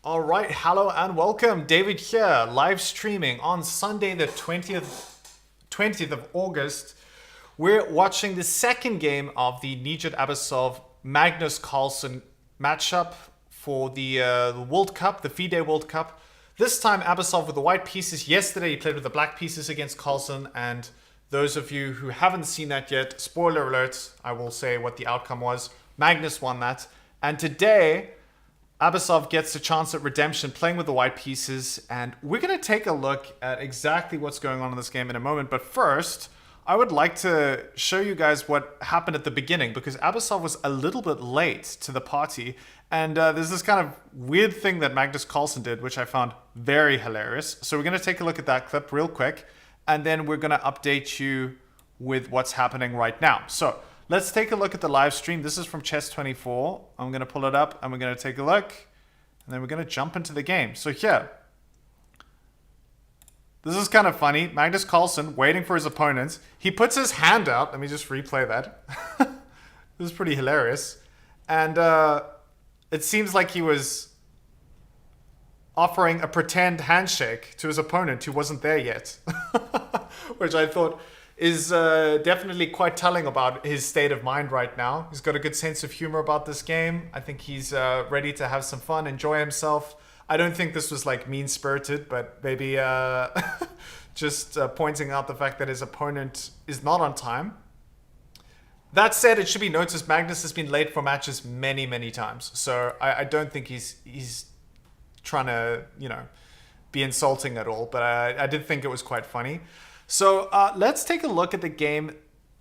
All right, hello and welcome. David here, live streaming on Sunday the 20th of August. We're watching the second game of the Nijat Abasov Magnus Carlsen matchup for the World Cup, the FIDE World Cup. This time Abasov with the white pieces. Yesterday he played with the black pieces against Carlsen, and those of you who haven't seen that yet, spoiler alert, I will say what the outcome was. Magnus won that. And today Abasov gets a chance at redemption playing with the white pieces, and we're going to take a look at exactly what's going on in this game in a moment. But first, I would like to show you guys what happened at the beginning, because Abasov was a little bit late to the party, and there's this kind of weird thing that Magnus Carlsen did, which I found very hilarious. So we're going to take a look at that clip real quick, and then we're going to update you with what's happening right now. So let's take a look at the live stream. This is from Chess24. I'm going to pull it up and we're going to take a look. And then we're going to jump into the game. So here, this is kind of funny. Magnus Carlsen waiting for his opponents. He puts his hand out. Let me just replay that. This is pretty hilarious. And it seems like he was offering a pretend handshake to his opponent who wasn't there yet. Which I thought is definitely quite telling about his state of mind right now. He's got a good sense of humor about this game. I think he's ready to have some fun, enjoy himself. I don't think this was like mean-spirited, but maybe just pointing out the fact that his opponent is not on time. That said, it should be noticed Magnus has been late for matches many, many times. So I don't think he's trying to, be insulting at all. But I did think it was quite funny. So let's take a look at the game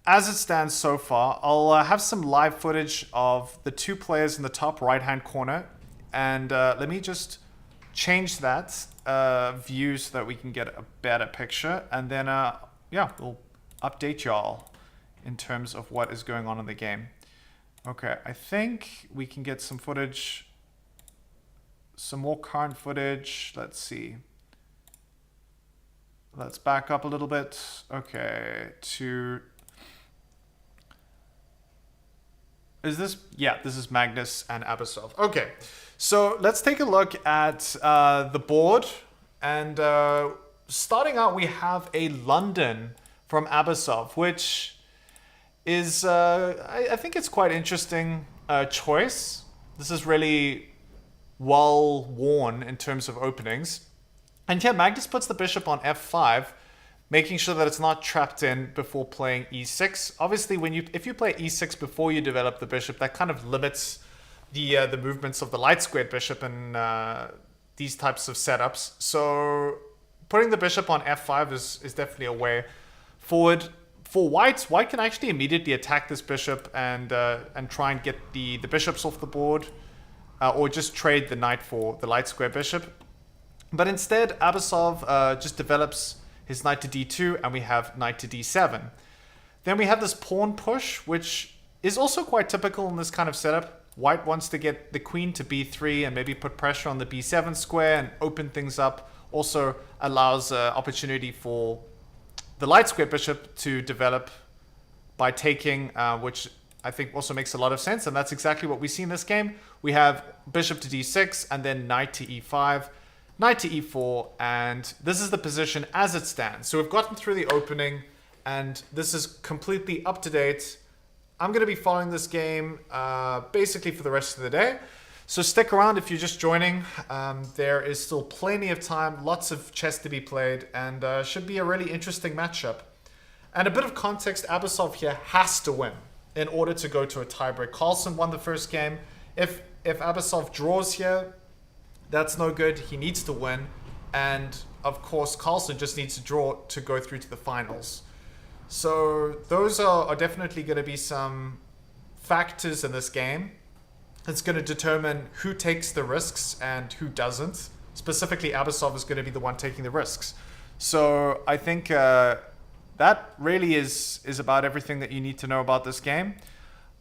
as it stands so far. I'll have some live footage of the two players in the top right-hand corner. And let me just change that view so that we can get a better picture. And then, we'll update y'all in terms of what is going on in the game. Okay, I think we can get some footage, some more current footage. Let's see. Let's back up a little bit. Okay, this is Magnus and Abasov. Okay, so let's take a look at the board. And starting out, we have a London from Abasov, which is, I think it's quite interesting choice. This is really well worn in terms of openings. And here, Magnus puts the bishop on f5, making sure that it's not trapped in before playing e6. Obviously, if you play e6 before you develop the bishop, that kind of limits the movements of the light squared bishop in these types of setups. So putting the bishop on f5 is definitely a way forward. For white can actually immediately attack this bishop and try and get the bishops off the board, or just trade the knight for the light square bishop. But instead, Abasov just develops his knight to d2, and we have knight to d7. Then we have this pawn push, which is also quite typical in this kind of setup. White wants to get the queen to b3 and maybe put pressure on the b7 square and open things up. Also allows opportunity for the light square bishop to develop by taking, which I think also makes a lot of sense. And that's exactly what we see in this game. We have bishop to d6 and then knight to e5. Knight to e4, and this is the position as it stands. So we've gotten through the opening, and this is completely up to date. I'm going to be following this game basically for the rest of the day. So stick around if you're just joining. There is still plenty of time, lots of chess to be played, and should be a really interesting matchup. And a bit of context, Abasov here has to win in order to go to a tiebreak. Carlsen won the first game. If Abasov draws here, that's no good. He needs to win. And of course, Carlsen just needs to draw to go through to the finals. So those are definitely going to be some factors in this game. It's going to determine who takes the risks and who doesn't. Specifically, Abasov is going to be the one taking the risks. So I think that really is about everything that you need to know about this game.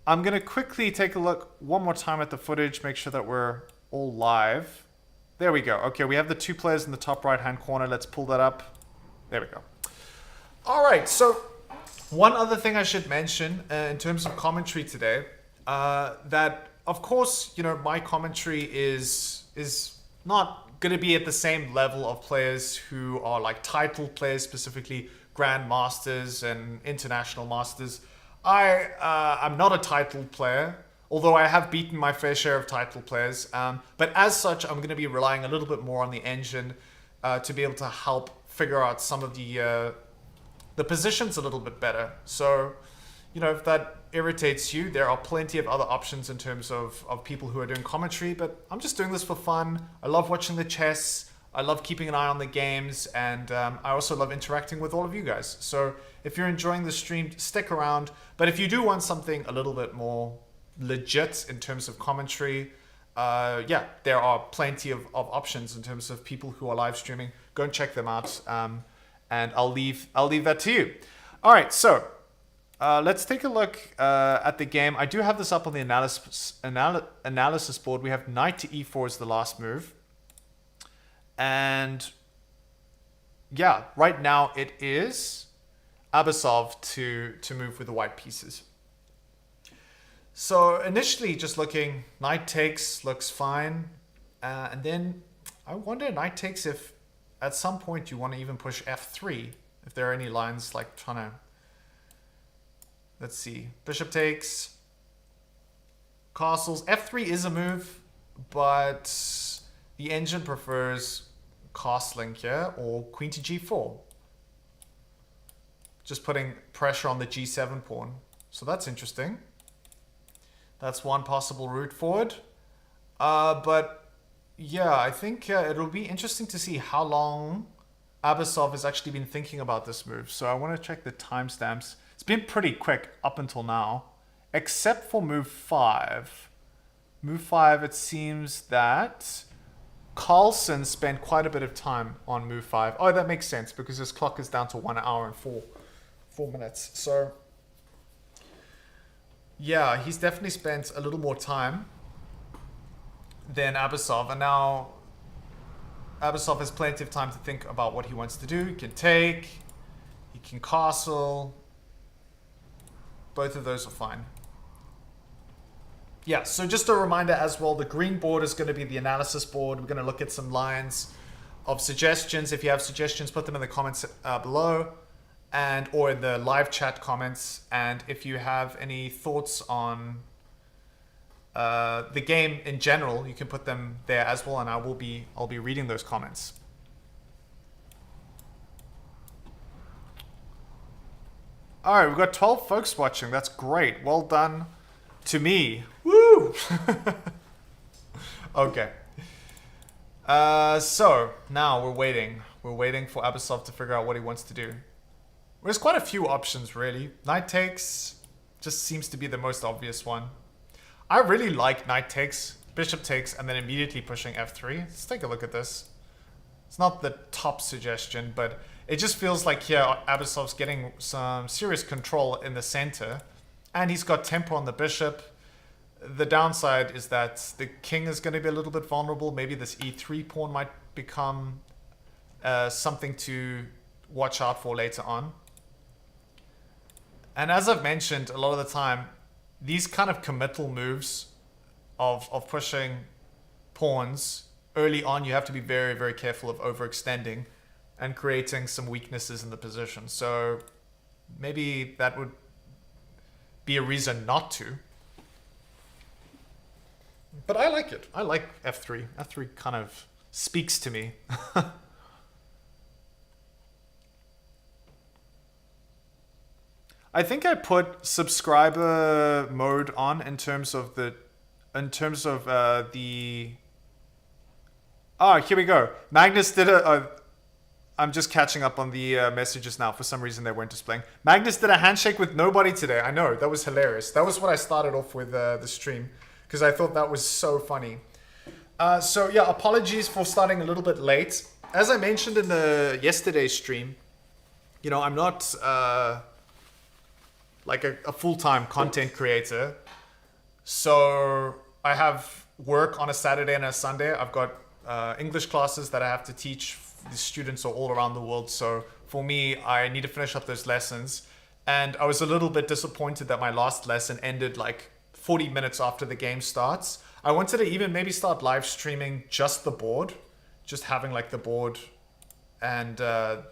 I'm going to quickly take a look one more time at the footage, make sure that we're all live. There we go. Okay, we have the two players in the top right-hand corner. Let's pull that up. There we go. All right, so one other thing I should mention in terms of commentary today, that of course, my commentary is not going to be at the same level of players who are like title players, specifically Grand Masters and International Masters. I'm not a title player, although I have beaten my fair share of title players. But as such, I'm going to be relying a little bit more on the engine to be able to help figure out some of the positions a little bit better. So, you know, if that irritates you, there are plenty of other options in terms of people who are doing commentary, but I'm just doing this for fun. I love watching the chess. I love keeping an eye on the games, and I also love interacting with all of you guys. So if you're enjoying the stream, stick around. But if you do want something a little bit more legit in terms of commentary, yeah, there are plenty of options in terms of people who are live streaming. Go and check them out, and I'll leave that to you. All right, so let's take a look at the game. I do have this up on the analysis board. We have knight to e4 as the last move. And yeah, right now it is Abasov to move with the white pieces. So initially just looking, knight takes looks fine. And then I wonder, knight takes, if at some point you want to even push f3, if there are any lines like trying to, let's see, bishop takes, castles. f3 is a move, but the engine prefers castling here, or queen to g4. Just putting pressure on the g7 pawn. So that's interesting. That's one possible route forward. But yeah, I think it'll be interesting to see how long Abasov has actually been thinking about this move. So I want to check the timestamps. It's been pretty quick up until now, except for move 5. Move 5, it seems that Carlsen spent quite a bit of time on move 5. Oh, that makes sense because his clock is down to 1 hour and 4 minutes. So yeah, he's definitely spent a little more time than Abasov, and now Abasov has plenty of time to think about what he wants to do. He can take, he can castle. Both of those are fine. Yeah, so just a reminder as well, the green board is going to be the analysis board. We're going to look at some lines of suggestions. If you have suggestions, put them in the comments below, and or in the live chat comments. And if you have any thoughts on the game in general, you can put them there as well, and I'll be reading those comments. All right, we've got 12 folks watching. That's great. Well done to me. Woo! Okay. So now we're waiting. We're waiting for Abasov to figure out what he wants to do. There's quite a few options, really. Knight takes just seems to be the most obvious one. I really like knight takes, bishop takes, and then immediately pushing f3. Let's take a look at this. It's not the top suggestion, but it just feels like here Abasov's getting some serious control in the center, and he's got tempo on the bishop. The downside is that the king is going to be a little bit vulnerable. Maybe this e3 pawn might become something to watch out for later on. And as I've mentioned a lot of the time, these kind of committal moves of pushing pawns early on, you have to be very, very careful of overextending and creating some weaknesses in the position. So maybe that would be a reason not to. But I like it. I like f3. f3 kind of speaks to me. I think I put subscriber mode on in terms of the oh, here we go. Magnus did I'm just catching up on the messages now. For some reason they weren't displaying. Magnus did a handshake with nobody today. I know, that was hilarious. That was what I started off with the stream, because I thought that was so funny. So yeah, apologies for starting a little bit late. As I mentioned in the yesterday's stream, you know, I'm not like a full-time content creator. So I have work on a Saturday and a Sunday. I've got English classes that I have to teach. The students are all around the world. So for me, I need to finish up those lessons. And I was a little bit disappointed that my last lesson ended like 40 minutes after the game starts. I wanted to even maybe start live streaming just the board, just having like the board, and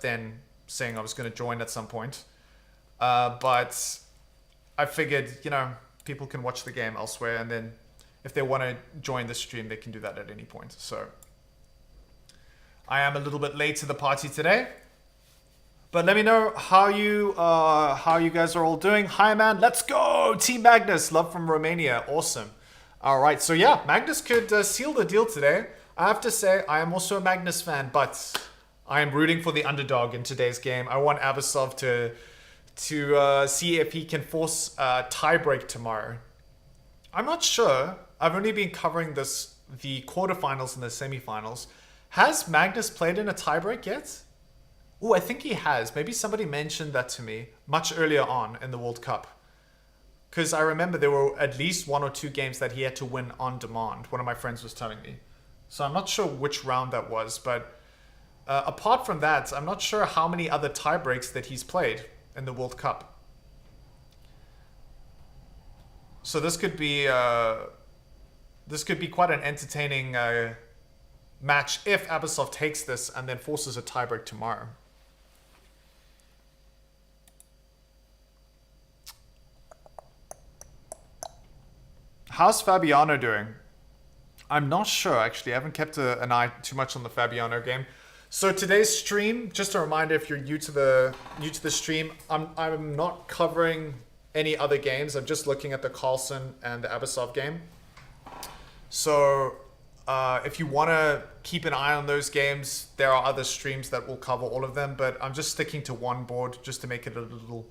then saying I was going to join at some point. But I figured, you know, people can watch the game elsewhere, and then if they want to join the stream, they can do that at any point. So I am a little bit late to the party today, but let me know how you guys are all doing. Hi, man. Let's go. Team Magnus. Love from Romania. Awesome. All right. So yeah, Magnus could seal the deal today. I have to say, I am also a Magnus fan, but I am rooting for the underdog in today's game. I want Abasov to see if he can force a tiebreak tomorrow. I'm not sure. I've only been covering the quarterfinals and the semifinals. Has Magnus played in a tiebreak yet? Oh, I think he has. Maybe somebody mentioned that to me much earlier on in the World Cup. Because I remember there were at least 1 or 2 games that he had to win on demand. One of my friends was telling me. So I'm not sure which round that was. But apart from that, I'm not sure how many other tiebreaks that he's played in the World Cup. So this could be quite an entertaining match if Abasov takes this and then forces a tiebreak tomorrow. How's Fabiano doing? I'm not sure, actually. I haven't kept an eye too much on the Fabiano game. So today's stream, just a reminder, if you're new to the stream, I'm not covering any other games. I'm just looking at the Carlsen and the Abasov game. So if you want to keep an eye on those games, there are other streams that will cover all of them. But I'm just sticking to one board just to make it a little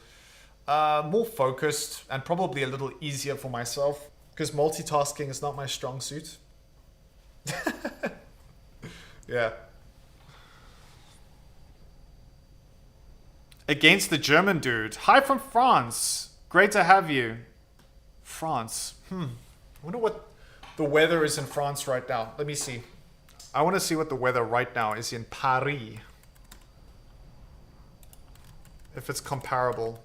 more focused and probably a little easier for myself, because multitasking is not my strong suit. Yeah. Against the German dude. Hi from France. Great to have you. France. I wonder what the weather is in France right now. Let me see. I want to see what the weather right now is in Paris. If it's comparable.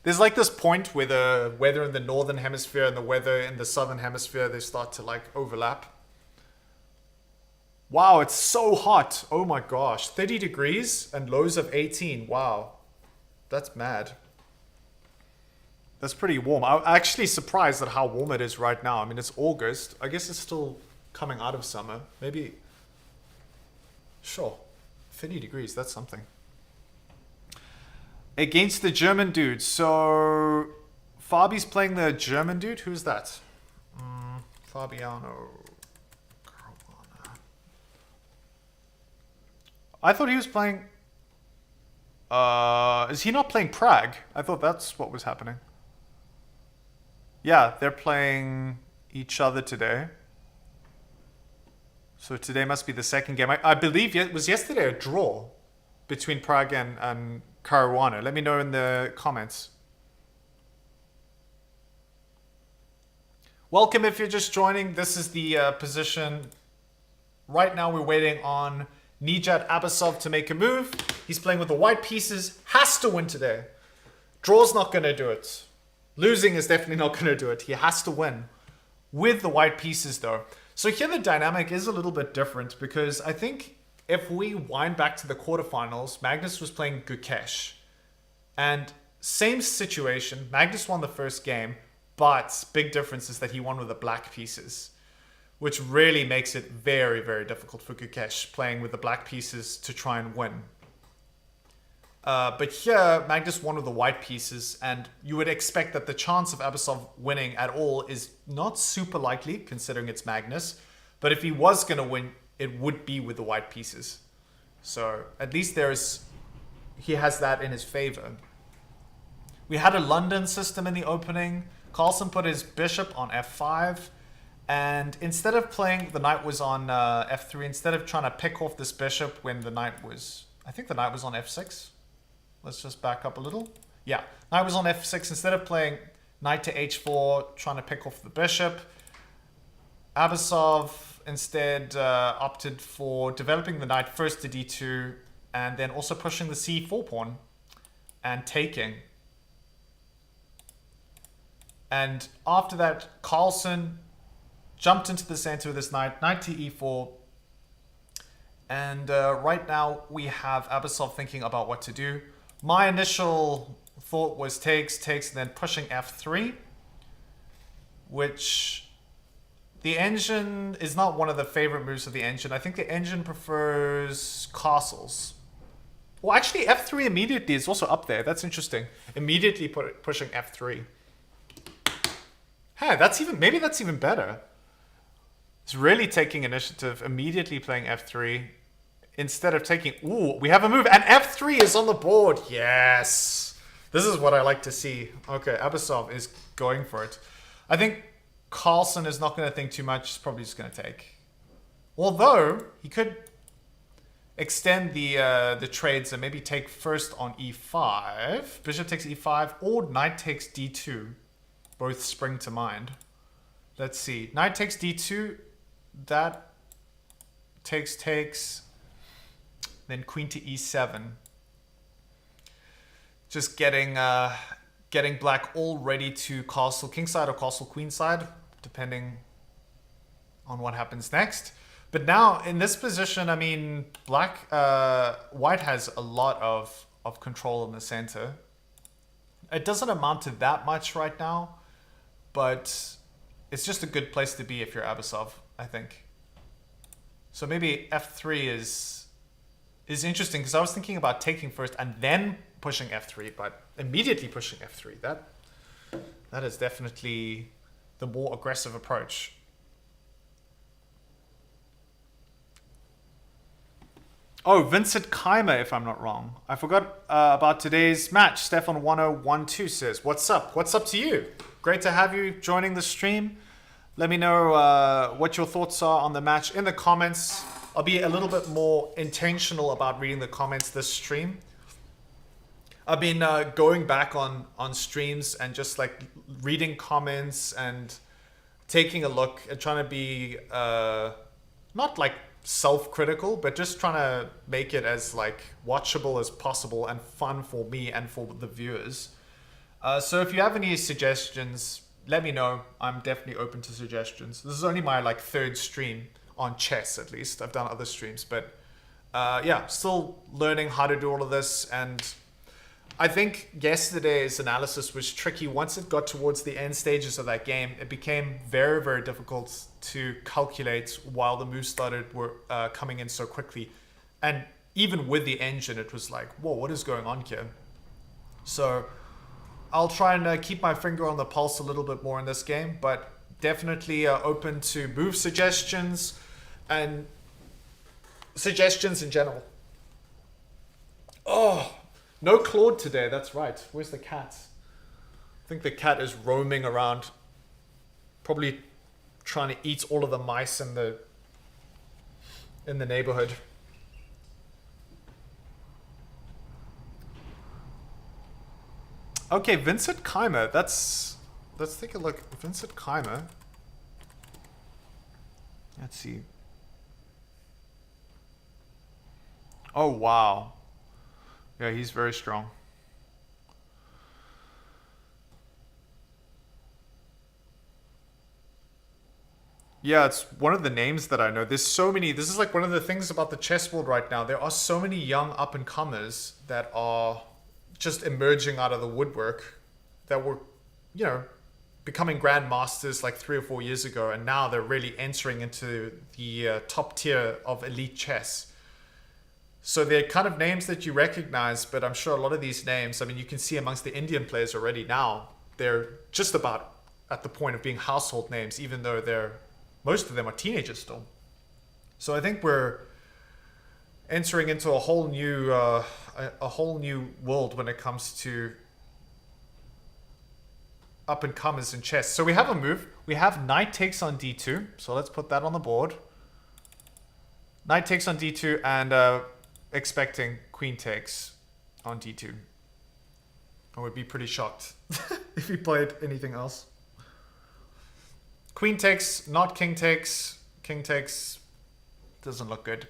There's like this point where the weather in the northern hemisphere and the weather in the southern hemisphere, they start to like overlap. Wow, it's so hot. Oh my gosh. 30 degrees and lows of 18. Wow. That's mad. That's pretty warm. I'm actually surprised at how warm it is right now. I mean, it's August. I guess it's still coming out of summer. Maybe. Sure. 30 degrees. That's something. Against the German dude. So Fabi's playing the German dude. Who's that? Fabiano. I thought he was playing... is he not playing Prague? I thought that's what was happening. Yeah, they're playing each other today. So today must be the second game. I believe it was yesterday a draw between Prague and Caruana. Let me know in the comments. Welcome if you're just joining. This is the position. Right now we're waiting on Nijat Abasov to make a move. He's playing with the white pieces. Has to win today. Draw's not going to do it. Losing is definitely not going to do it. He has to win with the white pieces though. So here the dynamic is a little bit different, because I think if we wind back to the quarterfinals, Magnus was playing Gukesh. And same situation. Magnus won the first game, but big difference is that he won with the black pieces, which really makes it very, very difficult for Gukesh playing with the black pieces to try and win. But here, Magnus won with the white pieces, and you would expect that the chance of Abasov winning at all is not super likely, considering it's Magnus. But if he was going to win, it would be with the white pieces. So at least he has that in his favor. We had a London system in the opening. Carlsen put his bishop on f5. And instead of playing, the knight was on f3. Instead of trying to pick off this bishop when the knight was... I think the knight was on f6. Let's just back up a little. Yeah, knight was on f6. Instead of playing knight to h4, trying to pick off the bishop, Abasov instead opted for developing the knight first to d2 and then also pushing the c4 pawn and taking. And after that, Carlsen jumped into the center of this knight, knight to e4. And right now we have Abasov thinking about what to do. My initial thought was takes, and then pushing f3, which the engine is not one of the favorite moves of the engine. I think the engine prefers castles. Well, actually, f3 immediately is also up there. That's interesting. Immediately pushing f3. Hey, maybe that's even better. It's really taking initiative, immediately playing f3 instead of taking... Ooh, we have a move, and f3 is on the board. Yes. This is what I like to see. Okay, Abasov is going for it. I think Carlsen is not going to think too much. He's probably just going to take. Although, he could extend the trades and maybe take first on e5. Bishop takes e5, or knight takes d2. Both spring to mind. Let's see. Knight takes d2. That takes. Then queen to e7. Just getting black all ready to castle kingside or castle queenside, depending on what happens next. But now in this position, I mean, white has a lot of control in the center. It doesn't amount to that much right now, but it's just a good place to be if you're Abasov, I think. So maybe f3 is interesting, because I was thinking about taking first and then pushing f3, but immediately pushing f3. That is definitely the more aggressive approach. Oh, Vincent Keimer, if I'm not wrong. I forgot about today's match. Stefan1012 says, what's up? What's up to you? Great to have you joining the stream. Let me know what your thoughts are on the match in the comments. I'll be a little bit more intentional about reading the comments this stream. I've been going back on streams and just like reading comments and taking a look and trying to be not like self-critical, but just trying to make it as like watchable as possible and fun for me and for the viewers. So if you have any suggestions, let me know. I'm definitely open to suggestions. This is only my like third stream on chess, at least. I've done other streams, but yeah, still learning how to do all of this. And I think yesterday's analysis was tricky. Once it got towards the end stages of that game, it became very, very difficult to calculate while the moves were coming in so quickly. And even with the engine, it was like, whoa, what is going on here? So I'll try and keep my finger on the pulse a little bit more in this game, but definitely open to move suggestions and suggestions in general. Oh, no Claude today, that's right. Where's the cat? I think the cat is roaming around, probably trying to eat all of the mice in the neighborhood. Okay, Vincent Keimer. Let's take a look. Vincent Keimer. Let's see. Oh wow. Yeah, he's very strong. Yeah, it's one of the names that I know. There's so many. This is like one of the things about the chess world right now. There are so many young up-and-comers that are just emerging out of the woodwork that were, you know, becoming grandmasters like 3 or 4 years ago, and now they're really entering into the top tier of elite chess. So they're kind of names that you recognize, but I'm sure a lot of these names, I mean, you can see amongst the Indian players already now, they're just about at the point of being household names, even though most of them are teenagers still. So I think we're entering into a whole new world when it comes to up and comers in chess. So we have a move. We have knight takes on d2. So let's put that on the board. Knight takes on d2 and expecting queen takes on d2. I would be pretty shocked if he played anything else. Queen takes, not king takes. King takes doesn't look good.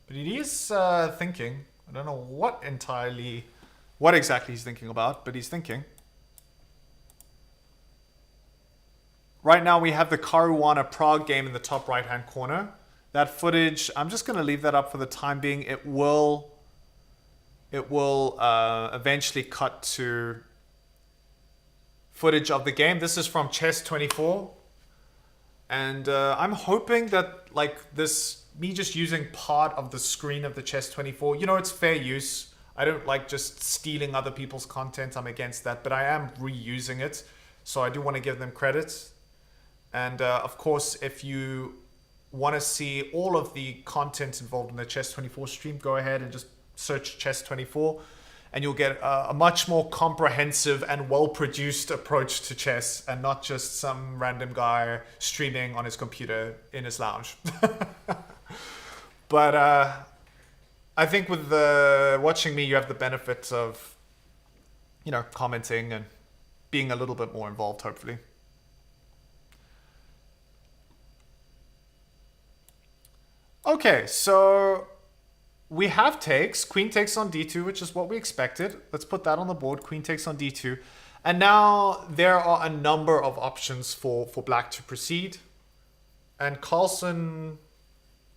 But he is thinking. I don't know what exactly he's thinking about, but he's thinking. Right now we have the Caruana Prague game in the top right-hand corner. That footage, I'm just going to leave that up for the time being. It will eventually cut to footage of the game. This is from Chess24. And I'm hoping that like this, me just using part of the screen of the Chess24, you know, it's fair use. I don't like just stealing other people's content. I'm against that, but I am reusing it. So I do want to give them credit. And of course, if you want to see all of the content involved in the Chess24 stream, go ahead and just search Chess24 and you'll get a much more comprehensive and well-produced approach to chess and not just some random guy streaming on his computer in his lounge. But I think with watching me, you have the benefits of, you know, commenting and being a little bit more involved, hopefully. Okay, so we have takes. Queen takes on d2, which is what we expected. Let's put that on the board. Queen takes on d2. And now there are a number of options for black to proceed. And Carlsen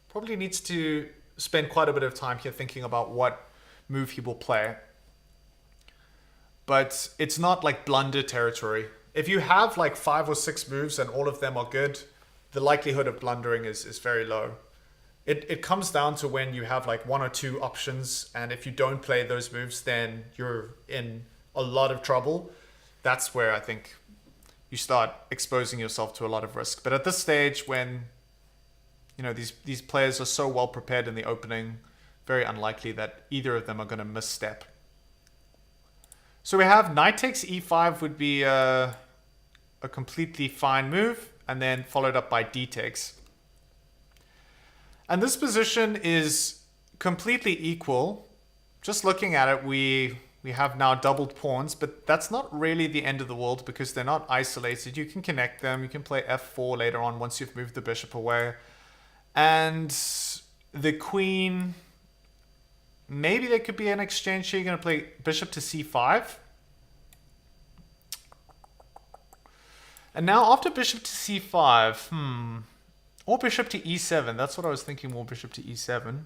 probably needs to spend quite a bit of time here thinking about what move he will play. But it's not like blunder territory. If you have like 5 or 6 moves and all of them are good, the likelihood of blundering is very low. It comes down to when you have like 1 or 2 options, and if you don't play those moves, then you're in a lot of trouble. That's where I think you start exposing yourself to a lot of risk. But at this stage, when you know these players are so well prepared in the opening, very unlikely that either of them are going to misstep. So we have knight takes e5 would be a completely fine move, and then followed up by d takes. And this position is completely equal. Just looking at it, we have now doubled pawns, but that's not really the end of the world because they're not isolated. You can connect them. You can play f4 later on once you've moved the bishop away. And the queen, maybe there could be an exchange here. You're going to play bishop to c5. And now after bishop to c5, or bishop to e7. That's what I was thinking, more bishop to e7.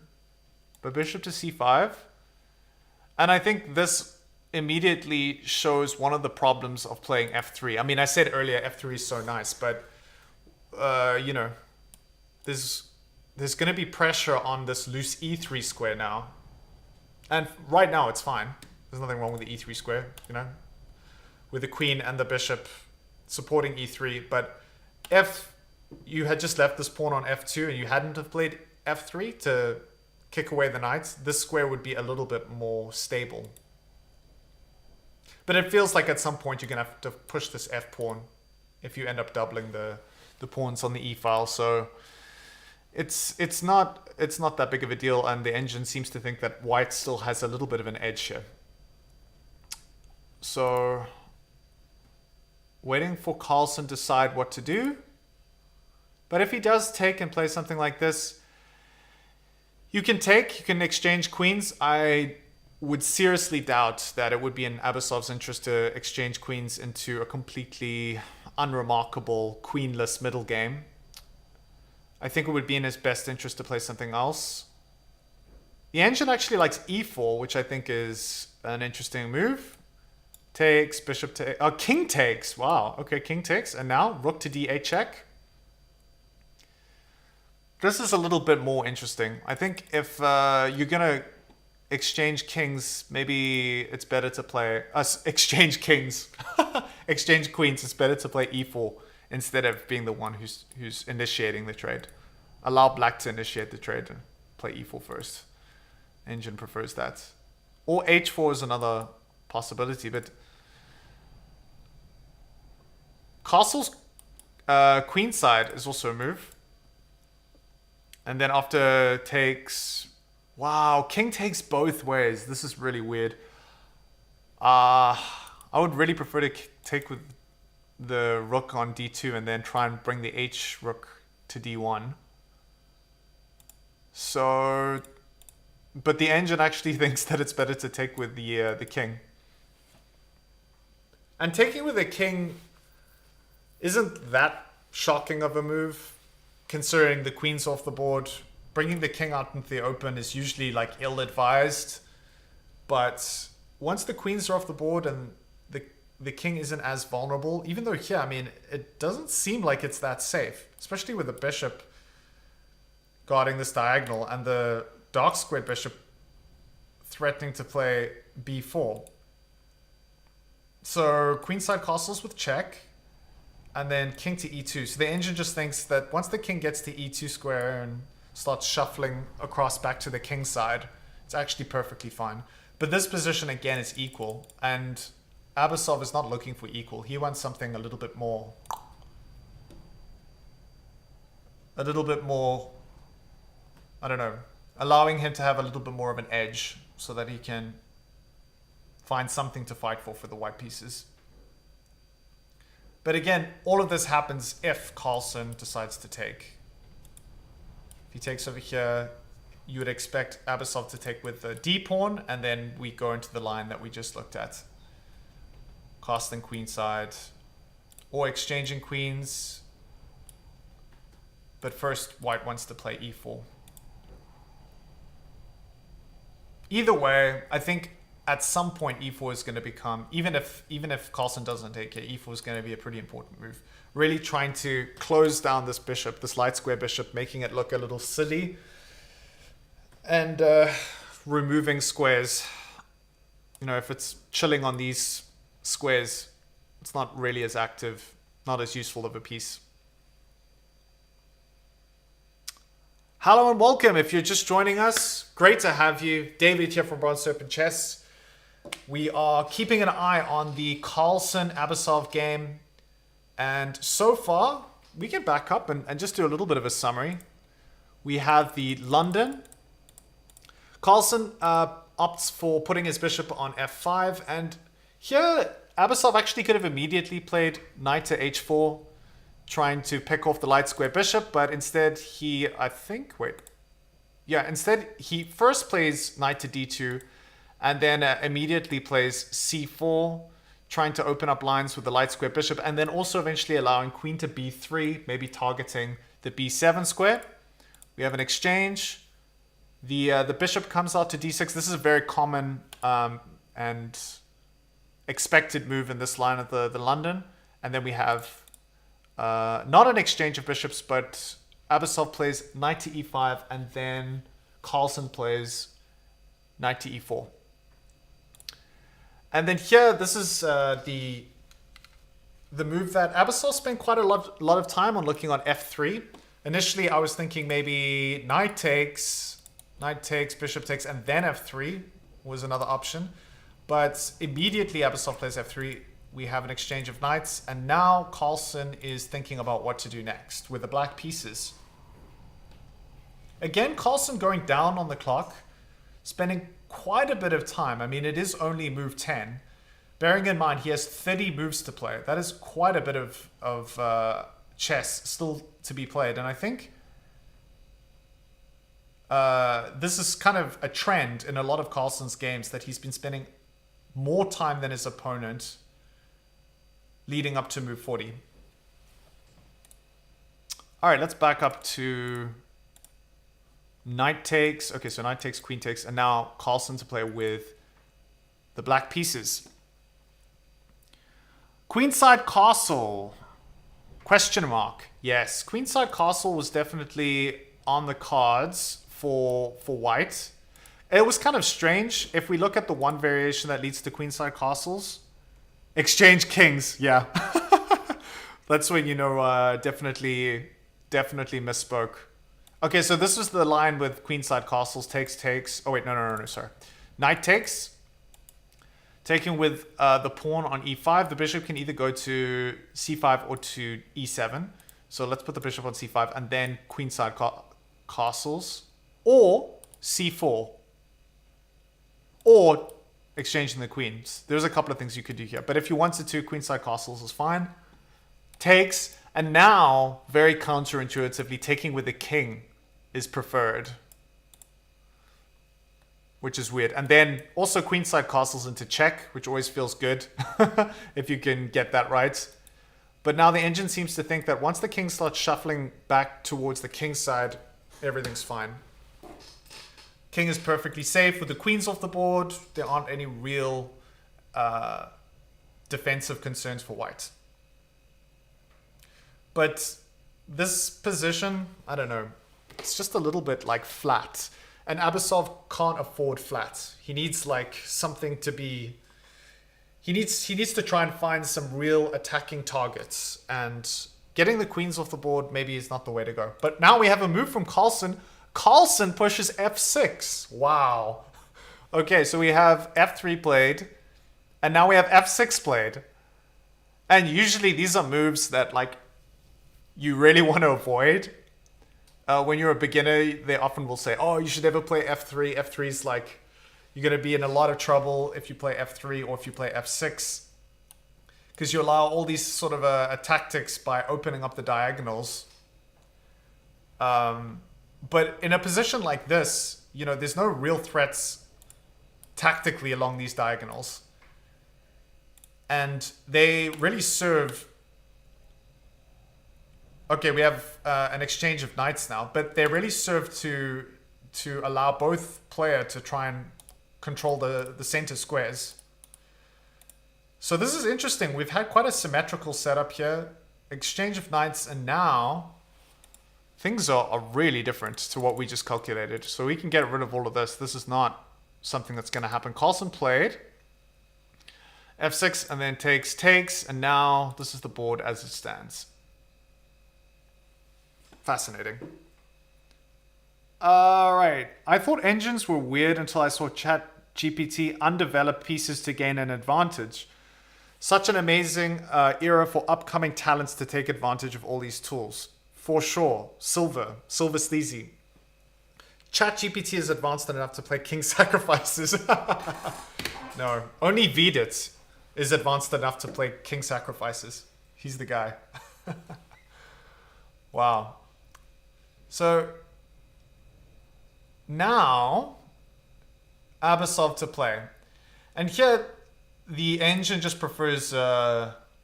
But bishop to c5. And I think this immediately shows one of the problems of playing f3. I mean, I said earlier f3 is so nice, but, you know, there's going to be pressure on this loose e3 square now. And right now it's fine. There's nothing wrong with the e3 square, you know, with the queen and the bishop supporting e3. But if you had just left this pawn on f2 and you hadn't have played f3 to kick away the knights, this square would be a little bit more stable. But it feels like at some point you're going to have to push this f pawn if you end up doubling the pawns on the e file. So it's not that big of a deal, and the engine seems to think that white still has a little bit of an edge here. So waiting for Carlsen to decide what to do. But if he does take and play something like this, you can exchange queens. I would seriously doubt that it would be in Abasov's interest to exchange queens into a completely unremarkable queenless middle game. I think it would be in his best interest to play something else. The engine actually likes e4, which I think is an interesting move. Takes, bishop takes, king takes. Wow, okay, king takes. And now rook to d8 check. This is a little bit more interesting. I think if you're going to exchange kings, maybe it's better to play... exchange kings. Exchange queens, it's better to play e4 instead of being the one who's initiating the trade. Allow black to initiate the trade and play e4 first. Engine prefers that. Or h4 is another possibility, but... Castle's queenside is also a move. And then after takes... Wow, king takes both ways. This is really weird. I would really prefer to take with the rook on d2 and then try and bring the h rook to d1. So... But the engine actually thinks that it's better to take with the king. And taking with the king isn't that shocking of a move, considering the queen's off the board. Bringing the king out into the open is usually like ill-advised, but once the queens are off the board and the king isn't as vulnerable, even though here, I mean, it doesn't seem like it's that safe, especially with the bishop guarding this diagonal and the dark squared bishop threatening to play b4. So queenside castles with check, and then king to e2. So the engine just thinks that once the king gets to e2 square and starts shuffling across back to the king side, it's actually perfectly fine. But this position again is equal, and Abasov is not looking for equal. He wants something a little bit more, I don't know, allowing him to have a little bit more of an edge so that he can find something to fight for the white pieces. But again, all of this happens if Carlsen decides to take. If he takes over here, you would expect Abasov to take with the d pawn, and then we go into the line that we just looked at. Casting queenside, or exchanging queens. But first, white wants to play e4. Either way, I think at some point e4 is going to become, even if Carlsen doesn't take it, e4 is going to be a pretty important move. Really trying to close down this bishop, this light square bishop, making it look a little silly, and removing squares. You know, if it's chilling on these squares, it's not really as active, not as useful of a piece. Hello and welcome. If you're just joining us, great to have you. David here from Bronze Serpent Chess. We are keeping an eye on the Carlsen-Abasov game. And so far, we can back up and just do a little bit of a summary. We have the London. Carlsen opts for putting his bishop on f5. And here, Abasov actually could have immediately played knight to h4, trying to pick off the light square bishop. But instead, instead he first plays knight to d2, and then immediately plays c4, trying to open up lines with the light square bishop, and then also eventually allowing queen to b3, maybe targeting the b7 square. We have an exchange. The bishop comes out to d6. This is a very common and expected move in this line of the London. And then we have not an exchange of bishops, but Abasov plays knight to e5, and then Carlsen plays knight to e4. And then here, this is the move that Abasov spent quite a lot of time on looking on f3. Initially, I was thinking maybe knight takes, bishop takes, and then f3 was another option. But immediately Abasov plays f3. We have an exchange of knights, and now Carlsen is thinking about what to do next with the black pieces. Again, Carlsen going down on the clock, spending quite a bit of time. I mean, it is only move 10. Bearing in mind, he has 30 moves to play. That is quite a bit of chess still to be played. And I think this is kind of a trend in a lot of Carlsen's games, that he's been spending more time than his opponent leading up to move 40. All right, let's back up to knight takes. Okay, so knight takes, queen takes, and now Carlsen to play with the black pieces. Queenside castle, question mark. Yes, queenside castle was definitely on the cards for white. It was kind of strange. If we look at the one variation that leads to queenside castles, exchange kings, yeah. That's when you know definitely misspoke. Okay, so this was the line with queenside castles, takes. Oh wait, no, sorry. Knight takes. Taking with the pawn on e5. The bishop can either go to c5 or to e7. So let's put the bishop on c5 and then queenside castles. Or c4. Or exchanging the queens. There's a couple of things you could do here. But if you wanted to, queenside castles is fine. Takes. And now, very counterintuitively, taking with the king is preferred. Which is weird. And then also queenside castles into check, which always feels good if you can get that right. But now the engine seems to think that once the king starts shuffling back towards the king side, everything's fine. King is perfectly safe with the queens off the board. There aren't any real defensive concerns for white. But this position, I don't know, it's just a little bit like flat. And Abasov can't afford flat. He needs like something to be... He needs to try and find some real attacking targets. And getting the queens off the board maybe is not the way to go. But now we have a move from Carlsen. Carlsen pushes f6. Wow. Okay, so we have f3 played. And now we have f6 played. And usually these are moves that like you really want to avoid. When you're a beginner, they often will say, oh, you should never play f3. f3 is like, you're going to be in a lot of trouble if you play f3 or if you play f6. Because you allow all these sort of tactics by opening up the diagonals. But in a position like this, you know, there's no real threats tactically along these diagonals. And they really serve... Okay, we have an exchange of knights now, but they really serve to allow both player to try and control the center squares. So this is interesting. We've had quite a symmetrical setup here. Exchange of knights, and now things are really different to what we just calculated. So we can get rid of all of this. This is not something that's going to happen. Carlsen played f6 and then takes, and now this is the board as it stands. Fascinating. All right. I thought engines were weird until I saw ChatGPT undeveloped pieces to gain an advantage. Such an amazing era for upcoming talents to take advantage of all these tools. For sure. Silver Sleazy. ChatGPT is advanced enough to play king sacrifices. No, only Vidit is advanced enough to play king sacrifices. He's the guy. Wow. So now Abasov to play. And here the engine just prefers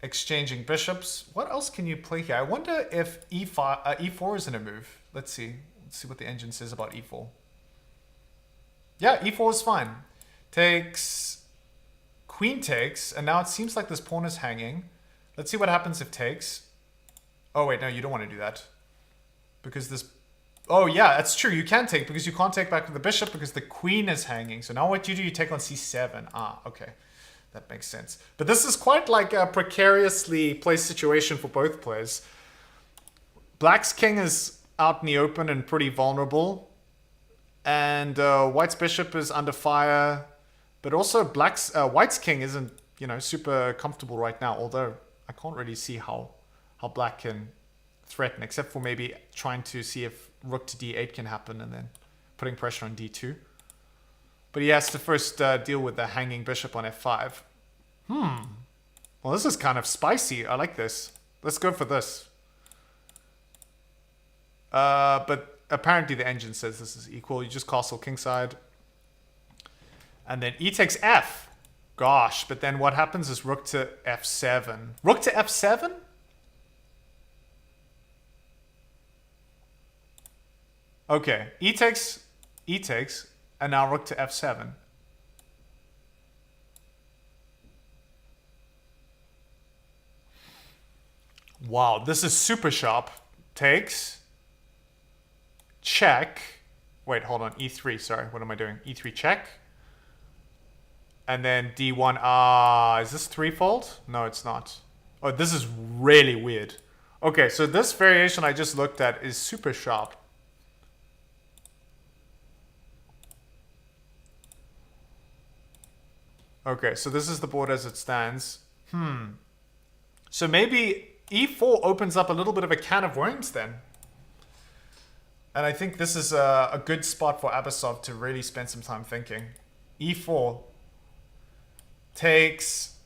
exchanging bishops. What else can you play here? I wonder if e4 is in a move. Let's see. Let's see what the engine says about e4. Yeah, e4 is fine. Takes, queen takes, and now it seems like this pawn is hanging. Let's see what happens if takes. Oh wait, no, you don't want to do that. Because this... Oh yeah, that's true. You can take, because you can't take back with the bishop because the queen is hanging. So now what you do, you take on c7. Ah, okay. That makes sense. But this is quite like a precariously placed situation for both players. Black's king is out in the open and pretty vulnerable. And White's bishop is under fire. But also White's king isn't, you know, super comfortable right now. Although I can't really see how Black can threaten, except for maybe trying to see if rook to d8 can happen and then putting pressure on d2. But he has to first deal with the hanging bishop on f5. Well, this is kind of spicy. I like this. Let's go for this. But apparently the engine says this is equal. You just castle kingside. And then e takes f. Gosh, but then what happens is rook to f7. Rook to f7? Okay, e takes, and now rook to f7. Wow, this is super sharp. Takes, check. Wait, hold on, e3, sorry, what am I doing? e3 check. And then d1, is this threefold? No, it's not. Oh, this is really weird. Okay, so this variation I just looked at is super sharp. Okay, so this is the board as it stands. So maybe e4 opens up a little bit of a can of worms then. And I think this is a good spot for Abasov to really spend some time thinking. e4 takes,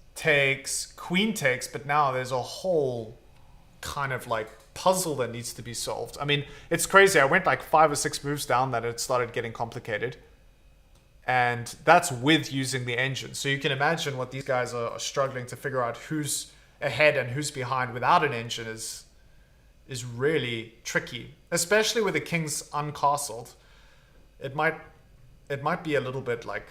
queen takes, but now there's a whole kind of like puzzle that needs to be solved. I mean, it's crazy. I went like 5 or 6 moves down that it started getting complicated. And that's with using the engine. So you can imagine what these guys are struggling to figure out who's ahead and who's behind without an engine is really tricky, especially with the kings uncastled. It might be a little bit like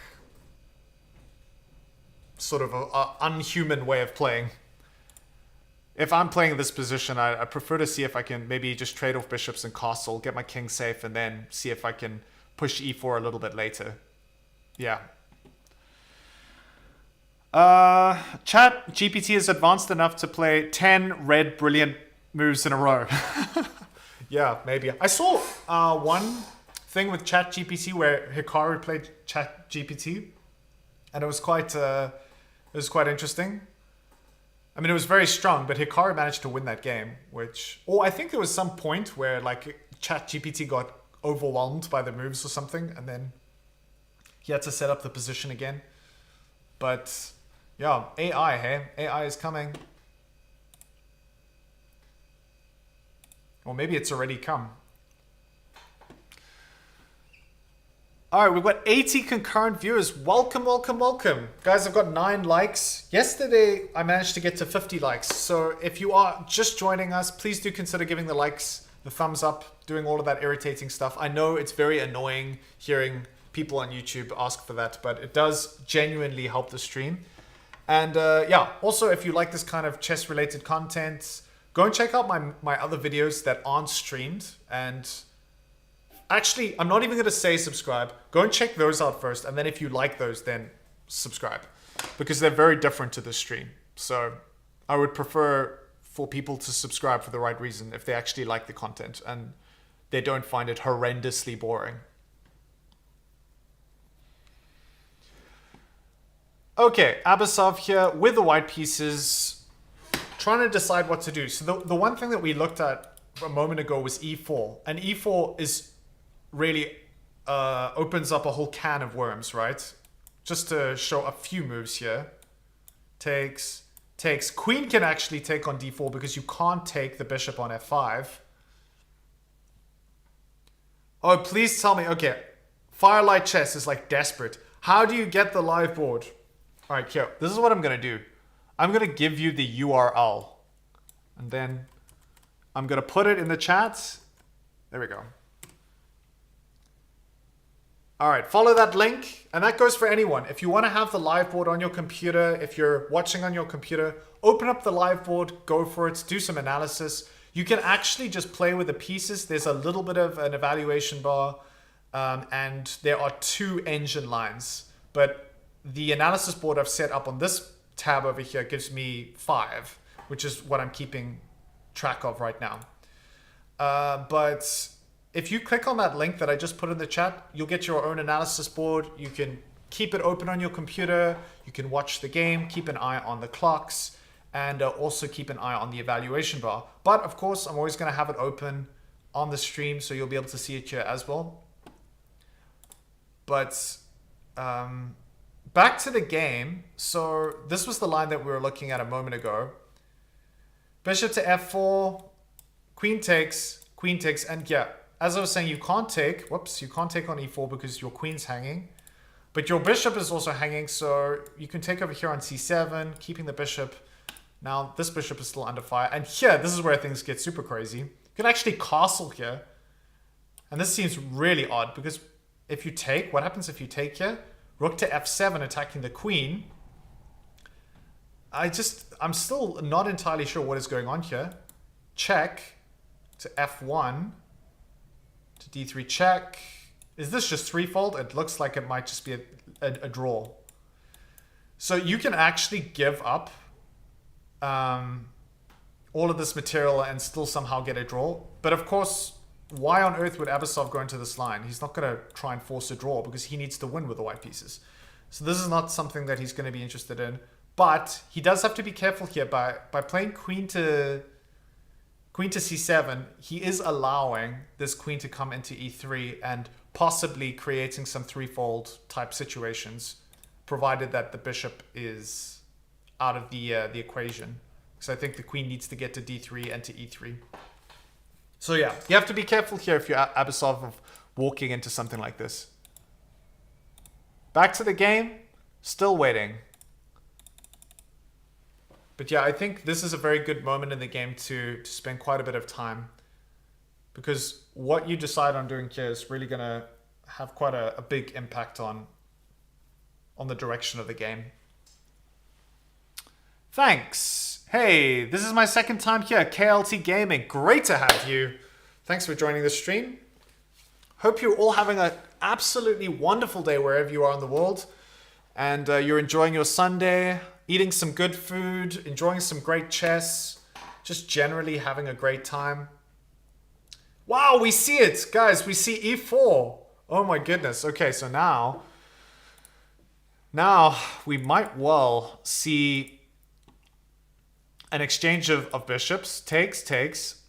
sort of a unhuman way of playing. If I'm playing this position, I prefer to see if I can maybe just trade off bishops and castle, get my king safe, and then see if I can push e4 a little bit later. Yeah. Chat GPT is advanced enough to play 10 red brilliant moves in a row. Yeah, maybe. I saw one thing with Chat GPT where Hikaru played Chat GPT, and it was quite interesting. I mean, it was very strong, but Hikaru managed to win that game, I think there was some point where like Chat GPT got overwhelmed by the moves or something, and then he had to set up the position again. But yeah, AI, hey? AI is coming. Or maybe it's already come. All right, we've got 80 concurrent viewers. Welcome, welcome, welcome. Guys, I've got 9 likes. Yesterday, I managed to get to 50 likes. So if you are just joining us, please do consider giving the likes, the thumbs up, doing all of that irritating stuff. I know it's very annoying hearing people on YouTube ask for that, but it does genuinely help the stream. And yeah, also, if you like this kind of chess-related content, go and check out my other videos that aren't streamed. And actually, I'm not even going to say subscribe. Go and check those out first. And then if you like those, then subscribe. Because they're very different to this stream. So I would prefer for people to subscribe for the right reason if they actually like the content and they don't find it horrendously boring. Okay, Abasov here with the white pieces, trying to decide what to do. So the one thing that we looked at a moment ago was e4. And e4 is really opens up a whole can of worms, right? Just to show a few moves here. Takes. Queen can actually take on d4 because you can't take the bishop on f5. Oh, please tell me. Okay, Firelight Chess is like desperate. How do you get the live board? All right, here. This is what I'm going to do. I'm going to give you the URL. And then I'm going to put it in the chat. There we go. All right, follow that link, and that goes for anyone. If you want to have the live board on your computer, if you're watching on your computer, open up the live board, go for it, do some analysis. You can actually just play with the pieces. There's a little bit of an evaluation bar, and there are 2 engine lines. But the analysis board I've set up on this tab over here gives me 5, which is what I'm keeping track of right now. But if you click on that link that I just put in the chat, you'll get your own analysis board. You can keep it open on your computer. You can watch the game, keep an eye on the clocks, and also keep an eye on the evaluation bar. But of course, I'm always going to have it open on the stream, so you'll be able to see it here as well. But back to the game. So this was the line that we were looking at a moment ago. Bishop to f4, queen takes, and yeah, as I was saying, you can't take on e4 because your queen's hanging. But your bishop is also hanging, so you can take over here on c7, keeping the bishop. Now, this bishop is still under fire. And here, this is where things get super crazy. You can actually castle here. And this seems really odd, because if you take, what happens if you take here? Rook to f7, attacking the queen. I'm still not entirely sure what is going on here. Check to f1. To d3 check. Is this just threefold? It looks like it might just be a draw. So you can actually give up all of this material and still somehow get a draw. But of course, why on earth would Abasov go into this line? He's not going to try and force a draw because he needs to win with the white pieces. So this is not something that he's going to be interested in. But he does have to be careful here by playing queen to c7, he is allowing this queen to come into e3 and possibly creating some threefold type situations, provided that the bishop is out of the equation. So I think the queen needs to get to d3 and to e3. So yeah, you have to be careful here if you're Abasov of walking into something like this. Back to the game, still waiting. But yeah, I think this is a very good moment in the game to spend quite a bit of time, because what you decide on doing here is really going to have quite a big impact on the direction of the game. Thanks. Hey, this is my second time here, KLT Gaming. Great to have you. Thanks for joining the stream. Hope you're all having an absolutely wonderful day wherever you are in the world. And you're enjoying your Sunday, eating some good food, enjoying some great chess, just generally having a great time. Wow, we see it, guys. We see e4. Oh my goodness. Okay, so now we might well see an exchange of bishops. Takes.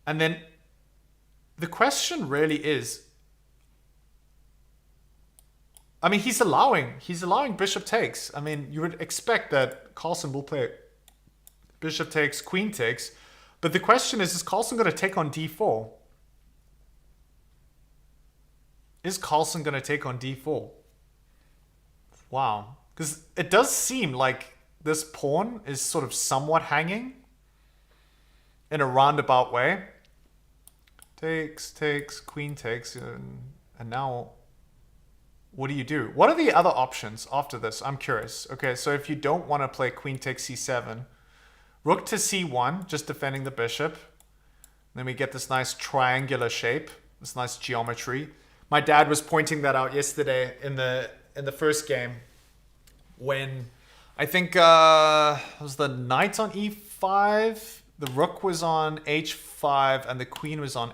And then the question really is, I mean, he's allowing bishop takes. I mean, you would expect that Carlsen will play bishop takes, queen takes. But the question is Carlsen going to take on d4? Is Carlsen going to take on d4? Wow. Because it does seem like this pawn is sort of somewhat hanging in a roundabout way. Takes, queen takes, and now what do you do? What are the other options after this? I'm curious. Okay, so if you don't want to play queen takes c7, rook to c1, just defending the bishop. Then we get this nice triangular shape, this nice geometry. My dad was pointing that out yesterday in the first game when I think it was the knight on e5, the rook was on h5, and the queen was on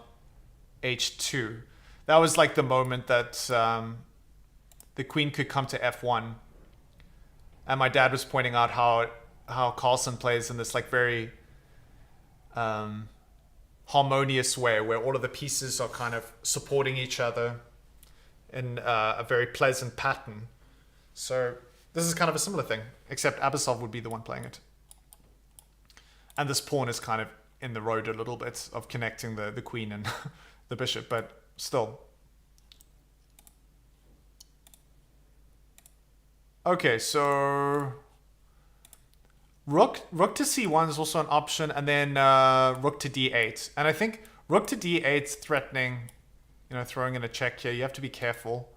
h2. That was like the moment that the queen could come to f1. And my dad was pointing out how Carlsen plays in this like very harmonious way where all of the pieces are kind of supporting each other in a very pleasant pattern. So this is kind of a similar thing, except Abasov would be the one playing it. And this pawn is kind of in the road a little bit of connecting the queen and the bishop, but still. Okay, so rook to c1 is also an option, and then rook to d8. And I think rook to d8 threatening, throwing in a check here. You have to be careful.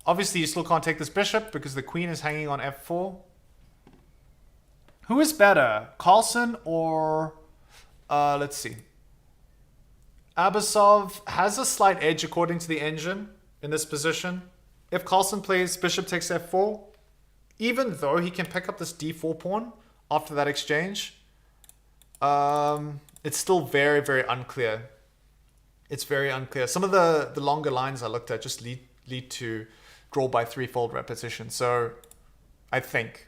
Obviously, you still can't take this bishop because the queen is hanging on f4. Who is better, Carlsen or let's see. Abasov has a slight edge according to the engine in this position. If Carlsen plays bishop takes f4, even though he can pick up this d4 pawn after that exchange, it's still very, very unclear. It's very unclear. Some of the longer lines I looked at just lead to draw by threefold repetition. So I think.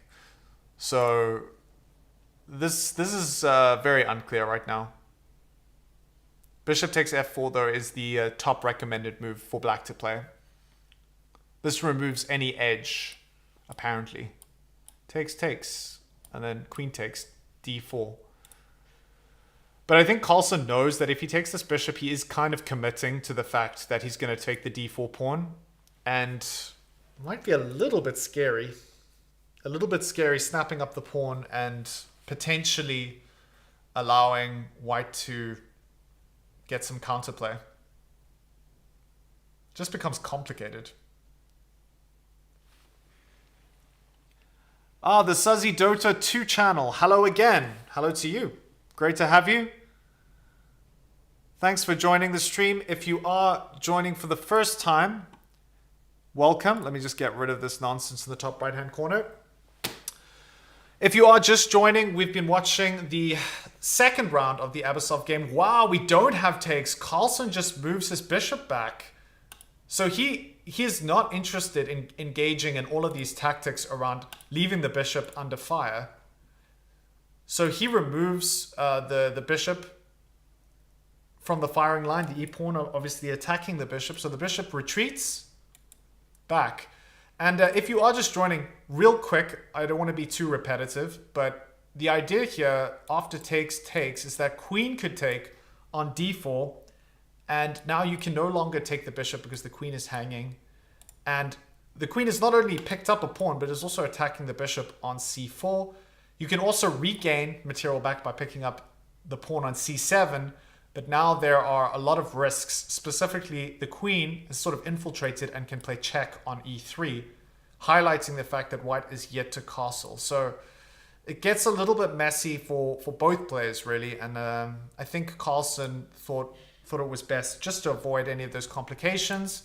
So this is very unclear right now. Bishop takes f4 though is the top recommended move for black to play. This removes any edge, apparently. Takes, and then queen takes d4. But I think Carlsen knows that if he takes this bishop, he is kind of committing to the fact that he's going to take the d4 pawn. And it might be a little bit scary. A little bit scary snapping up the pawn and potentially allowing white to get some counterplay. Just becomes complicated. Ah, the Suzzy Dota 2 channel. Hello again. Hello to you. Great to have you. Thanks for joining the stream. If you are joining for the first time, welcome. Let me just get rid of this nonsense in the top right-hand corner. If you are just joining, we've been watching the second round of the Abasov game. Wow, we don't have takes. Carlsen just moves his bishop back. So he is not interested in engaging in all of these tactics around leaving the bishop under fire. So he removes the bishop from the firing line, the e-pawn obviously attacking the bishop. So the bishop retreats back. And if you are just joining, real quick, I don't want to be too repetitive, but the idea here after takes is that queen could take on d4, and now you can no longer take the bishop because the queen is hanging. And the queen has not only picked up a pawn, but is also attacking the bishop on c4. You can also regain material back by picking up the pawn on c7, but now there are a lot of risks. Specifically, the queen is sort of infiltrated and can play check on e3, highlighting the fact that white is yet to castle. So it gets a little bit messy for both players, really, and I think Carlsen thought it was best just to avoid any of those complications.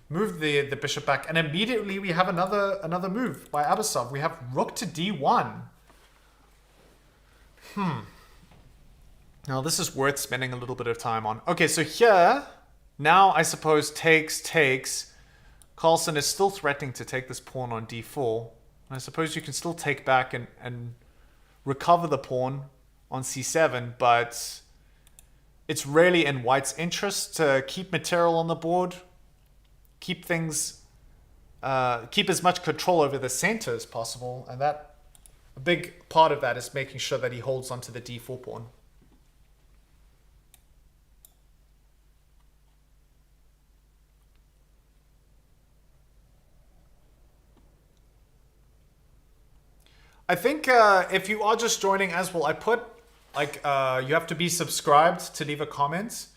Move the bishop back, and immediately we have another move by Abasov. We have rook to d1. Now this is worth spending a little bit of time on. Okay, so here, now I suppose takes. Carlsen is still threatening to take this pawn on d4. I suppose you can still take back and recover the pawn on c7, but it's really in white's interest to keep material on the board, keep things, keep as much control over the center as possible, and that a big part of that is making sure that he holds onto the d4 pawn. I think if you are just joining as well, I put like you have to be subscribed to leave a comment.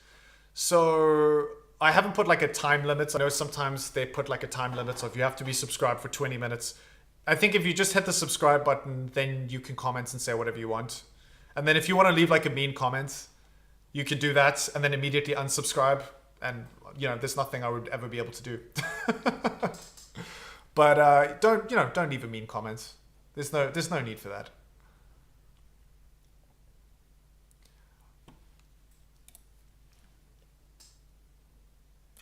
So I haven't put like a time limit. I know sometimes they put like a time limit, so if you have to be subscribed for 20 minutes. I think if you just hit the subscribe button, then you can comment and say whatever you want. And then if you want to leave like a mean comment, you can do that and then immediately unsubscribe. And you know, there's nothing I would ever be able to do. But don't leave a mean comment. There's no need for that.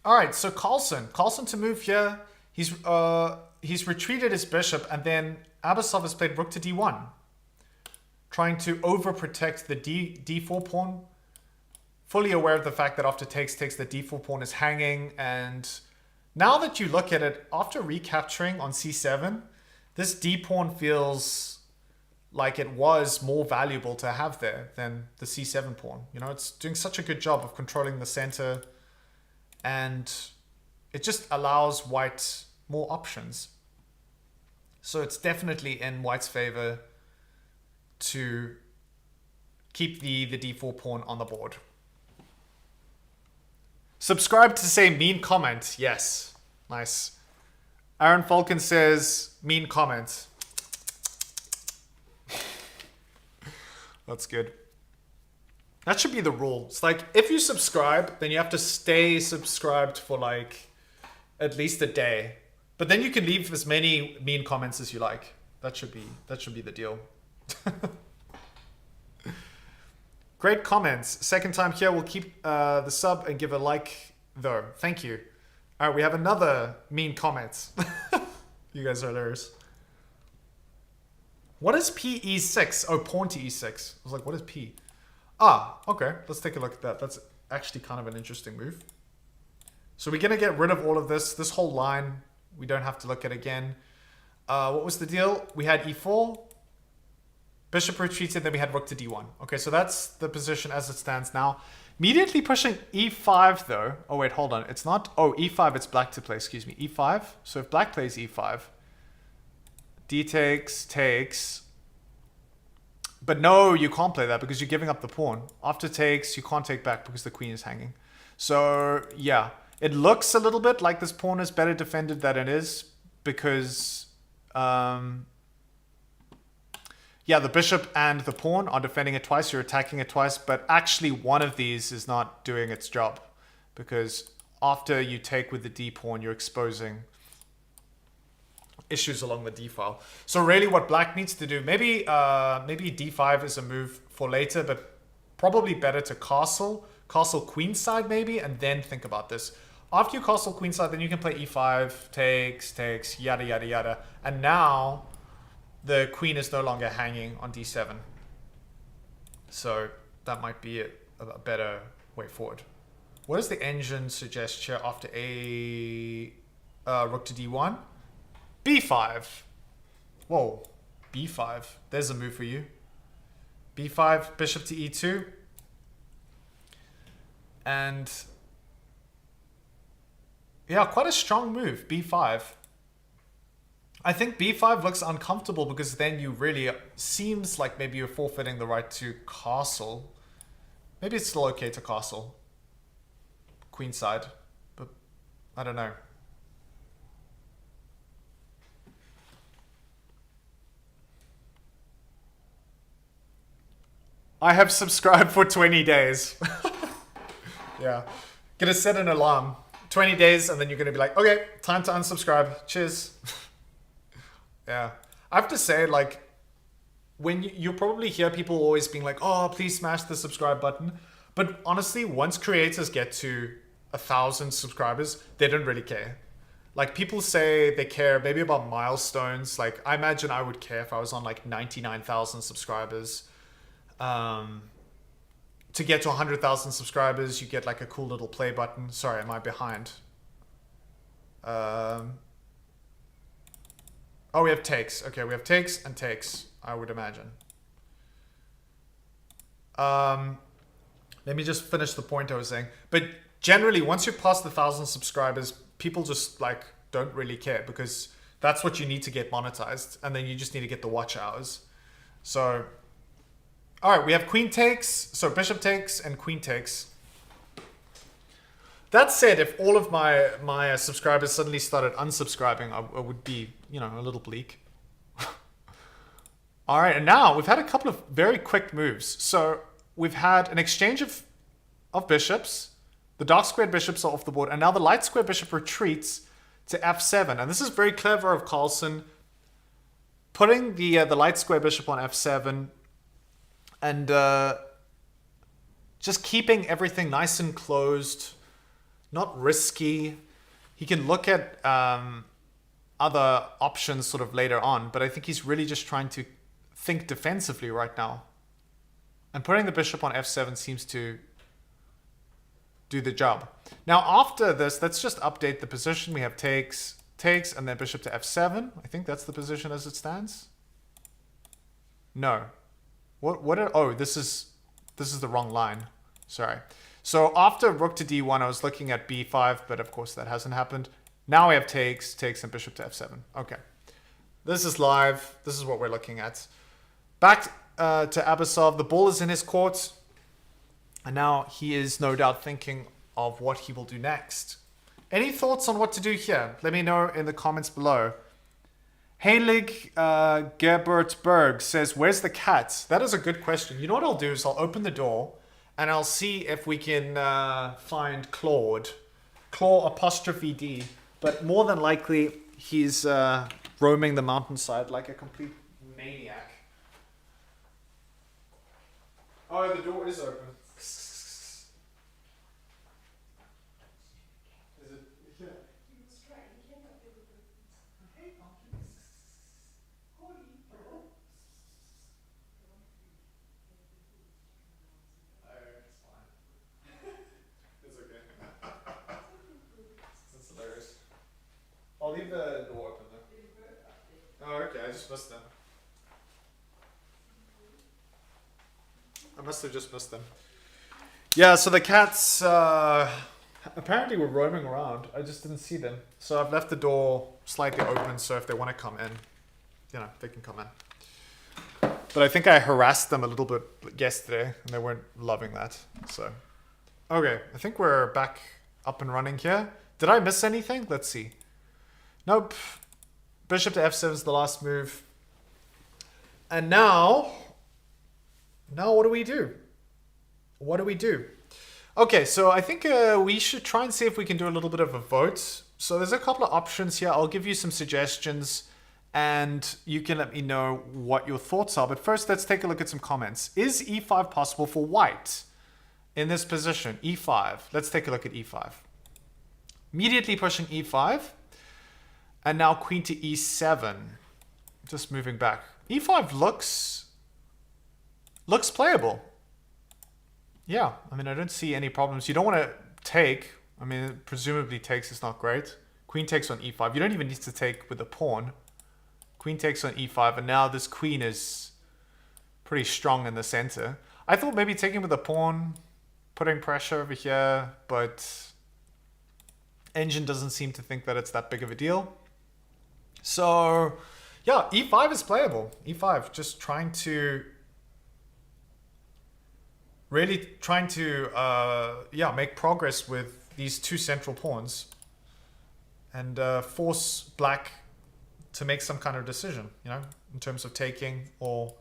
All right, so Carlsen to move here. He's retreated his bishop, and then Abasov has played rook to d1, trying to overprotect the d4 pawn. Fully aware of the fact that after takes, the d4 pawn is hanging, and now that you look at it, after recapturing on c7, this d pawn feels like it was more valuable to have there than the c7 pawn. You know, it's doing such a good job of controlling the center, and it just allows white more options. So it's definitely in white's favor to keep the d4 pawn on the board. Subscribe to say mean comment. Yes. Nice. Aaron Falcon says mean comment. That's good. That should be the rule. It's like if you subscribe, then you have to stay subscribed for like at least a day. But then you can leave as many mean comments as you like. That should be the deal. Great comments. Second time here, we'll keep the sub and give a like though. Thank you. All right, we have another mean comment. You guys are hilarious. What is P e6? Oh, pawn to e6. I was like, what is P? Ah, okay. Let's take a look at that. That's actually kind of an interesting move. So we're going to get rid of all of this. This whole line, we don't have to look at again. What was the deal? We had e4. Bishop retreated, then we had rook to d1. Okay, so that's the position as it stands now. Immediately pushing e5 though. Oh wait, hold on. It's not. Oh, e5, it's black to play. Excuse me. e5. So if black plays e5, d takes. But no, you can't play that because you're giving up the pawn. After takes, you can't take back because the queen is hanging. So yeah, it looks a little bit like this pawn is better defended than it is because yeah, the bishop and the pawn are defending it twice, you're attacking it twice, but actually one of these is not doing its job because after you take with the d pawn, you're exposing issues along the d file. So really what black needs to do, maybe d5 is a move for later, but probably better to castle queenside maybe, and then think about this. After you castle queenside, then you can play e5, takes, yada, yada, yada. And now the queen is no longer hanging on d7. So that might be a better way forward. What does the engine suggest here after a rook to d1? b5. Whoa, b5. There's a move for you. b5, bishop to e2. And yeah, quite a strong move, b5. I think b5 looks uncomfortable because then you really seems like maybe you're forfeiting the right to castle. Maybe it's still okay to castle queenside, but I don't know. I have subscribed for 20 days. Yeah. Gonna set an alarm. 20 days and then you're gonna be like, okay, time to unsubscribe. Cheers. Yeah. I have to say, like, when you probably hear people always being like, oh, please smash the subscribe button. But honestly, once creators get to 1,000 subscribers, they don't really care. Like, people say they care maybe about milestones. Like, I imagine I would care if I was on like 99,000 subscribers. To get to 100,000 subscribers, you get like a cool little play button. Sorry, am I behind? Oh, we have takes. Okay, we have takes and takes, I would imagine. Let me just finish the point I was saying. But generally, once you pass the 1,000 subscribers, people just like don't really care because that's what you need to get monetized. And then you just need to get the watch hours. So, all right, we have queen takes, so bishop takes and queen takes. That said, if all of my subscribers suddenly started unsubscribing, I would be, you know, a little bleak. All right, and now we've had a couple of very quick moves. So we've had an exchange of bishops. The dark squared bishops are off the board, and now the light square bishop retreats to f7. And this is very clever of Carlsen, putting the light square bishop on f7 and just keeping everything nice and closed. Not risky. He can look at other options sort of later on, but I think he's really just trying to think defensively right now. And putting the bishop on f7 seems to do the job. Now after this, let's just update the position. We have takes, and then bishop to f7. I think that's the position as it stands. No. Oh, this is the wrong line. Sorry. So after rook to d1, I was looking at b5, but of course that hasn't happened. Now we have takes, and bishop to f7. Okay. This is live. This is what we're looking at. Back to Abasov. The ball is in his court. And now he is no doubt thinking of what he will do next. Any thoughts on what to do here? Let me know in the comments below. Heilig Gerbertberg says, where's the cat? That is a good question. You know what I'll do is I'll open the door and I'll see if we can find Claude. Claw''D. But more than likely, he's roaming the mountainside like a complete maniac. Oh, the door is open. Is it here? I'll leave the door open though. Oh, okay, I just missed them. I must have just missed them. Yeah, so the cats apparently were roaming around. I just didn't see them. So I've left the door slightly open so if they want to come in, you know, they can come in. But I think I harassed them a little bit yesterday and they weren't loving that. So, okay, I think we're back up and running here. Did I miss anything? Let's see. Nope. Bishop to f7 is the last move. And now what do we do? What do we do? Okay, so I think we should try and see if we can do a little bit of a vote. So there's a couple of options here. I'll give you some suggestions and you can let me know what your thoughts are. But first, let's take a look at some comments. Is e5 possible for white in this position? e5. Let's take a look at e5. Immediately pushing e5. And now queen to e7. Just moving back. e5 looks playable. Yeah, I mean, I don't see any problems. You don't want to take. I mean, presumably takes is not great. Queen takes on e5. You don't even need to take with a pawn. Queen takes on e5. And now this queen is pretty strong in the center. I thought maybe taking with a pawn, putting pressure over here. But Engine doesn't seem to think that it's that big of a deal. So, yeah, e5 is playable. e5, just trying to, yeah, make progress with these two central pawns and force black to make some kind of decision, you know, in terms of taking or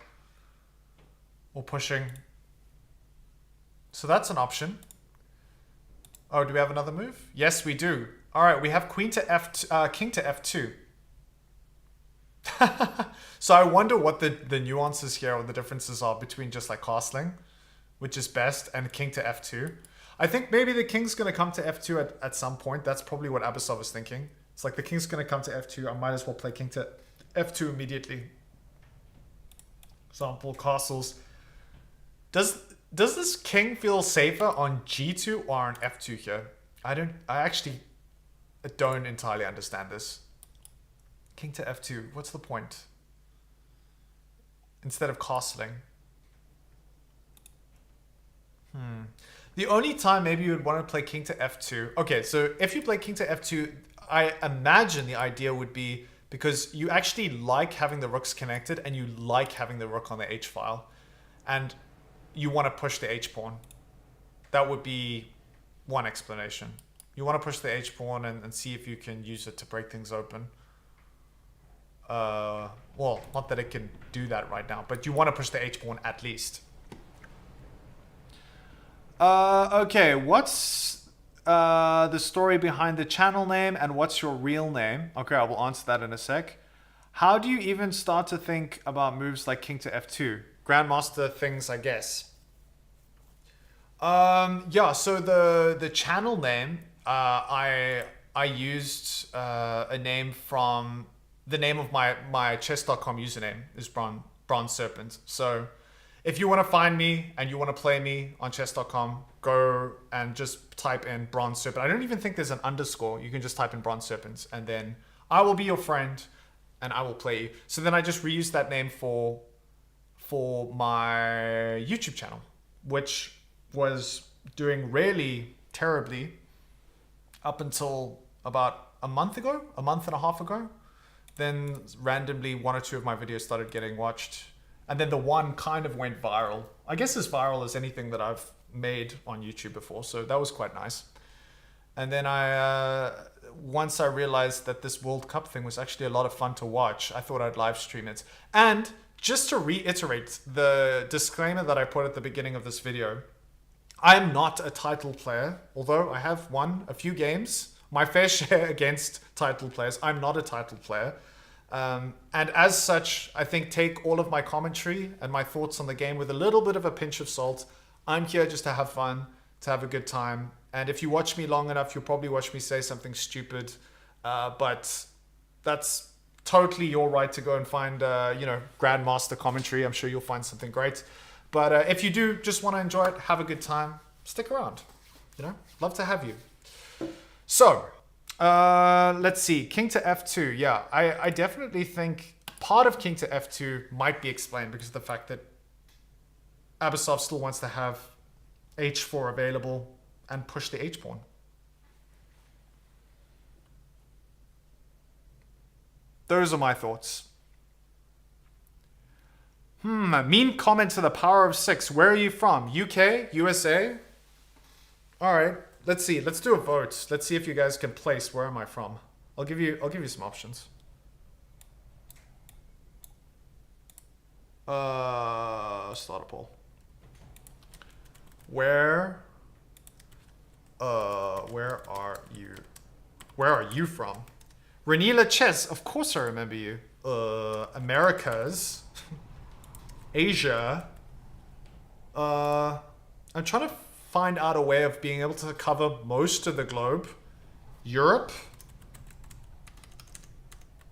pushing. So that's an option. Oh, do we have another move? Yes, we do. All right, we have queen to king to f2. So I wonder what the nuances here or the differences are between just like castling, which is best, and king to f2. I think maybe the king's going to come to f2 at some point. That's probably what Abasov is thinking. It's like the king's going to come to f2. I might as well play king to f2 immediately. Example, castles. Does this king feel safer on g2 or on f2 here? I actually don't entirely understand this. King to f2, what's the point? Instead of castling. The only time maybe you would want to play king to f2. Okay, so if you play king to f2, I imagine the idea would be because you actually like having the rooks connected and you like having the rook on the h file. And you want to push the h pawn. That would be one explanation. You want to push the h pawn and see if you can use it to break things open. Well, not that it can do that right now, but you want to push the h pawn at least. Okay, what's the story behind the channel name and what's your real name? Okay, I will answer that in a sec. How do you even start to think about moves like king to f2? Grandmaster things, I guess. Yeah, so the channel name, I used a name from the name of my chess.com username is Bronze Serpent. So if you want to find me and you want to play me on chess.com, go and just type in Bronze Serpent. I don't even think there's an underscore. You can just type in Bronze Serpent and then I will be your friend and I will play you. So then I just reused that name for my YouTube channel, which was doing really terribly up until about a month and a half ago. Then randomly one or two of my videos started getting watched. And then the one kind of went viral. I guess as viral as anything that I've made on YouTube before. So that was quite nice. And then once I realized that this World Cup thing was actually a lot of fun to watch, I thought I'd live stream it. And just to reiterate the disclaimer that I put at the beginning of this video, I'm not a title player, although I have won a few games, my fair share against title players. I'm not a title player. And as such, I think take all of my commentary and my thoughts on the game with a little bit of a pinch of salt. I'm here just to have fun, to have a good time. And if you watch me long enough, you'll probably watch me say something stupid. But that's totally your right to go and find, Grandmaster commentary. I'm sure you'll find something great. But if you do just want to enjoy it, have a good time, stick around. Love to have you. So, let's see. King to f2. Yeah, I definitely think part of king to f2 might be explained because of the fact that Abasov still wants to have h4 available and push the h-pawn. Those are my thoughts. Mean comment to the power of 6. Where are you from? UK? USA? All right. Let's see. Let's do a vote. Let's see if you guys can place where am I from. I'll give you some options. Start a poll. Where are you? Where are you from? Renila Chess, of course I remember you. Americas. Asia. I'm trying to find out a way of being able to cover most of the globe. Europe.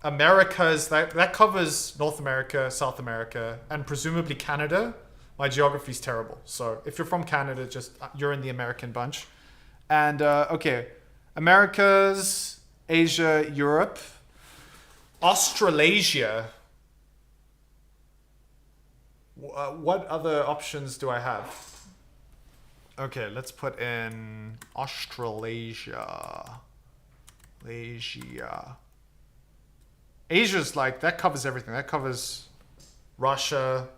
Americas, that covers North America, South America, and presumably Canada. My geography is terrible. So if you're from Canada, you're in the American bunch. And okay, Americas, Asia, Europe, Australasia. What other options do I have? Okay, let's put in Australasia. Asia's like, that covers everything. That covers Russia,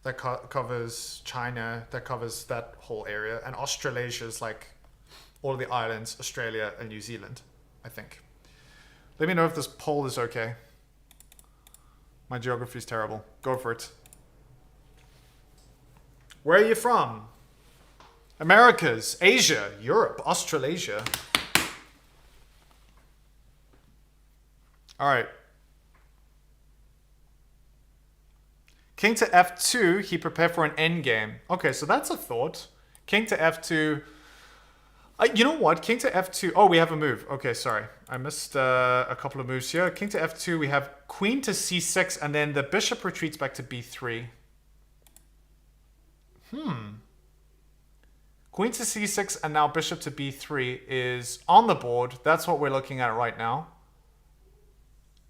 that covers China, that covers that whole area. And Australasia is like all of the islands, Australia and New Zealand, I think. Let me know if this poll is okay. My geography is terrible. Go for it. Where are you from? Americas, Asia, Europe, Australasia. All right. King to f2, he prepared for an endgame. Okay, so that's a thought. King to f2. You know what? King to f2. Oh, we have a move. Okay, sorry. I missed a couple of moves here. King to f2, we have queen to c6, and then the bishop retreats back to b3. Queen to c6 and now bishop to b3 is on the board. That's what we're looking at right now.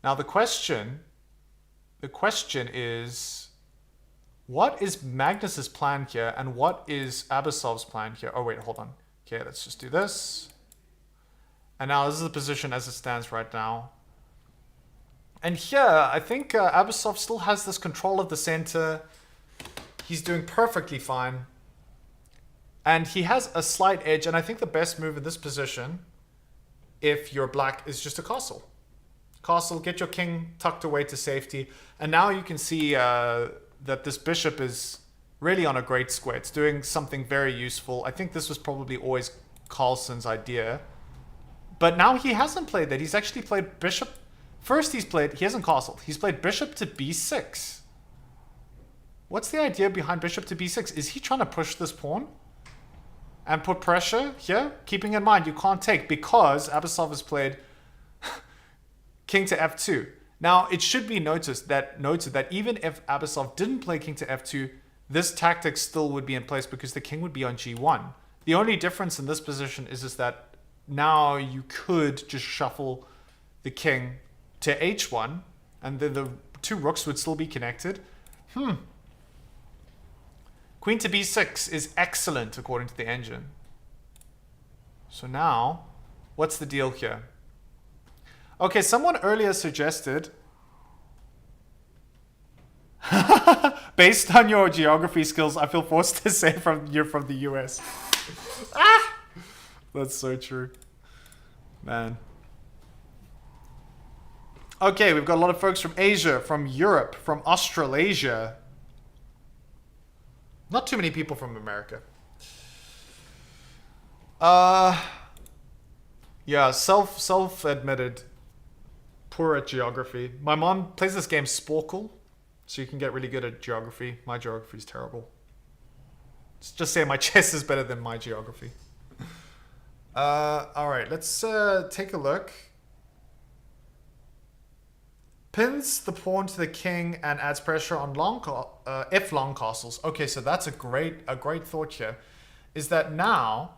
Now the question is, what is Magnus's plan here and what is Abasov's plan here? Oh wait, hold on. Okay, let's just do this. And now this is the position as it stands right now. And here, I think Abasov still has this control of the center. He's doing perfectly fine. And he has a slight edge, and I think the best move in this position, if you're black, is just a castle. Castle, get your king tucked away to safety. And now you can see that this bishop is really on a great square. It's doing something very useful. I think this was probably always Carlsen's idea. But now he hasn't played that. He's actually played bishop. First he hasn't castled. He's played bishop to b6. What's the idea behind bishop to b6? Is he trying to push this pawn and put pressure here? Keeping in mind, you can't take because Abasov has played king to f2. Now, it should be noted that even if Abasov didn't play king to f2, this tactic still would be in place because the king would be on g1. The only difference in this position is that now you could just shuffle the king to h1, and then the two rooks would still be connected. Queen to b6 is excellent according to the engine. So now, what's the deal here? Okay, someone earlier suggested, based on your geography skills, I feel forced to say you're from the US. That's so true. Man. Okay, we've got a lot of folks from Asia, from Europe, from Australasia. Not too many people from America. Yeah, self-admitted poor at geography. My mom plays this game Sporkle, so you can get really good at geography. My geography is terrible. Let's just say my chess is better than my geography. All right, let's take a look. Pins the pawn to the king and adds pressure on if long castles. Okay, so that's a great thought here. Is that now?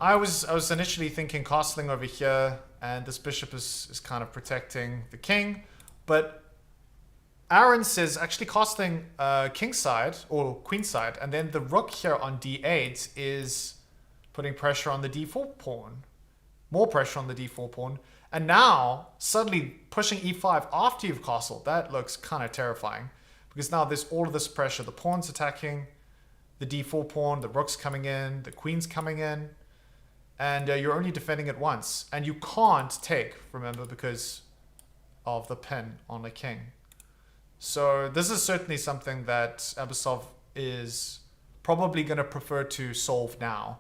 I was initially thinking castling over here, and this bishop is kind of protecting the king, but Aaron says actually castling king side or queen side, and then the rook here on d8 is putting pressure on the d4 pawn, more pressure on the d4 pawn, and now suddenly pushing e5 after you've castled. That looks kind of terrifying because now there's all of this pressure. The pawn's attacking the d4 pawn, the rook's coming in, the queen's coming in, and you're only defending it once, and you can't take, remember, because of the pin on the king. So this is certainly something that Abasov is probably going to prefer to solve now.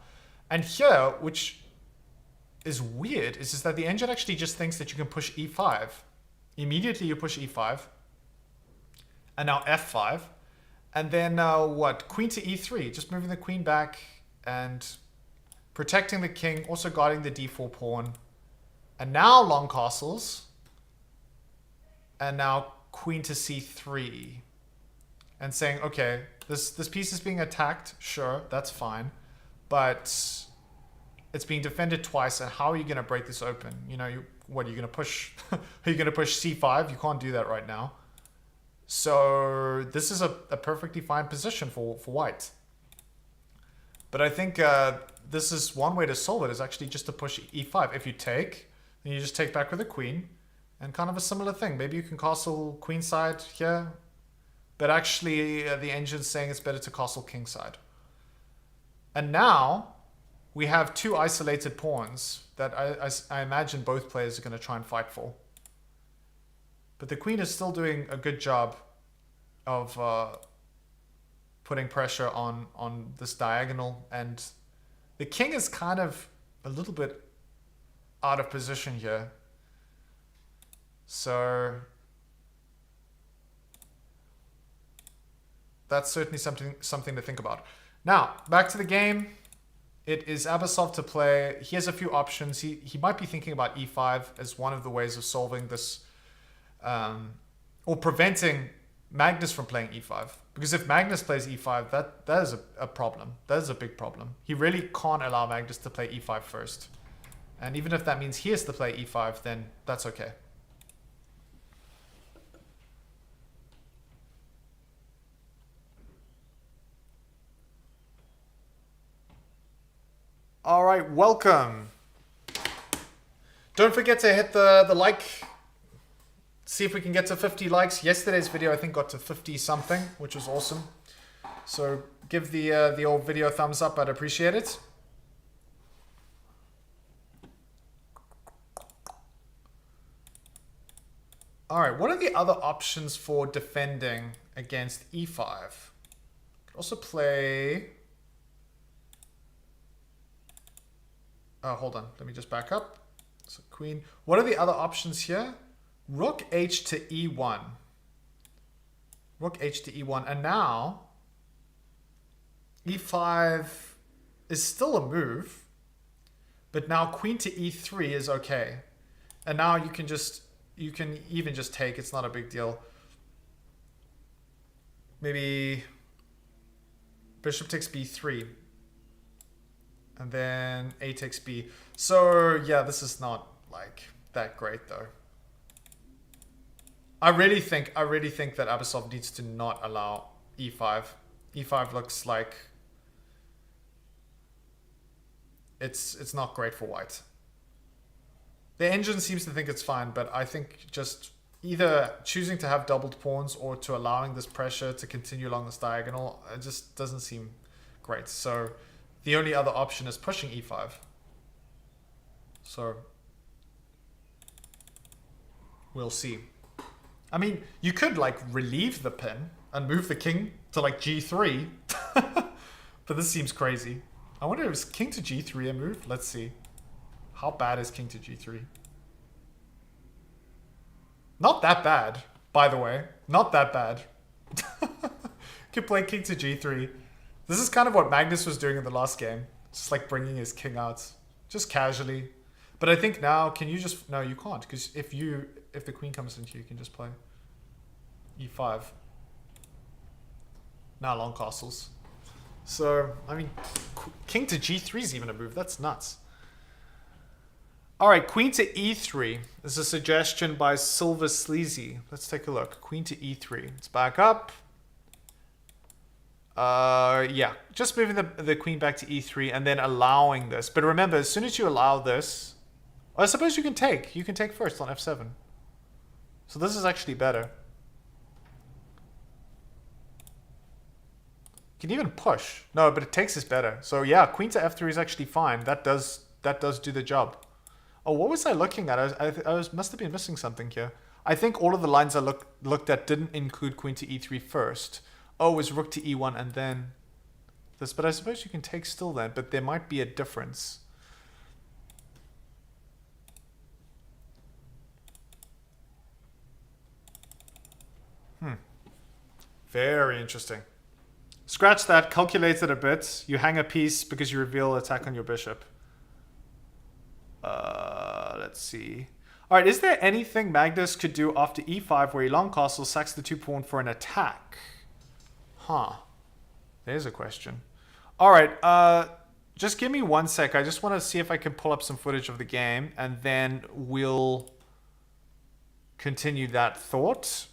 And here, which is weird, is just that the engine actually just thinks that you can push e5. Immediately you push e5. And now f5. And then what? Queen to e3. Just moving the queen back and protecting the king, also guarding the d4 pawn. And now long castles. And now queen to c3. And saying, okay, this piece is being attacked. Sure, that's fine. But it's being defended twice, and how are you going to break this open? You know, what are you going to push? Are you going to push c5? You can't do that right now. So this is a perfectly fine position for white. But I think this is one way to solve it, is actually just to push e5. If you take, then you just take back with the queen. And kind of a similar thing. Maybe you can castle queenside here. But actually, the engine's saying it's better to castle kingside. And now, we have two isolated pawns that I imagine both players are going to try and fight for. But the queen is still doing a good job of putting pressure on this diagonal. And the king is kind of a little bit out of position here. So that's certainly something to think about. Now, back to the game. It is Abasov to play. He has a few options. He might be thinking about e5 as one of the ways of solving this, or preventing Magnus from playing e5. Because if Magnus plays e5, that is a problem. That is a big problem. He really can't allow Magnus to play e5 first. And even if that means he has to play e5, then that's okay. All right, welcome. Don't forget to hit the like. See if we can get to 50 likes. Yesterday's video, I think, got to 50 something, which was awesome. So give the old video a thumbs up. I'd appreciate it. All right, what are the other options for defending against e5? Could also play... Oh, hold on. Let me just back up. So queen. What are the other options here? Rook h to e1. Rook h to e1. And now e5 is still a move. But now queen to e3 is okay. And now you can even just take. It's not a big deal. Maybe bishop takes b3. And then a takes b. So yeah, this is not like that great though. I really think that Abasov needs to not allow e5. e5 looks like it's not great for white. The engine seems to think it's fine, but I think just either choosing to have doubled pawns or to allowing this pressure to continue along this diagonal, it just doesn't seem great. So the only other option is pushing e5. So we'll see. I mean, you could like relieve the pin and move the king to like g3. But this seems crazy. I wonder if it's king to g3 a move? Let's see. How bad is king to g3? Not that bad, by the way. Not that bad. Could play king to g3. This is kind of what Magnus was doing in the last game. Just like bringing his king out. Just casually. But I think now, can you just... No, you can't. Because if the queen comes into you, you can just play e5. Now long castles. So, I mean, king to g3 is even a move. That's nuts. All right, queen to e3 is a suggestion by Silver Sleazy. Let's take a look. Queen to e3. Let's back up. Yeah, just moving the queen back to e3 and then allowing this. But remember, as soon as you allow this, I suppose you can take. You can take first on f7. So this is actually better. You can even push. No, but it takes is better. So yeah, queen to f3 is actually fine. That does do the job. Oh, what was I looking at? I must have been missing something here. I think all of the lines I looked at didn't include queen to e3 first. Oh, it was rook to e1 and then this. But I suppose you can take still then, but there might be a difference. Very interesting. Scratch that, calculate it a bit. You hang a piece because you reveal attack on your bishop. Let's see. All right, is there anything Magnus could do after e5 where he long castles, sacks the 2 pawn for an attack? Huh. There's a question. All right, just give me 1 sec. I just want to see if I can pull up some footage of the game, and then we'll continue that thought.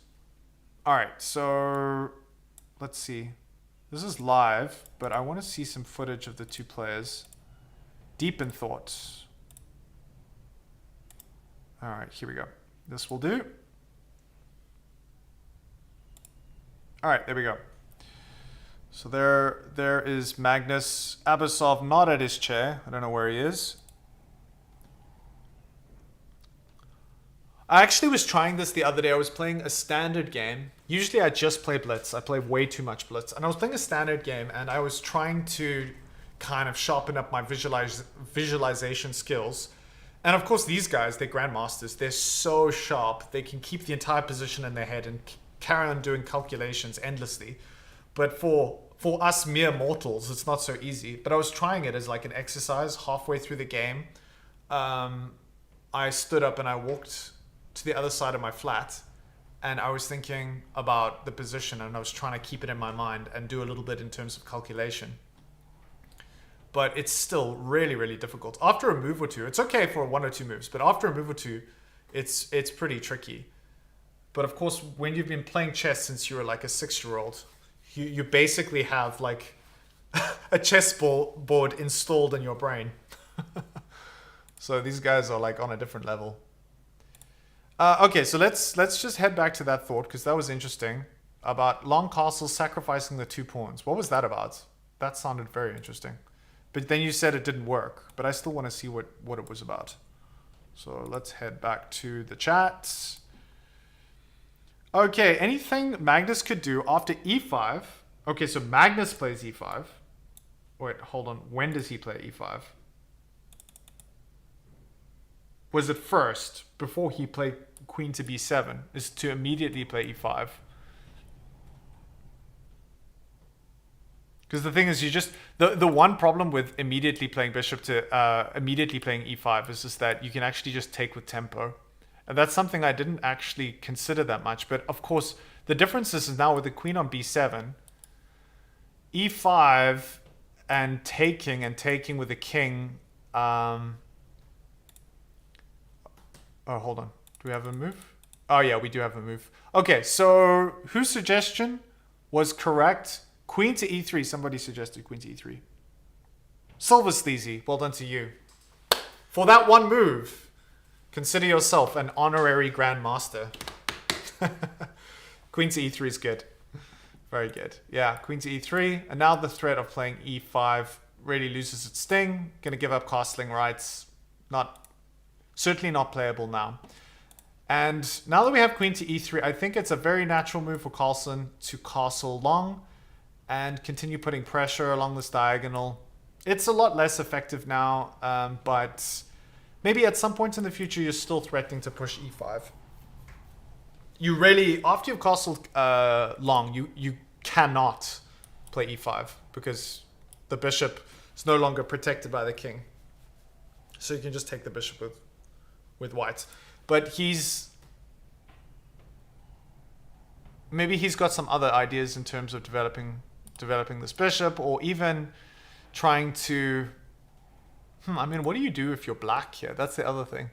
All right, so let's see. This is live, but I want to see some footage of the two players. Deep in thought. All right, here we go. This will do. All right, there we go. So there is Magnus Abasov, not at his chair. I don't know where he is. I actually was trying this the other day. I was playing a standard game. Usually I just play Blitz. I play way too much Blitz. And I was playing a standard game and I was trying to kind of sharpen up my visualization skills. And of course these guys, they're grandmasters. They're so sharp. They can keep the entire position in their head and carry on doing calculations endlessly. But for us mere mortals, it's not so easy. But I was trying it as like an exercise halfway through the game. I stood up and I walked to the other side of my flat and I was thinking about the position and I was trying to keep it in my mind and do a little bit in terms of calculation. But it's still really, really difficult. After a move or two, it's okay for one or two moves, but after a move or two, it's pretty tricky. But of course, when you've been playing chess since you were like a 6-year-old, you basically have like a chessboard installed in your brain. So these guys are like on a different level. Okay, so let's just head back to that thought because that was interesting about long castles sacrificing the 2 pawns. What was that about? That sounded very interesting. But then you said it didn't work, but I still want to see what it was about. So let's head back to the chat. Okay, anything Magnus could do after e5. Okay, so Magnus plays e5. Wait, hold on. When does he play e5? Was it first, before he played queen to b7, is to immediately play e5. Because the thing is, you just the one problem with immediately playing bishop to immediately playing e5 is just that you can actually just take with tempo. And that's something I didn't actually consider that much. But of course, the difference is now with the queen on b7, e5 and taking with the king. Oh, hold on. Do we have a move? Oh, yeah, we do have a move. Okay, so whose suggestion was correct? Queen to e3. Somebody suggested queen to e3. Silver Sleazy, well done to you. For that one move, consider yourself an honorary grandmaster. Queen to e3 is good. Very good. Yeah, queen to e3. And now the threat of playing e5 really loses its sting. Gonna give up castling rights. Certainly not playable now. And now that we have queen to e3, I think it's a very natural move for Carlsen to castle long and continue putting pressure along this diagonal. It's a lot less effective now, but maybe at some point in the future, you're still threatening to push e5. You really, after you've castled long, you cannot play e5 because the bishop is no longer protected by the king. So you can just take the bishop with white. But maybe he's got some other ideas in terms of developing this bishop, or even trying to I mean, what do you do if you're black here? That's the other thing.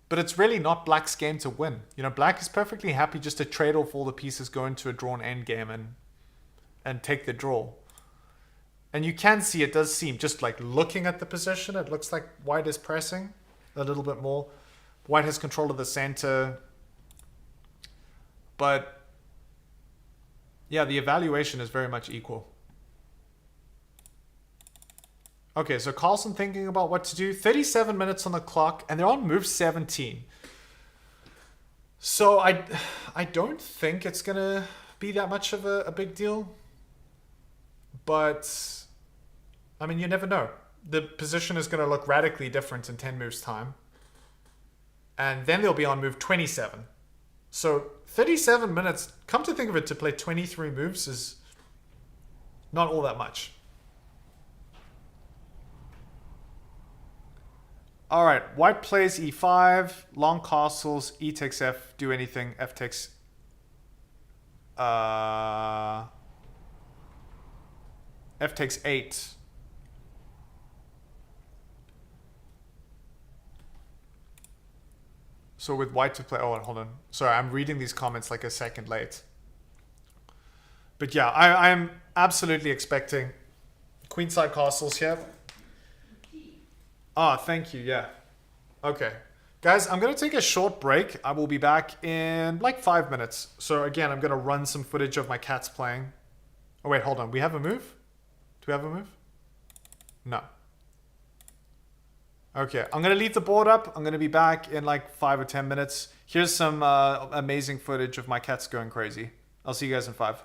But it's really not black's game to win. You know, black is perfectly happy just to trade off all the pieces, go into a drawn endgame and take the draw. And you can see, it does seem, just like looking at the position, it looks like white is pressing a little bit more. White has control of the center. But yeah, the evaluation is very much equal. Okay, so Carlsen thinking about what to do. 37 minutes on the clock, and they're on move 17. So I don't think it's going to be that much of a big deal. But, I mean, you never know. The position is going to look radically different in 10 moves' time. And then they'll be on move 27. So 37 minutes, come to think of it, to play 23 moves is not all that much. All right, white plays e5, long castles, e takes f, do anything, f takes... f takes 8. So with white to play... Oh, hold on. Sorry, I'm reading these comments like a second late. But yeah, I'm absolutely expecting queenside castles here. Ah, thank you, yeah. Okay. Guys, I'm going to take a short break. I will be back in like 5 minutes. So again, I'm going to run some footage of my cats playing. Oh wait, hold on. We have a move? Do we have a move? No. Okay, I'm going to leave the board up. I'm going to be back in like 5 or 10 minutes. Here's some amazing footage of my cats going crazy. I'll see you guys in 5.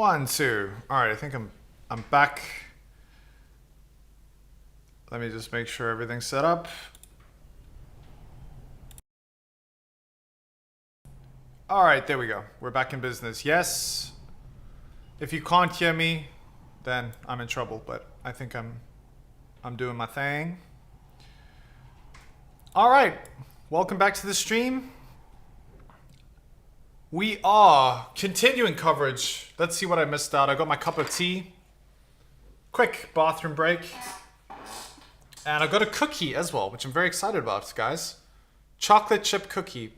1, 2. All right, I think I'm back. Let me just make sure everything's set up. All right, there we go. We're back in business. Yes. If you can't hear me, then I'm in trouble, but I think I'm doing my thing. All right. Welcome back to the stream. We are continuing coverage. Let's see what I missed out. I got my cup of tea. Quick bathroom break. And I got a cookie as well, which I'm very excited about, guys. Chocolate chip cookie.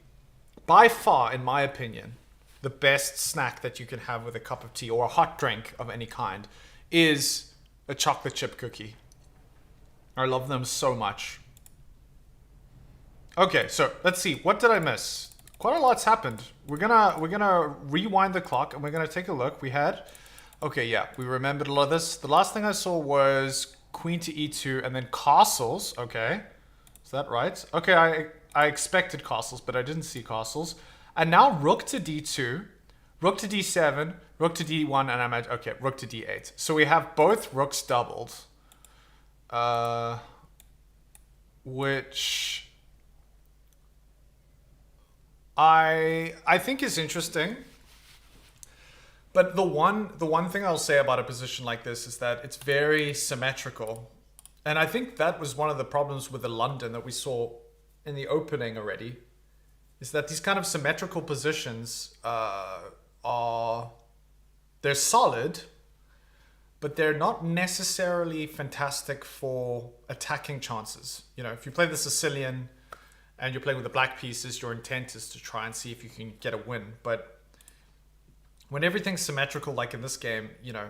By far, in my opinion, the best snack that you can have with a cup of tea or a hot drink of any kind is a chocolate chip cookie. I love them so much. Okay, so let's see. What did I miss? Quite a lot's happened. We're gonna rewind the clock and we're gonna take a look. We had, okay, yeah, we remembered a lot of this. The last thing I saw was queen to e2 and then castles. Okay, is that right? Okay, I expected castles, but I didn't see castles. And now rook to d2, rook to d7, rook to d1, and I'm at, okay, rook to d8. So we have both rooks doubled, which I think is interesting. But the one thing I'll say about a position like this is that it's very symmetrical. And I think that was one of the problems with the London that we saw in the opening already, is that these kind of symmetrical positions they're solid, but they're not necessarily fantastic for attacking chances. You know, if you play the Sicilian and you're playing with the black pieces, your intent is to try and see if you can get a win. But when everything's symmetrical, like in this game, you know,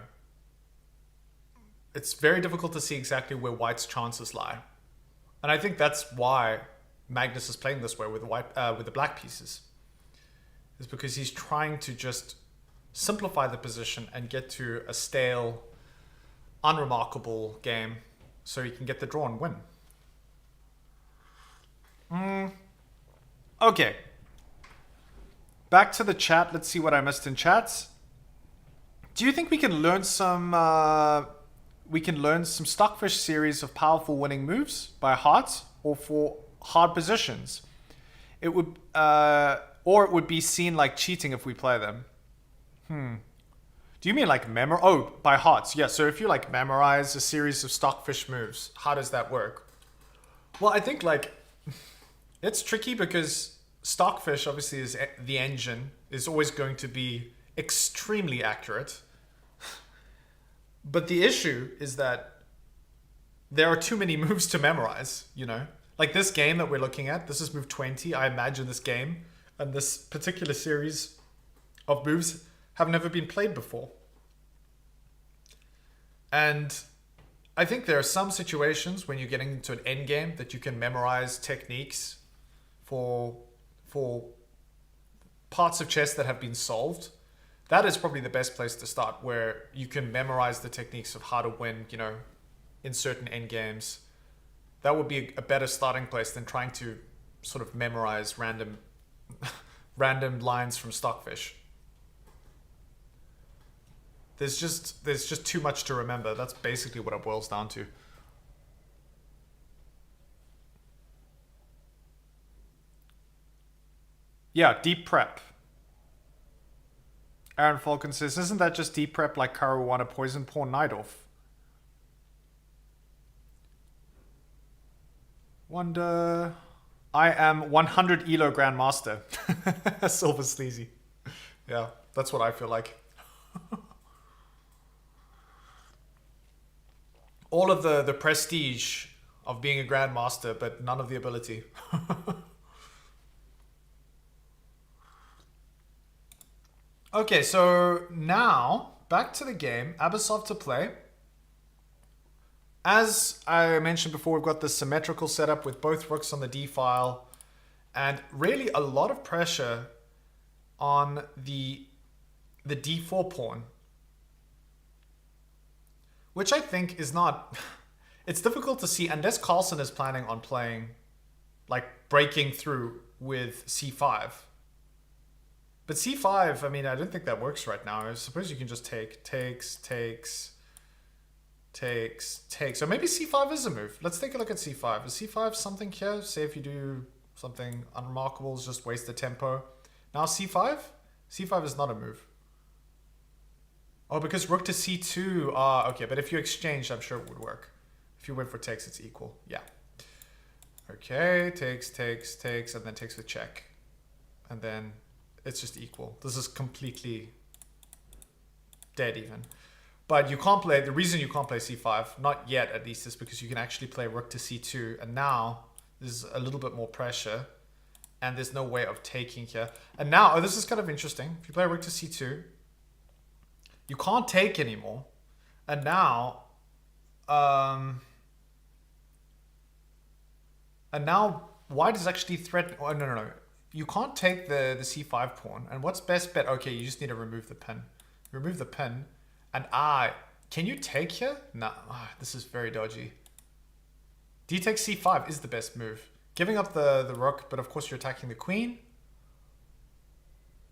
it's very difficult to see exactly where white's chances lie. And I think that's why Magnus is playing this way with the black pieces. Is because he's trying to just simplify the position and get to a stale, unremarkable game so he can get the draw and win. Okay. Back to the chat. Let's see what I missed in chats. Do you think we can learn some Stockfish series of powerful winning moves by heart or for hard positions? It would or it would be seen like cheating if we play them. Do you mean like by hearts? Yeah, so if you like memorize a series of Stockfish moves, how does that work? Well, I think like it's tricky because Stockfish obviously is the engine, is always going to be extremely accurate. But the issue is that there are too many moves to memorize, you know? Like this game that we're looking at, this is move 20. I imagine this game and this particular series of moves have never been played before. And I think there are some situations when you're getting into an endgame that you can memorize techniques for parts of chess that have been solved. That is probably the best place to start, where you can memorize the techniques of how to win, you know, in certain endgames. That would be a better starting place than trying to sort of memorize random lines from Stockfish. There's just too much to remember. That's basically what it boils down to. Yeah, deep prep. Aaron Falcon says, isn't that just deep prep like Caruana poison pawn knight off? Wonder. I am 100 ELO Grandmaster. Silver Sleazy. Yeah, that's what I feel like. All of the prestige of being a Grandmaster, but none of the ability. Okay, so now back to the game. Abasov to play. As I mentioned before, we've got the symmetrical setup with both rooks on the d file, and really a lot of pressure on the d4 pawn, which I think is not. It's difficult to see unless Carlsen is planning on playing, like breaking through with c5. But c5, I mean, I don't think that works right now. I suppose you can just takes. So maybe c5 is a move. Let's take a look at c5. Is c5 something here? Say if you do something unremarkable, is just waste the tempo. Now c5? c5 is not a move. Oh, because rook to c2. Ah, okay. But if you exchange, I'm sure it would work. If you went for takes, it's equal. Yeah. Okay, takes, and then takes with check. And then it's just equal. This is completely dead even. But you can't play, the reason you can't play c5, not yet at least, is because you can actually play rook to c2. And now there's a little bit more pressure. And there's no way of taking here. And now, oh, this is kind of interesting. If you play rook to c2, you can't take anymore. And now, white is actually threatening. Oh, no. You can't take the c5 pawn. And what's best bet? Okay, you just need to remove the pin. Remove the pin. And can you take here? No, this is very dodgy. D takes c5 is the best move. Giving up the rook, but of course you're attacking the queen.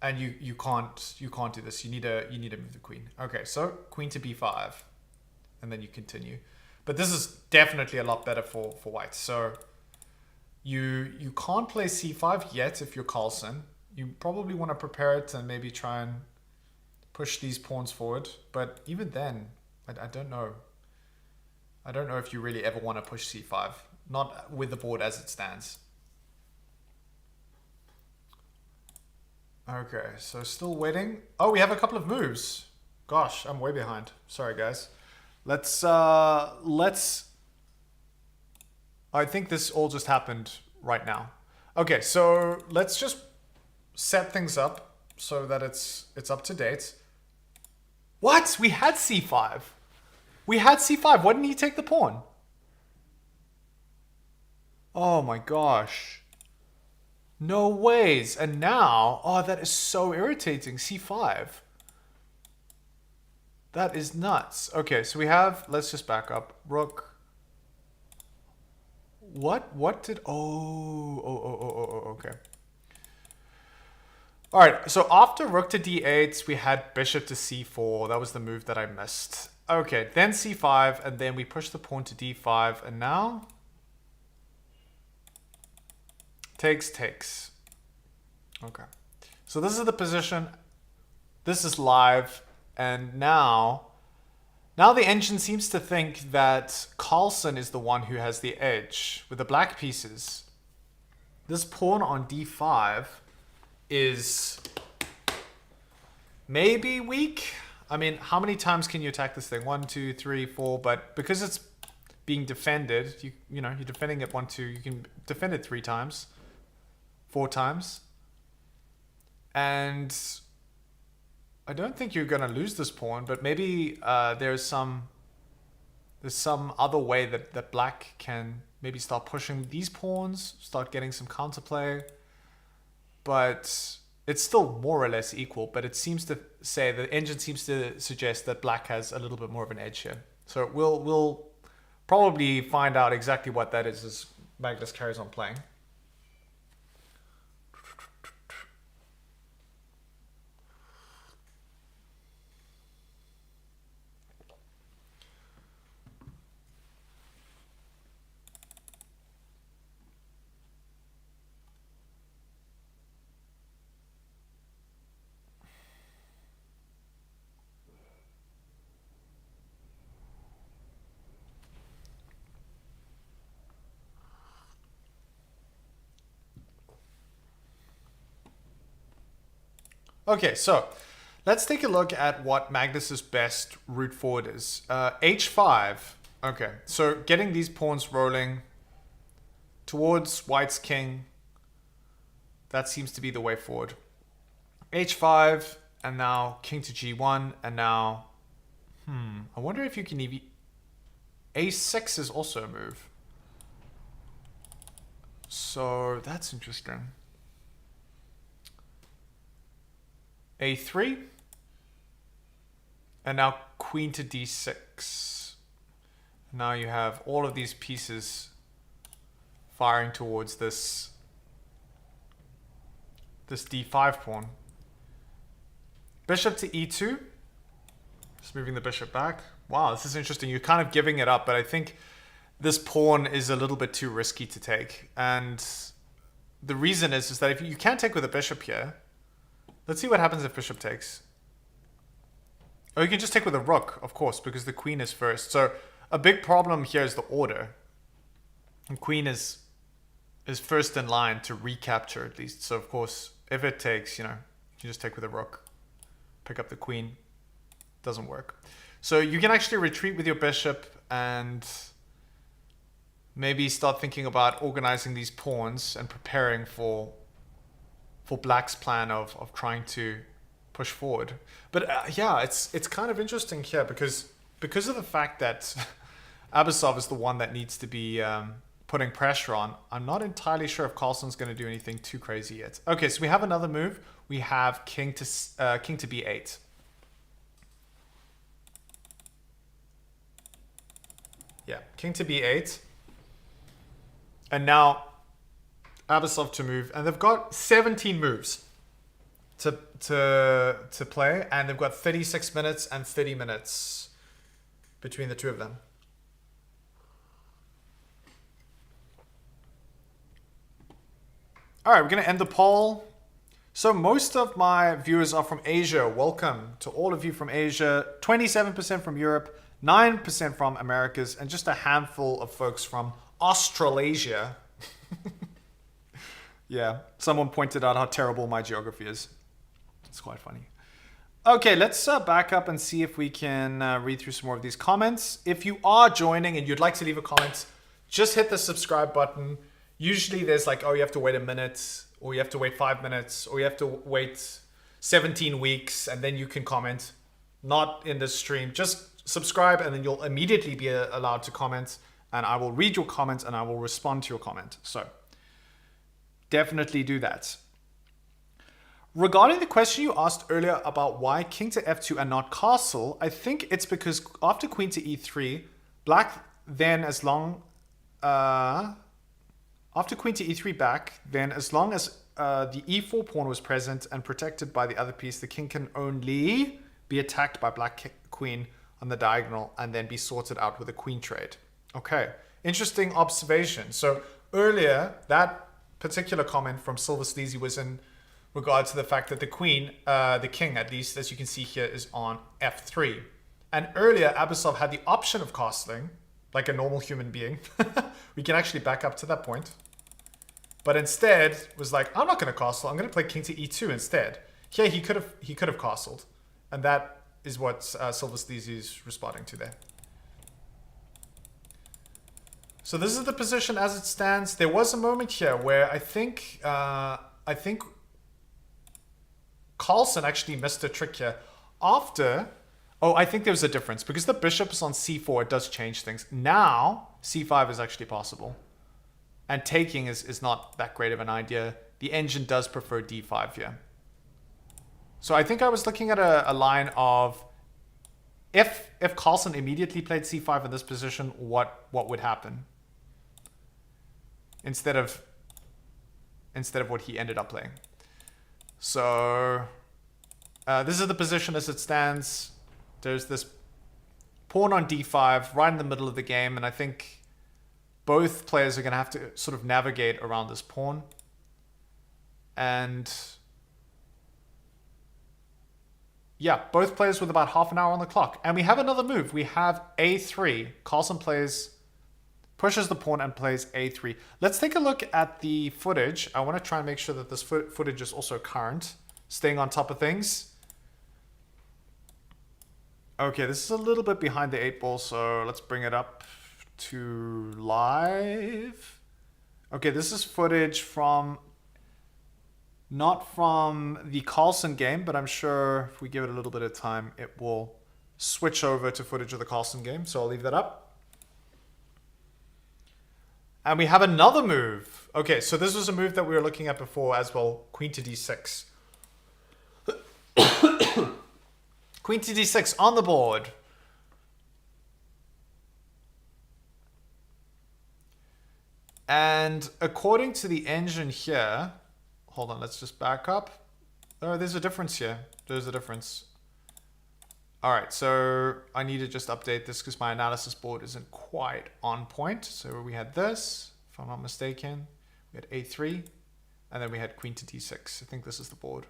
And you can't do this. You need to move the queen. Okay, so queen to b5. And then you continue. But this is definitely a lot better for white. So you can't play c5 yet if you're Carlsen. You probably want to prepare it and maybe try and push these pawns forward. But even then, I don't know. I don't know if you really ever want to push c5. Not with the board as it stands. Okay, so still waiting. Oh, we have a couple of moves. Gosh, I'm way behind. Sorry, guys. Let's I think this all just happened right now. Okay, so let's just set things up so that it's up to date. What? We had c5. We had c5. Why didn't he take the pawn? Oh my gosh. No ways. And now, oh, that is so irritating. c5. That is nuts. Okay, so we have, let's just back up. Rook. What did, okay. All right, so after rook to d8, we had bishop to c4. That was the move that I missed. Okay, then c5, and then we push the pawn to d5, and now takes. Okay, so this is the position. This is live, and now the engine seems to think that Carlsen is the one who has the edge with the black pieces. This pawn on d5 is maybe weak. I mean, how many times can you attack this thing? 1, 2, 3, 4. But because it's being defended, you know, you're defending it 1, 2. You can defend it 3 times, 4 times, and I don't think you're gonna lose this pawn. But maybe there's some other way that black can maybe start pushing these pawns, start getting some counterplay. But it's still more or less equal, but it seems to say, the engine seems to suggest that black has a little bit more of an edge here. So we'll probably find out exactly what that is as Magnus carries on playing. Okay, so let's take a look at what Magnus's best route forward is. H5. Okay, so getting these pawns rolling towards white's king. That seems to be the way forward. H5, and now king to g1, and now... I wonder if you can even... A6 is also a move. So that's interesting. A3, and now queen to d6. Now you have all of these pieces firing towards this d5 pawn. Bishop to e2. Just moving the bishop back. Wow, this is interesting. You're kind of giving it up, but I think this pawn is a little bit too risky to take. And the reason is that if you can't take with a bishop here. Let's see what happens if bishop takes. Oh, you can just take with a rook, of course, because the queen is first. So a big problem here is the order. And queen is first in line to recapture at least. So of course, if it takes, you know, you can just take with a rook. Pick up the queen. Doesn't work. So you can actually retreat with your bishop and maybe start thinking about organizing these pawns and preparing for black's plan of trying to push forward. But yeah, it's kind of interesting here because of the fact that Abasov is the one that needs to be putting pressure on. I'm not entirely sure if Carlsen's going to do anything too crazy yet. Okay, so we have another move. We have king to b8. Yeah, king to b8. And now Abasov to move, and they've got 17 moves to play, and they've got 36 minutes and 30 minutes between the two of them. All right, we're going to end the poll. So most of my viewers are from Asia. Welcome to all of you from Asia. 27% from Europe, 9% from Americas, and just a handful of folks from Australasia. Yeah, someone pointed out how terrible my geography is. It's quite funny. Okay, let's back up and see if we can read through some more of these comments. If you are joining and you'd like to leave a comment, just hit the subscribe button. Usually there's like, oh, you have to wait a minute, or you have to wait 5 minutes, or you have to wait 17 weeks, and then you can comment. Not in this stream. Just subscribe, and then you'll immediately be allowed to comment, and I will read your comment, and I will respond to your comment. So definitely do that. Regarding the question you asked earlier about why king to f2 and not castle, I think it's because after queen to e3, black then after queen to e3 back, then as long as the e4 pawn was present and protected by the other piece, the king can only be attacked by black queen on the diagonal and then be sorted out with a queen trade. Okay, interesting observation. So earlier, that particular comment from Silver Sleazy was in regard to the fact that the queen, the king at least, as you can see here, is on f3. And earlier, Abasov had the option of castling, like a normal human being. We can actually back up to that point. But instead, was like, I'm not going to castle. I'm going to play king to e2 instead. Here, he could have castled. And that is what Silver Sleazy is responding to there. So this is the position as it stands. There was a moment here where I think Carlsen actually missed a trick here. After, oh, I think there was a difference. Because the bishop is on c4, it does change things. Now, c5 is actually possible. And taking is not that great of an idea. The engine does prefer d5 here. So I think I was looking at a line of, if Carlsen immediately played c5 in this position, what would happen? Instead of what he ended up playing. So this is the position as it stands. There's this pawn on d5 right in the middle of the game, and I think both players are going to have to sort of navigate around this pawn. And yeah, both players with about half an hour on the clock. And we have another move. We have a3. Carlsen pushes the pawn and plays a3. Let's take a look at the footage. I want to try and make sure that this footage is also current. Staying on top of things. Okay, this is a little bit behind the 8 ball, so let's bring it up to live. Okay, this is footage from, not from the Carlsen game, but I'm sure if we give it a little bit of time, it will switch over to footage of the Carlsen game. So I'll leave that up. And we have another move. Okay, so this was a move that we were looking at before as well. Queen to d6. Queen to d6 on the board. And according to the engine here, hold on, let's just back up. Oh, there's a difference here. There's a difference. All right, so I need to just update this because my analysis board isn't quite on point. So we had this, if I'm not mistaken. We had a3, and then we had queen to d6. I think this is the board.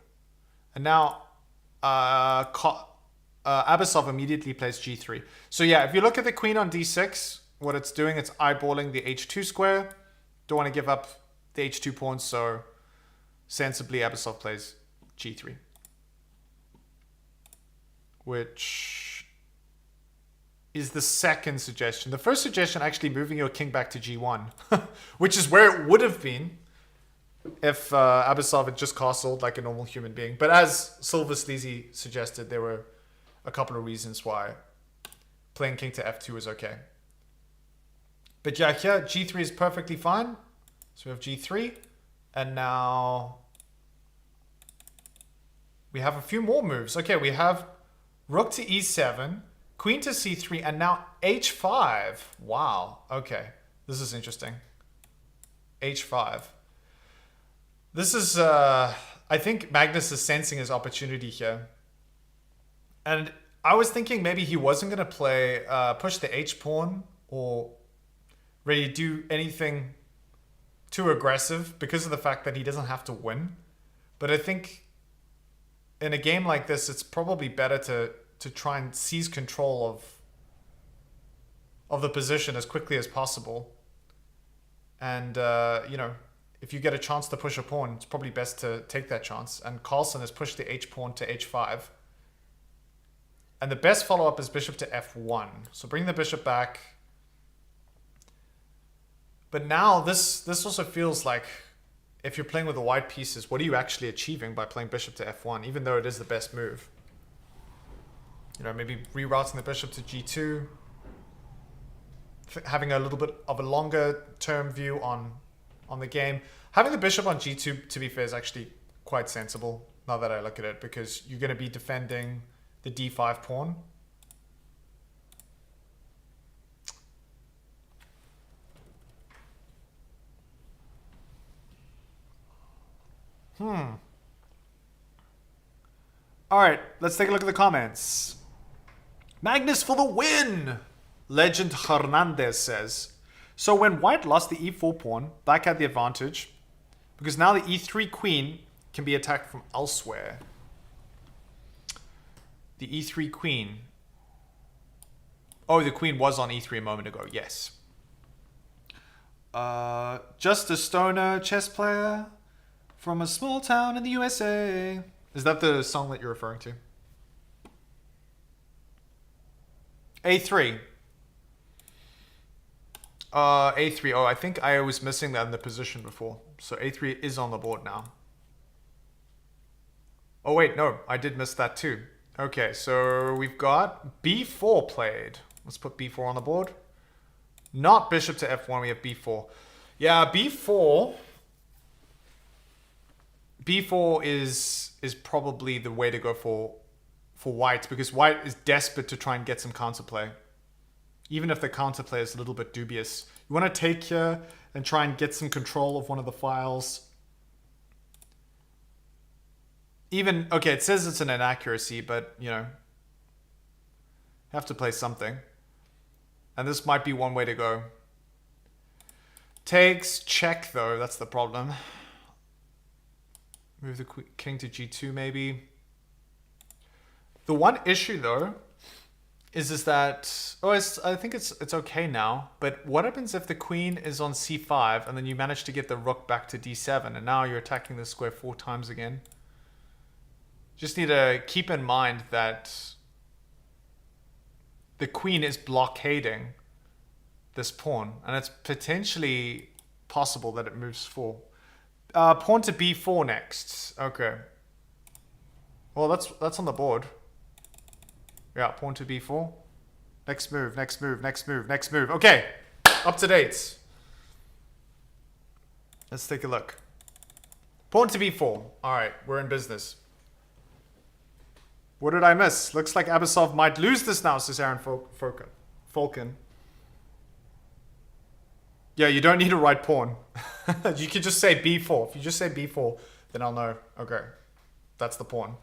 And now Abasov immediately plays g3. So yeah, if you look at the queen on d6, what it's doing, it's eyeballing the h2 square. Don't want to give up the h2 pawn, so sensibly Abasov plays g3. Which is the second suggestion. The first suggestion, actually moving your king back to g1, which is where it would have been if Abasov had just castled like a normal human being. But as Silver Sleazy suggested, there were a couple of reasons why playing king to f2 is okay. But yeah, here g3 is perfectly fine. So we have g3, and now we have a few more moves. Okay, we have rook to e7, queen to c3, and now h5. Wow, okay. This is interesting. h5. This is, I think Magnus is sensing his opportunity here. And I was thinking maybe he wasn't going to play, push the h-pawn or really do anything too aggressive because of the fact that he doesn't have to win. But I think in a game like this, it's probably better to try and seize control of the position as quickly as possible. And, you know, if you get a chance to push a pawn, it's probably best to take that chance. And Carlsen has pushed the h-pawn to h5. And the best follow-up is bishop to f1. So bring the bishop back. But now this also feels like if you're playing with the white pieces, what are you actually achieving by playing bishop to f1, even though it is the best move? You know, maybe rerouting the bishop to g2, having a little bit of a longer term view on the game. Having the bishop on g2, to be fair, is actually quite sensible now that I look at it, because you're going to be defending the d5 pawn. All right, let's take a look at the comments. Magnus for the win! Legend Hernandez says, so when white lost the e4 pawn, black had the advantage because now the e3 queen can be attacked from elsewhere. The e3 queen. Oh, the queen was on e3 a moment ago, yes. Just a stoner chess player from a small town in the USA. Is that the song that you're referring to? A3. A3. Oh, I think I was missing that in the position before. So A3 is on the board now. Oh, wait, no. I did miss that too. Okay, so we've got B4 played. Let's put B4 on the board. Not bishop to F1. We have B4. Yeah, B4... B4 is probably the way to go for white, because white is desperate to try and get some counterplay. Even if the counterplay is a little bit dubious. You want to take here and try and get some control of one of the files. Even, okay, it says it's an inaccuracy, but, you know, have to play something. And this might be one way to go. Takes, check though, that's the problem. Move the king to g2 maybe. The one issue though is that I think it's okay now, but what happens if the queen is on c5 and then you manage to get the rook back to d7 and now you're attacking the square 4 times again? Just need to keep in mind that the queen is blockading this pawn and it's potentially possible that it moves 4. Pawn to b4 next. Okay. Well, that's on the board. Yeah, pawn to b4. Next move, next move, next move, next move. Okay, up to date. Let's take a look. Pawn to b4. All right, we're in business. What did I miss? Looks like Abasov might lose this now, says Aaron Falcon. Yeah, you don't need a right pawn. You could just say b4. If you just say b4, then I'll know. Okay. That's the pawn.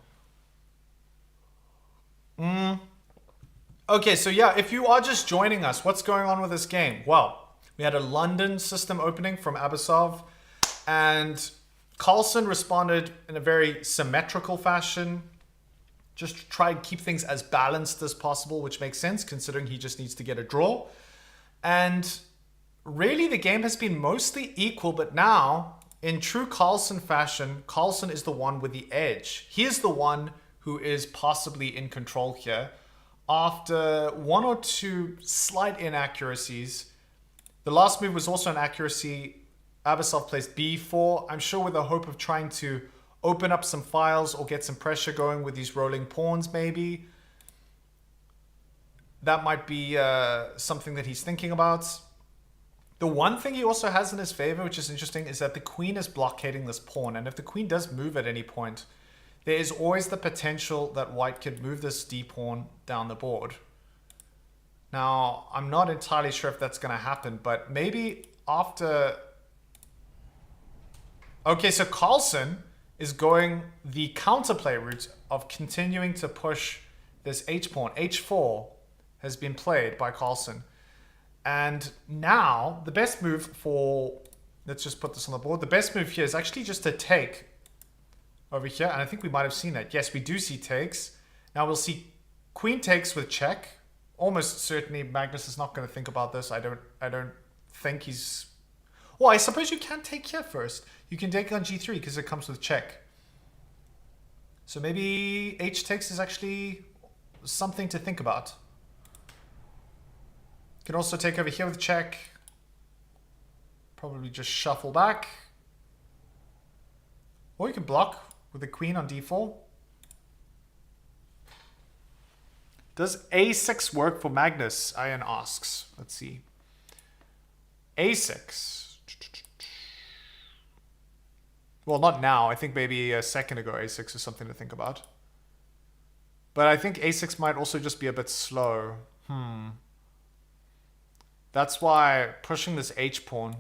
Okay, so yeah, if you are just joining us, what's going on with this game? Well, we had a London system opening from Abasov, and Carlsen responded in a very symmetrical fashion. Just to try and keep things as balanced as possible, which makes sense considering he just needs to get a draw. And really the game has been mostly equal, but now in true Carlsen fashion, Carlsen is the one with the edge. He is the one who is possibly in control here. After one or two slight inaccuracies, the last move was also an accuracy. Abasov plays b4, I'm sure with the hope of trying to open up some files or get some pressure going with these rolling pawns maybe. That might be something that he's thinking about. The one thing he also has in his favor, which is interesting, is that the queen is blockading this pawn. And if the queen does move at any point, there is always the potential that white could move this d-pawn down the board. Now, I'm not entirely sure if that's going to happen, but maybe after... Okay, so Carlsen is going the counterplay route of continuing to push this h-pawn. h4 has been played by Carlsen. And now, the best move for... Let's just put this on the board. The best move here is actually just to take over here. And I think we might have seen that. Yes, we do see takes. Now we'll see queen takes with check. Almost certainly Magnus is not going to think about this. I don't think he's... Well, I suppose you can take here first. You can take on g3 because it comes with check. So maybe h takes is actually something to think about. You can also take over here with check. Probably just shuffle back. Or you can block with the queen on d4. Does a6 work for Magnus? Ian asks. Let's see. a6. Well, not now. I think maybe a second ago a6 is something to think about. But I think a6 might also just be a bit slow. That's why pushing this h-pawn.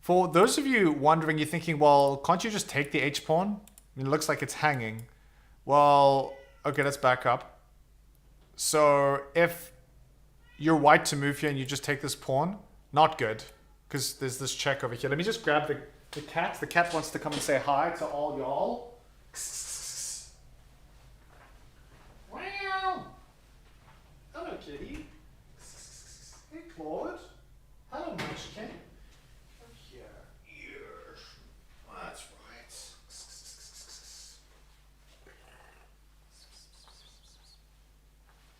For those of you wondering, you're thinking, well, can't you just take the h-pawn? I mean, it looks like it's hanging. Well, okay, let's back up. So if you're white to move here and you just take this pawn, not good. Because there's this check over here. Let me just grab the cat. The cat wants to come and say hi to all y'all. Wow. Hello, kitty. Hey, Claude. Hello, Munchkin. Come here. Here. That's right.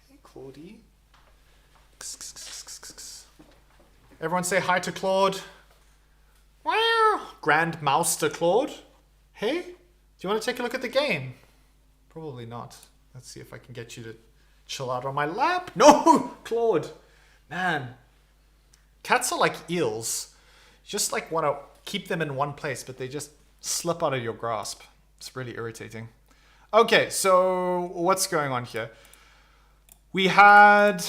Hey, Claudie. Everyone say hi to Claude. Wow. Grand Mouster Claude. Hey, do you want to take a look at the game? Probably not. Let's see if I can get you to chill out on my lap. No, Claude. Man, cats are like eels. You just like want to keep them in one place, but they just slip out of your grasp. It's really irritating. Okay, so what's going on here? We had...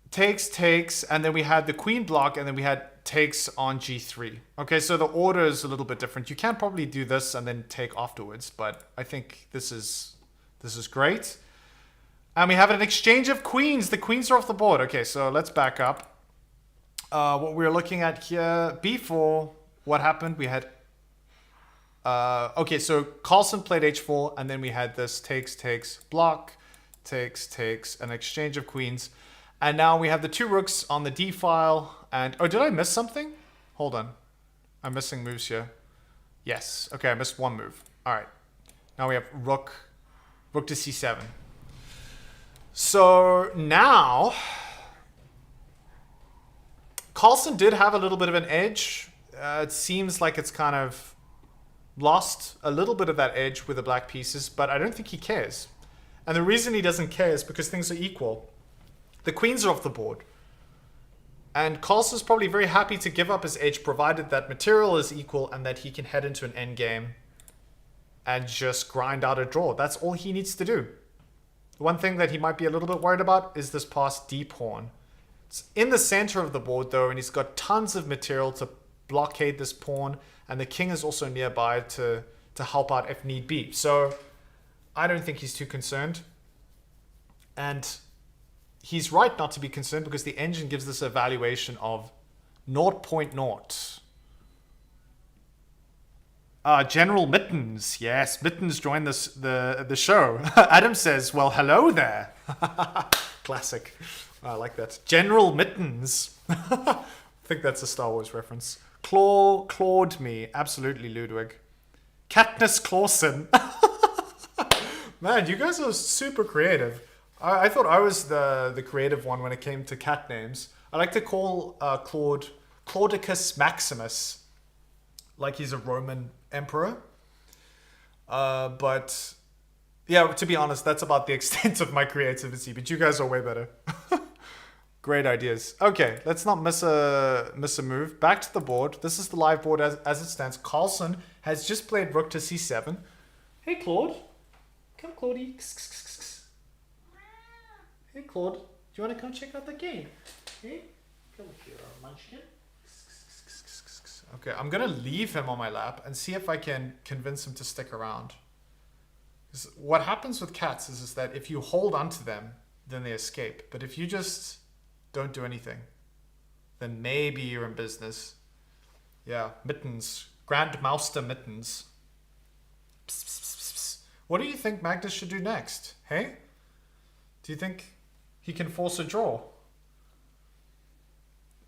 takes, and then we had the queen block, and then we had takes on g3. Okay, so the order is a little bit different. You can probably do this and then take afterwards, but I think this is great. And we have an exchange of queens. The queens are off the board. Okay, so let's back up. What we're looking at here, b4, what happened? We had... okay, so Carlsen played h4, and then we had this takes, block, takes, an exchange of queens. And now we have the two rooks on the d file. And oh, did I miss something? Hold on. I'm missing moves here. Yes. Okay, I missed one move. All right. Now we have rook to c7. So now Carlsen did have a little bit of an edge. It seems like it's kind of lost a little bit of that edge with the black pieces, but I don't think he cares. And the reason he doesn't care is because things are equal. The queens are off the board. And Carlsen's probably very happy to give up his edge provided that material is equal and that he can head into an endgame and just grind out a draw. That's all he needs to do. The one thing that he might be a little bit worried about is this passed d-pawn. It's in the center of the board though, and he's got tons of material to blockade this pawn, and the king is also nearby to to help out if need be. So I don't think he's too concerned. And he's right not to be concerned because the engine gives this a valuation of 0.0. General Mittens. Yes, Mittens joined the show. Adam says, well, hello there. Classic. I like that. General Mittens. I think that's a Star Wars reference. Clawed me. Absolutely, Ludwig. Katniss Clawson. Man, you guys are super creative. I thought I was the creative one when it came to cat names. I like to call Claudicus Maximus, like he's a Roman emperor. But yeah, to be honest, that's about the extent of my creativity. But you guys are way better. Great ideas. Okay, let's not miss a move. Back to the board. This is the live board as it stands. Carlson has just played rook to c7. Hey, Claude. Come, Claudie. Hey, Claude. Do you want to come check out the game? Hey, come here, munchkin. Okay, I'm going to leave him on my lap and see if I can convince him to stick around. Because what happens with cats is that if you hold onto them, then they escape. But if you just don't do anything, then maybe you're in business. Yeah, Mittens. Grandmaster Mittens. Psst, psst, psst, psst. What do you think Magnus should do next? Hey? Do you think he can force a draw?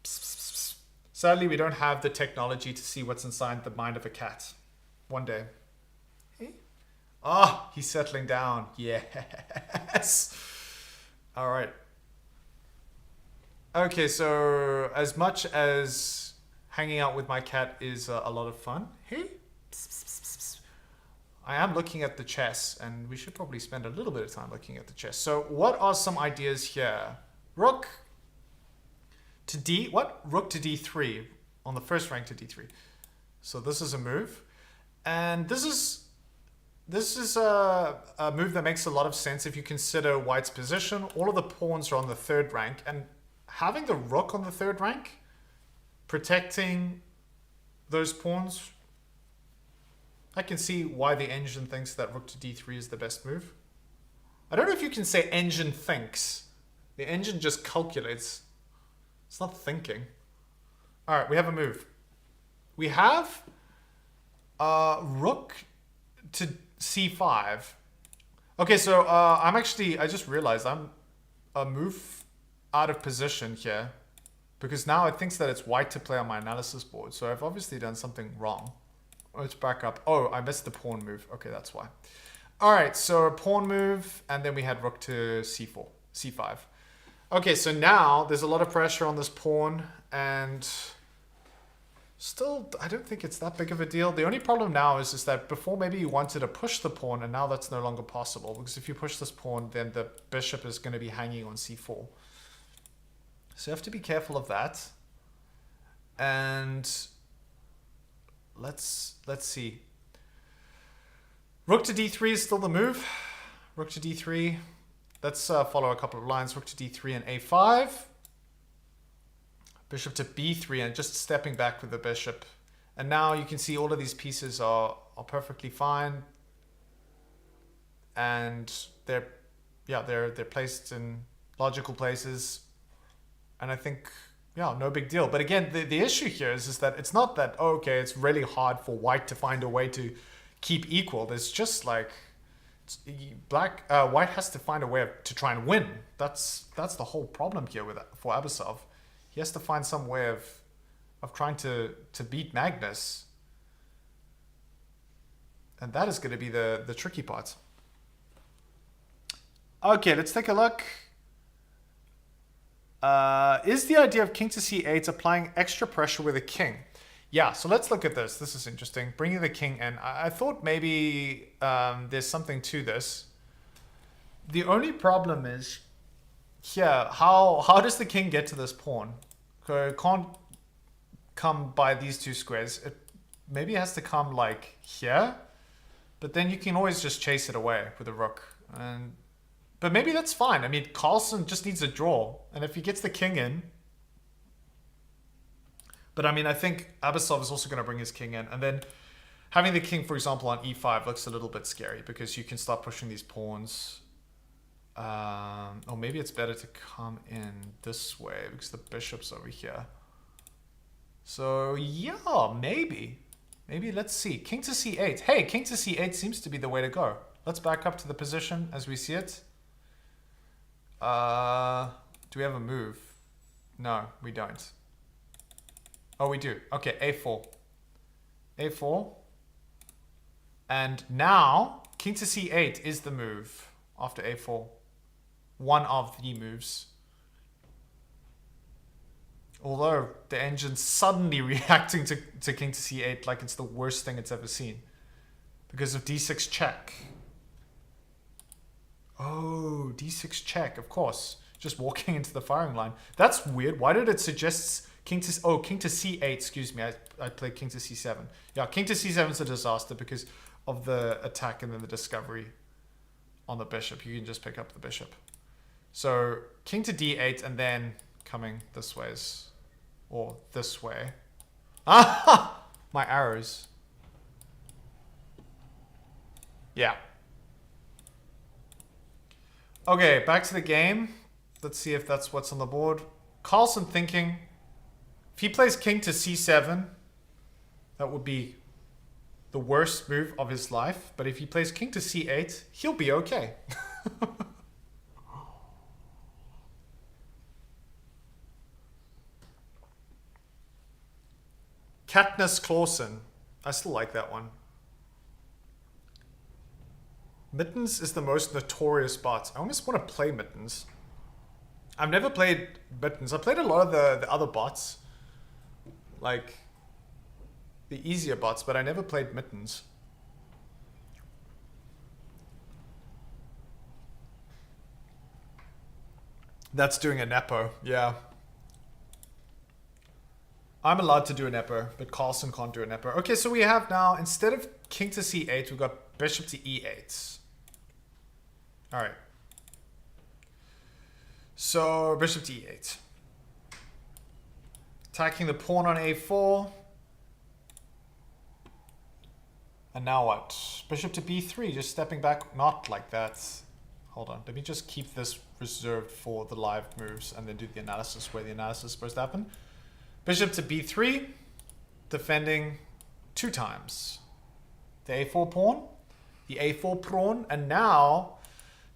Psst, psst, psst. Sadly, we don't have the technology to see what's inside the mind of a cat. One day. Hey? Ah, he's settling down. Yes. All right. Okay, so as much as hanging out with my cat is a lot of fun. Hey? Psst, psst, psst, psst. I am looking at the chess, and we should probably spend a little bit of time looking at the chess. So what are some ideas here? Rook to Rook to d3 on the first rank to d3. So this is a move. And this is a move that makes a lot of sense if you consider white's position. All of the pawns are on the third rank, and having the rook on the third rank, protecting those pawns, I can see why the engine thinks that rook to d3 is the best move. I don't know if you can say engine thinks. The engine just calculates. It's not thinking. All right, we have a move. We have rook to c5. Okay, so I just realized I'm a move out of position here because now it thinks that it's white to play on my analysis board. So I've obviously done something wrong. Let's back up. Oh, I missed the pawn move. Okay, that's why. All right, so pawn move, and then we had rook to c4, c5. Okay, so now there's a lot of pressure on this pawn, and still, I don't think it's that big of a deal. The only problem now is that before maybe you wanted to push the pawn, and now that's no longer possible, because if you push this pawn, then the bishop is going to be hanging on c4. So you have to be careful of that. And let's see. Rook to d3 is still the move. Rook to d3. Let's follow a couple of lines. Rook to d3 and a5. Bishop to b3 and just stepping back with the bishop. And now you can see all of these pieces are perfectly fine. And they're placed in logical places. And I think, yeah, no big deal. But again, the issue here is that it's not that, oh, okay, it's really hard for white to find a way to keep equal. There's just like white has to find a way to try and win. That's the whole problem here for Abasov. He has to find some way of trying to beat Magnus. And that is going to be the tricky part. Okay, let's take a look. Is the idea of king to c8 applying extra pressure with a king? Yeah, so let's look at this. This is interesting. Bringing the king in. I thought maybe there's something to this. The only problem is here, how does the king get to this pawn? It can't come by these two squares. Maybe it has to come like here, but then you can always just chase it away with a rook. But maybe that's fine. I mean, Carlson just needs a draw. And if he gets the king in... But I mean, I think Abasov is also going to bring his king in. And then Having the king, for example, on e5 looks a little bit scary because you can start pushing these pawns. Or maybe it's better to come in this way because the bishop's over here. So yeah, maybe. Maybe, let's see. King to c8. Hey, king to c8 seems to be the way to go. Let's back up to the position as we see it. Do we have a move? No, we don't. Oh, we do. Okay, a4. a4. And now, king to c8 is the move after a4. One of the moves. Although the engine's suddenly reacting to king to c8 like it's the worst thing it's ever seen. Because of d6 check. Oh, d6 check, of course. Just walking into the firing line. That's weird. Why did it suggest king to... Oh, king to c8, excuse me. I played king to c7. Yeah, king to c7 is a disaster because of the attack and then the discovery on the bishop. You can just pick up the bishop. So, king to d8 and then coming this ways. Or this way. Ah! My arrows. Yeah. Okay, back to the game. Let's see if that's what's on the board. Carlson thinking, if he plays king to c7, that would be the worst move of his life. But if he plays king to c8, he'll be okay. Katniss Clausen. I still like that one. Mittens is the most notorious bot. I almost want to play Mittens. I've never played Mittens. I played a lot of the other bots. Like the easier bots, but I never played Mittens. That's doing a Nepo, yeah. I'm allowed to do a Nepo, but Carlson can't do a Nepo. Okay, so we have now, instead of king to c8, we've got bishop to e8. All right. So, bishop to e8. Attacking the pawn on a4. And now what? Bishop to b3, just stepping back. Not like that. Hold on, let me just keep this reserved for the live moves and then do the analysis where the analysis is supposed to happen. Bishop to b3, defending 2 times. The a4 pawn, the a4 pawn, and now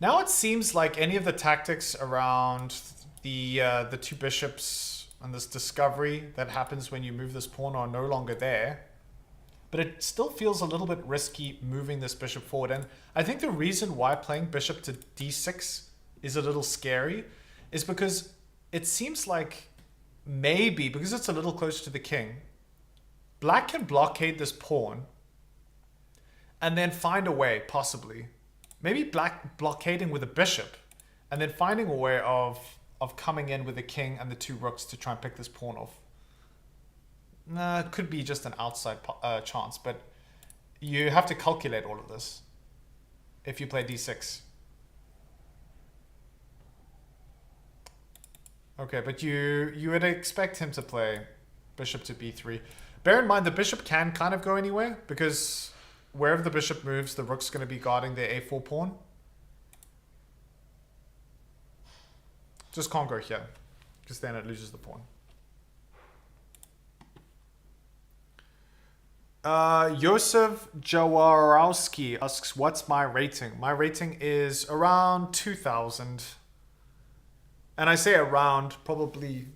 it seems like any of the tactics around the 2 bishops and this discovery that happens when you move this pawn are no longer there. But it still feels a little bit risky moving this bishop forward. And I think the reason why playing bishop to d6 is a little scary is because it seems like maybe, because it's a little closer to the king, black can blockade this pawn and then find a way, possibly. Maybe black blockading with a bishop and then finding a way of coming in with the king and the 2 rooks to try and pick this pawn off. Nah, it could be just an outside chance, but you have to calculate all of this if you play d6. Okay, but you would expect him to play bishop to b3. Bear in mind, the bishop can kind of go anywhere, because wherever the bishop moves, the rook's going to be guarding the a4 pawn. Just can't go here, because then it loses the pawn. Josef Jaworowski asks, what's my rating? My rating is around 2,000. And I say around, probably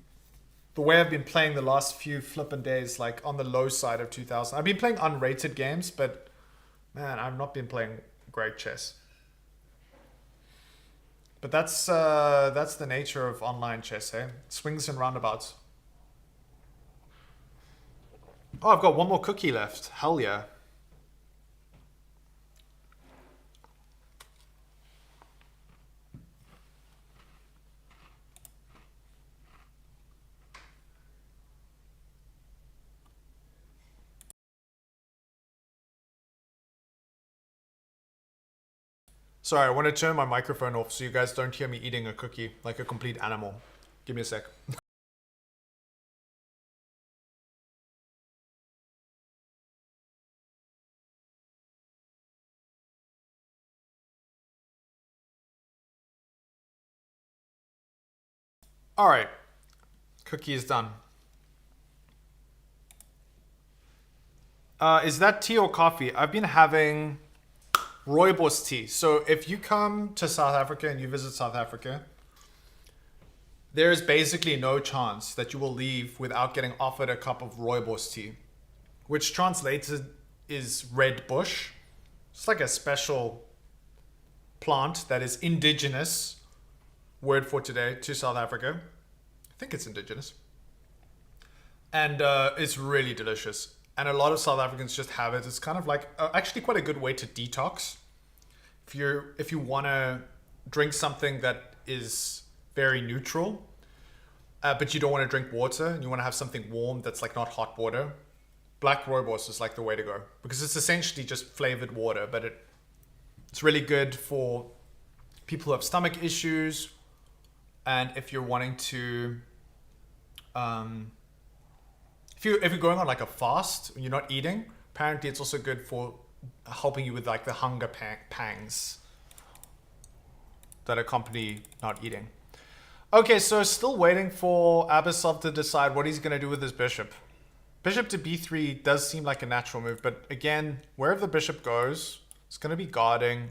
the way I've been playing the last few flippin' days, like on the low side of 2,000. I've been playing unrated games, but man, I've not been playing great chess. But that's the nature of online chess, eh? Swings and roundabouts. Oh, I've got one more cookie left. Hell yeah. Sorry, I want to turn my microphone off so you guys don't hear me eating a cookie like a complete animal. Give me a sec. All right. Cookie is done. Is that tea or coffee? I've been having rooibos tea. So if you come to South Africa and you visit South Africa, there is basically no chance that you will leave without getting offered a cup of rooibos tea, which translated is red bush. It's like a special plant that is indigenous, word for today, to South Africa. I think it's indigenous. And it's really delicious. And a lot of South Africans just have it. It's kind of like actually quite a good way to detox. If you want to drink something that is very neutral, but you don't want to drink water and you want to have something warm that's like not hot water, black rooibos is like the way to go, because it's essentially just flavored water, but it's really good for people who have stomach issues, and if you're wanting to if you're going on like a fast and you're not eating, apparently it's also good for helping you with like the hunger pangs that accompany not eating. Okay, so still waiting for Abasov to decide what he's going to do with his bishop. Bishop to b3 does seem like a natural move, but again, wherever the bishop goes, it's going to be guarding.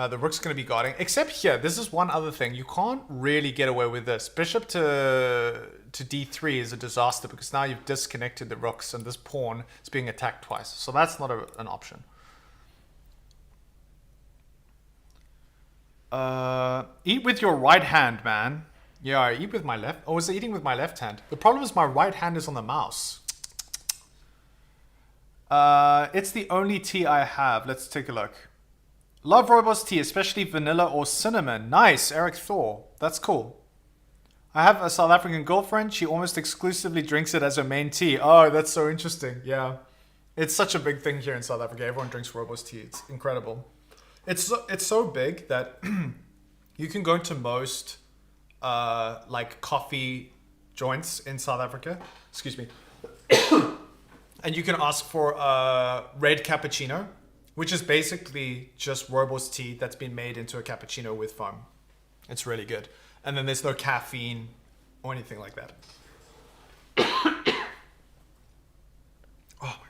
The rook's going to be guarding. Except here, this is one other thing. You can't really get away with this. Bishop to d3 is a disaster because now you've disconnected the rooks and this pawn is being attacked twice. So that's not an option. Eat with your right hand, man. Yeah, I eat with my left. Oh, is it eating with my left hand? The problem is my right hand is on the mouse. It's the only tea I have. Let's take a look. Love rooibos tea, especially vanilla or cinnamon. Nice, Eric Thor. That's cool. I have a South African girlfriend. She almost exclusively drinks it as her main tea. Oh, that's so interesting. Yeah. It's such a big thing here in South Africa. Everyone drinks rooibos tea. It's incredible. It's so big that you can go to most like coffee joints in South Africa. Excuse me. And you can ask for a red cappuccino, which is basically just rooibos tea that's been made into a cappuccino with foam. It's really good. And then there's no caffeine or anything like that. Oh my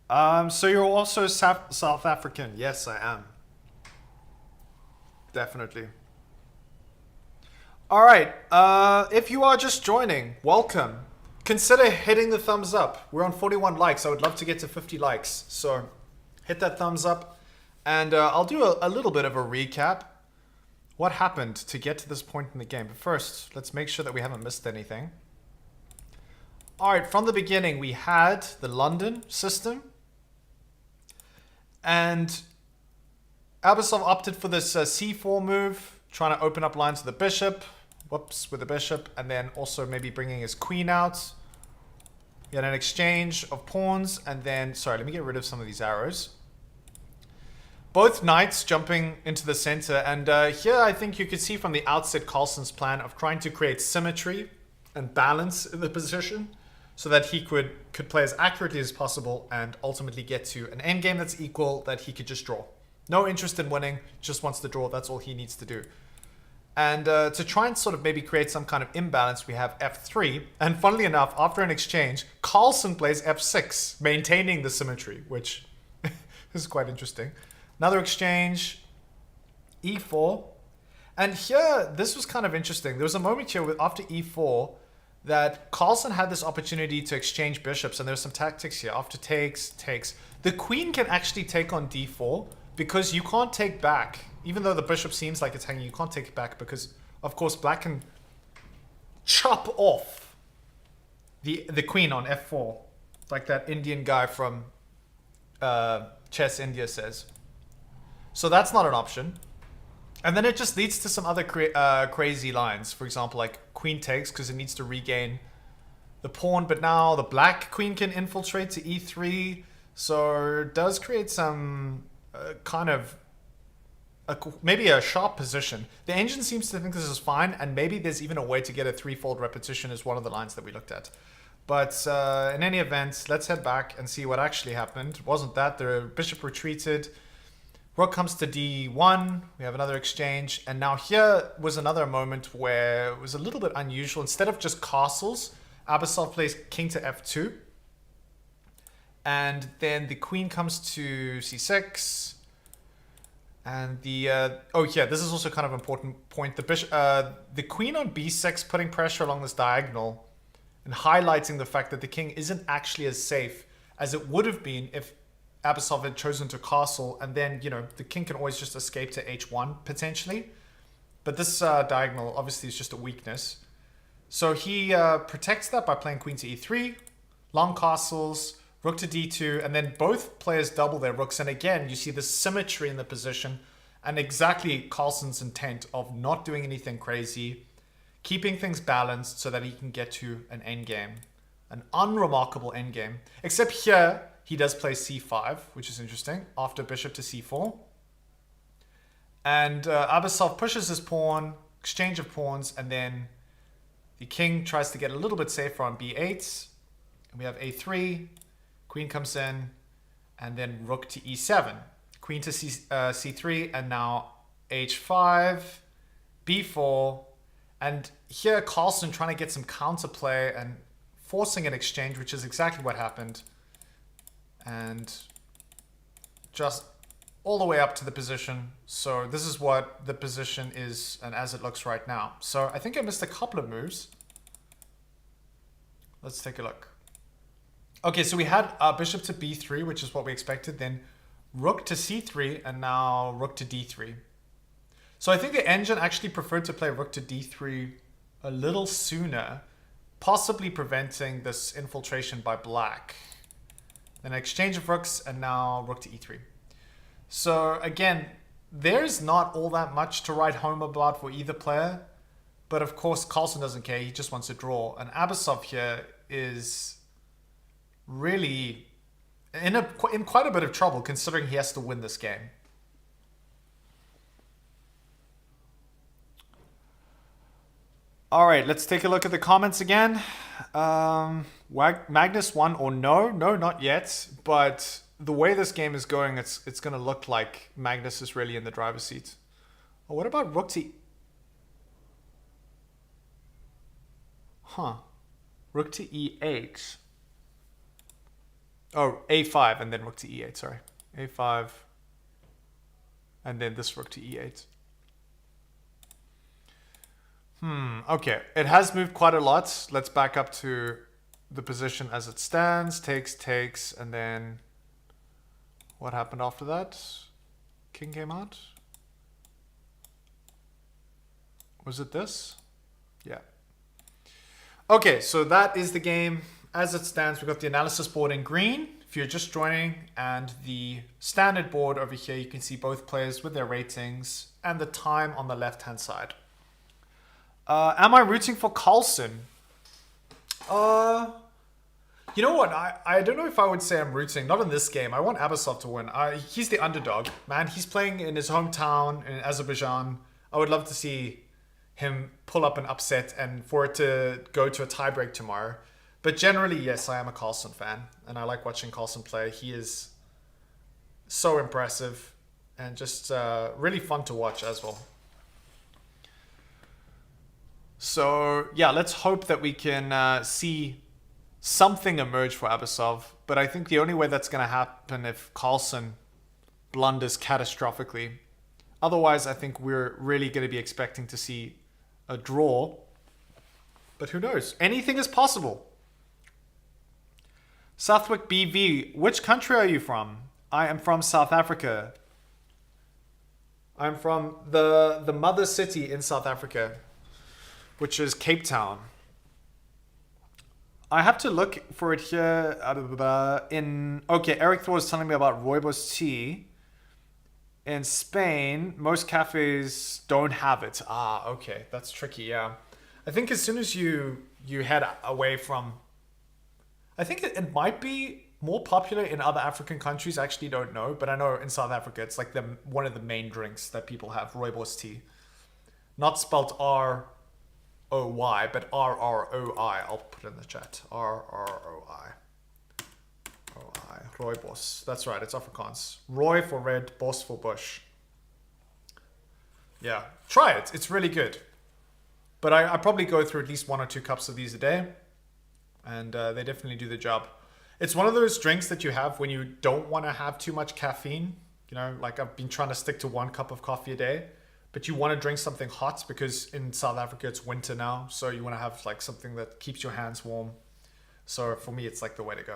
gosh. So you're also South African. Yes, I am. Definitely. All right. If you are just joining, welcome. Consider hitting the thumbs up. We're on 41 likes. I would love to get to 50 likes. So hit that thumbs up. And I'll do a little bit of a recap. What happened to get to this point in the game? But first, let's make sure that we haven't missed anything. All right, from the beginning, we had the London system. And Abasov opted for this c4 move, trying to open up lines with the bishop. Whoops, with the bishop. And then also maybe bringing his queen out. We had an exchange of pawns. And then, sorry, let me get rid of some of these arrows. Both knights jumping into the center. And here I think you could see from the outset Carlsen's plan of trying to create symmetry and balance in the position so that he could play as accurately as possible and ultimately get to an endgame that's equal that he could just draw. No interest in winning, just wants to draw. That's all he needs to do. And to try and sort of maybe create some kind of imbalance, we have f3. And funnily enough, after an exchange, Carlsen plays f6, maintaining the symmetry, which is quite interesting. Another exchange, e4. And here, this was kind of interesting. There was a moment here after e4 that Carlsen had this opportunity to exchange bishops. And there's some tactics here. After takes. The queen can actually take on d4 because you can't take back. Even though the bishop seems like it's hanging, you can't take it back because, of course, black can chop off the queen on f4. Like that Indian guy from Chess India says. So that's not an option. And then it just leads to some other crazy lines. For example, like queen takes because it needs to regain the pawn. But now the black queen can infiltrate to e3. So it does create some kind of maybe a sharp position. The engine seems to think this is fine, and maybe there's even a way to get a threefold repetition is one of the lines that we looked at. But in any event, let's head back and see what actually happened. It wasn't that. The bishop retreated. Rook comes to d1. We have another exchange. And now here was another moment where it was a little bit unusual. Instead of just castles, Abasov plays king to f2. And then the queen comes to c6. And the... oh, yeah, this is also kind of an important point. The queen on b6 putting pressure along this diagonal and highlighting the fact that the king isn't actually as safe as it would have been if Abasov had chosen to castle, and then, you know, the king can always just escape to h1, potentially. But this diagonal, obviously, is just a weakness. So he protects that by playing queen to e3, long castles, rook to d2, and then both players double their rooks. And again, you see the symmetry in the position, and exactly Carlsen's intent of not doing anything crazy, keeping things balanced so that he can get to an endgame. An unremarkable endgame. Except here, he does play c5, which is interesting, after bishop to c4. And Abasov pushes his pawn, exchange of pawns, and then the king tries to get a little bit safer on b8. And we have a3, queen comes in, and then rook to e7. Queen to c3, and now h5, b4. And here, Carlsen trying to get some counterplay and forcing an exchange, which is exactly what happened. And just all the way up to the position. So this is what the position is and as it looks right now. So I think I missed a couple of moves. Let's take a look. Okay, so we had bishop to b3, which is what we expected. Then rook to c3, and now rook to d3. So I think the engine actually preferred to play rook to d3 a little sooner, possibly preventing this infiltration by black. Then exchange of rooks, and now rook to e3. So again, there's not all that much to write home about for either player. But of course, Carlsen doesn't care. He just wants to draw. And Abasov here is really in quite a bit of trouble, considering he has to win this game. All right, let's take a look at the comments again. Magnus won or no? No, not yet. But the way this game is going, it's going to look like Magnus is really in the driver's seat. Oh, what about rook to... Rook to e8. Oh, a5 and then rook to e8, sorry. a5 and then this rook to e8. Okay, it has moved quite a lot. Let's back up to the position as it stands. Takes, and then what happened after that? King came out. Was it this? Yeah. Okay, so that is the game as it stands. We've got the analysis board in green, if you're just joining, and the standard board over here. You can see both players with their ratings and the time on the left-hand side. Am I rooting for Carlsen? You know what? I don't know if I would say I'm rooting. Not in this game. I want Abasov to win. He's the underdog, man. He's playing in his hometown in Azerbaijan. I would love to see him pull up an upset and for it to go to a tiebreak tomorrow. But generally, yes, I am a Carlsen fan. And I like watching Carlsen play. He is so impressive and just really fun to watch as well. So, yeah, let's hope that we can see something emerge for Abasov. But I think the only way that's going to happen if Carlsen blunders catastrophically. Otherwise, I think we're really going to be expecting to see a draw. But who knows? Anything is possible. Southwick BV, which country are you from? I am from South Africa. I'm from the mother city in South Africa, which is Cape Town. I have to look for it here. Okay, Eric Thor is telling me about rooibos tea. In Spain, most cafes don't have it. Ah, okay, that's tricky, yeah. I think as soon as you head away from... I think it might be more popular in other African countries. I actually don't know, but I know in South Africa, it's like one of the main drinks that people have, rooibos tea. Not spelt R-O-Y, but R-R-O-I. I'll put it in the chat. R-R-O-I. O-I. Rooibos. That's right, it's Afrikaans. Roy for red, bos for bush. Yeah, try it. It's really good. But I probably go through at least 1 or 2 cups of these a day. And they definitely do the job. It's one of those drinks that you have when you don't want to have too much caffeine. You know, like I've been trying to stick to 1 cup of coffee a day. But you want to drink something hot because in South Africa it's winter now. So you want to have like something that keeps your hands warm. So for me, it's like the way to go.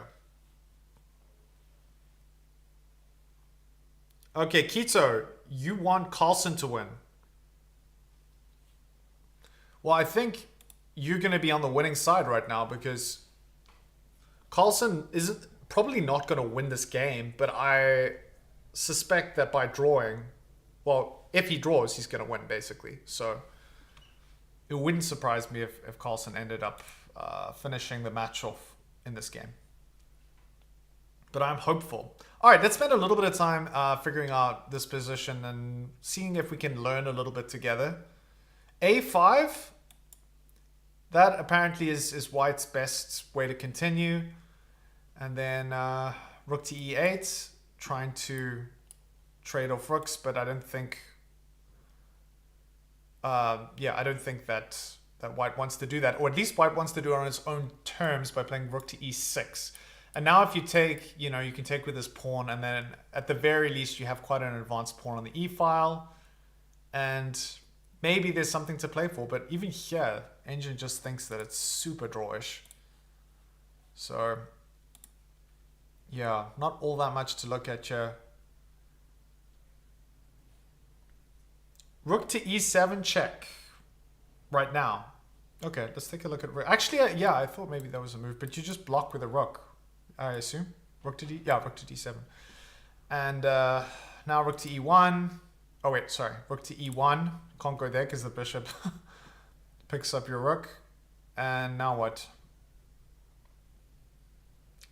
Okay, Keto, you want Carlsen to win. Well, I think you're going to be on the winning side right now because Carlsen is probably not going to win this game, but I suspect that by drawing, well, if he draws, he's going to win basically. So it wouldn't surprise me if Carlsen ended up finishing the match off in this game. But I'm hopeful. All right, let's spend a little bit of time figuring out this position and seeing if we can learn a little bit together. A5, that apparently is White's best way to continue. And then Rook to E8, trying to trade off rooks, but I don't think... I don't think that White wants to do that. Or at least White wants to do it on its own terms by playing Rook to E6. And now if you take, you know, you can take with this pawn, and then at the very least you have quite an advanced pawn on the E file. And maybe there's something to play for, but even here, Engine just thinks that it's super drawish. So, yeah, not all that much to look at here. Rook to E7 check right now. Okay, let's take a look at Rook. Actually, yeah, I thought maybe that was a move, but you just block with a Rook, I assume. Rook to D, yeah, Rook to D7. And now Rook to E1. Oh wait, sorry, Rook to E1. Can't go there because the bishop picks up your Rook. And now what?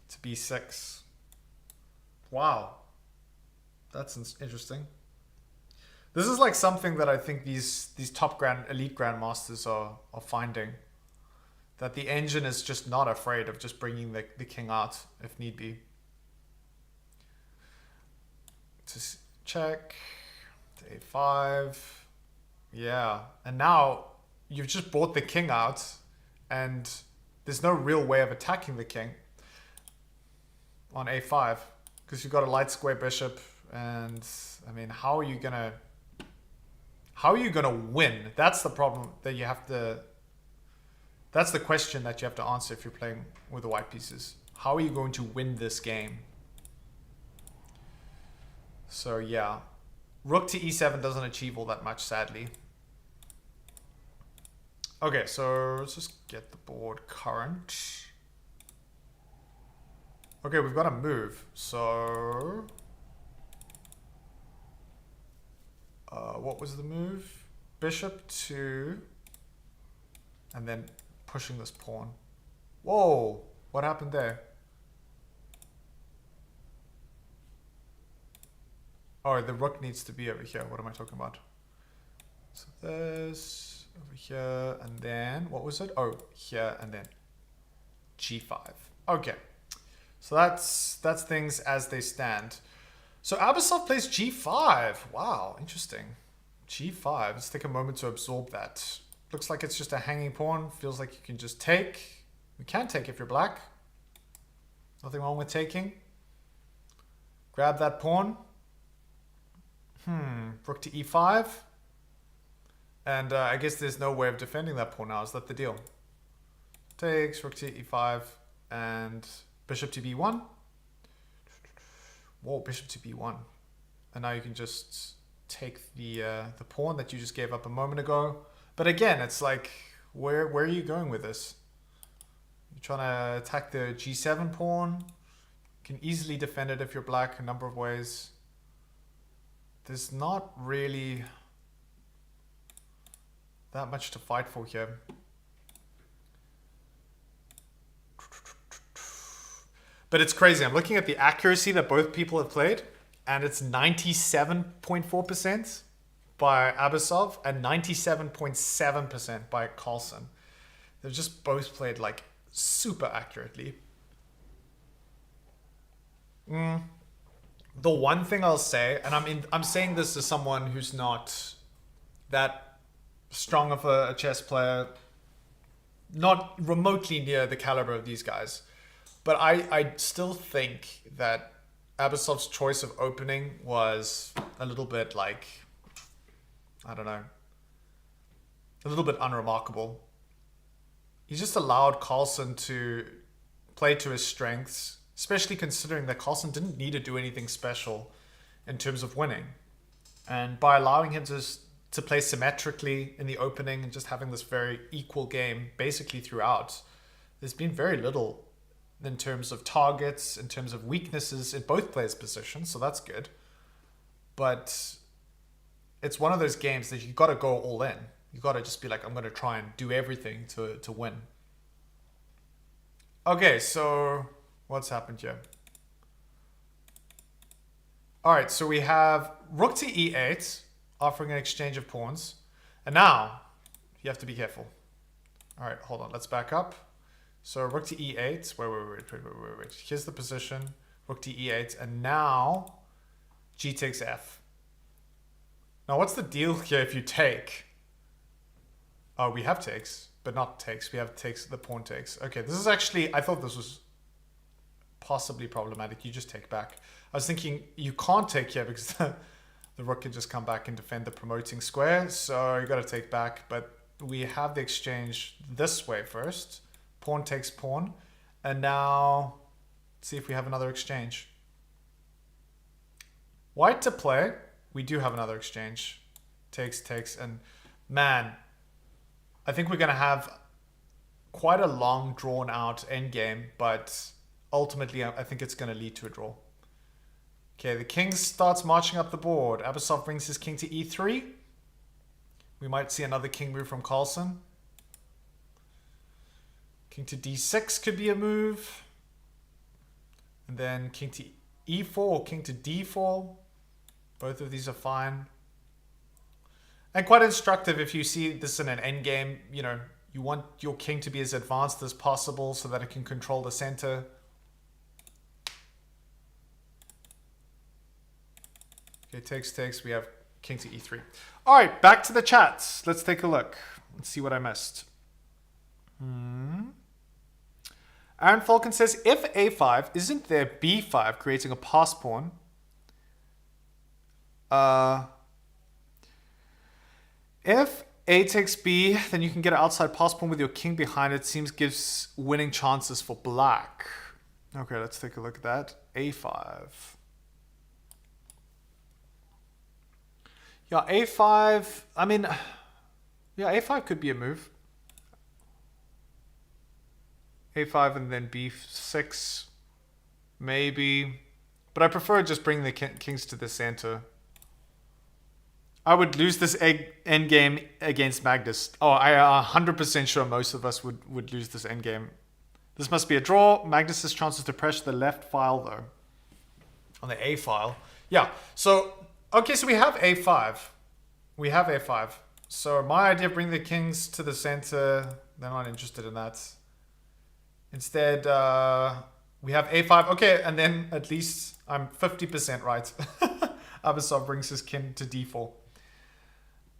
To B6. Wow, that's interesting. This is like something that I think these top elite grandmasters are finding. That the Engine is just not afraid of just bringing the king out if need be. To check. To A5. Yeah. And now you've just brought the king out and there's no real way of attacking the king on A5 because you've got a light square bishop, and I mean, how are you gonna win? That's the problem that you have to... That's the question that you have to answer if you're playing with the white pieces. How are you going to win this game? So yeah, Rook to E7 doesn't achieve all that much, sadly. Okay, so let's just get the board current. Okay, we've got to move. So... what was the move? Bishop to... And then pushing this pawn. Whoa! What happened there? Oh, the rook needs to be over here. What am I talking about? So this, over here, and then... What was it? Oh, here, and then G5. Okay. So that's things as they stand. So Abasov plays G5. Wow, interesting. G5. Let's take a moment to absorb that. Looks like it's just a hanging pawn. Feels like you can just take. You can take if you're black. Nothing wrong with taking. Grab that pawn. Rook to E5. And I guess there's no way of defending that pawn now. Is that the deal? Takes, Rook to E5, and Bishop to B1. Whoa, Bishop to B1. And now you can just take the pawn that you just gave up a moment ago. But again, it's like, where are you going with this? You're trying to attack the G7 pawn. You can easily defend it if you're black a number of ways. There's not really that much to fight for here. But it's crazy. I'm looking at the accuracy that both people have played, and it's 97.4% by Abasov and 97.7% by Carlsen. They've just both played like super accurately. The one thing I'll say, and I'm saying this as someone who's not that strong of a chess player, not remotely near the caliber of these guys, but I still think that Abasov's choice of opening was a little bit like, I don't know, a little bit unremarkable. He just allowed Carlsen to play to his strengths, especially considering that Carlsen didn't need to do anything special in terms of winning. And by allowing him to play symmetrically in the opening and just having this very equal game basically throughout, there's been very little in terms of targets, in terms of weaknesses in both players' positions, so that's good. But it's one of those games that you got to go all in. You got to just be like, I'm going to try and do everything to win. Okay, so what's happened here? All right, so we have rook to e8, offering an exchange of pawns. And now, you have to be careful. All right, hold on, let's back up. So rook to e8, wait. Here's the position, rook to e8, and now g takes f. Now, what's the deal here if you take? Oh, we have takes, but not takes. We have takes, the pawn takes. Okay, this is actually, I thought this was possibly problematic. You just take back. I was thinking you can't take here because the rook can just come back and defend the promoting square. So you got to take back, but we have the exchange this way first. Pawn takes pawn. And now, let's see if we have another exchange. White to play. We do have another exchange. Takes, and man, I think we're going to have quite a long, drawn-out endgame, but ultimately, I think it's going to lead to a draw. Okay, the king starts marching up the board. Abasov brings his king to e3. We might see another king move from Carlsen. King to d6 could be a move. And then king to e4 or king to d4. Both of these are fine. And quite instructive if you see this in an endgame. You know, you want your king to be as advanced as possible so that it can control the center. Okay, takes. We have king to e3. All right, back to the chats. Let's take a look. Let's see what I missed. Aaron Falcon says, if a5, isn't there b5 creating a pass pawn? If a takes b, then you can get an outside pass pawn with your king behind it. Seems gives winning chances for black. Okay, let's take a look at that. a5. Yeah, a5, I mean, yeah, a5 could be a move. a5 and then b6, maybe. But I prefer just bringing the kings to the center. I would lose this endgame against Magnus. Oh, I am 100% sure most of us would lose this endgame. This must be a draw. Magnus's chances to pressure the left file, though. On the a file. Yeah, so, okay, so we have a5. We have a5. So my idea of bringing the kings to the center, they're not interested in that. Instead, we have a5. Okay, and then at least I'm 50% right. Abasov brings his king to d4.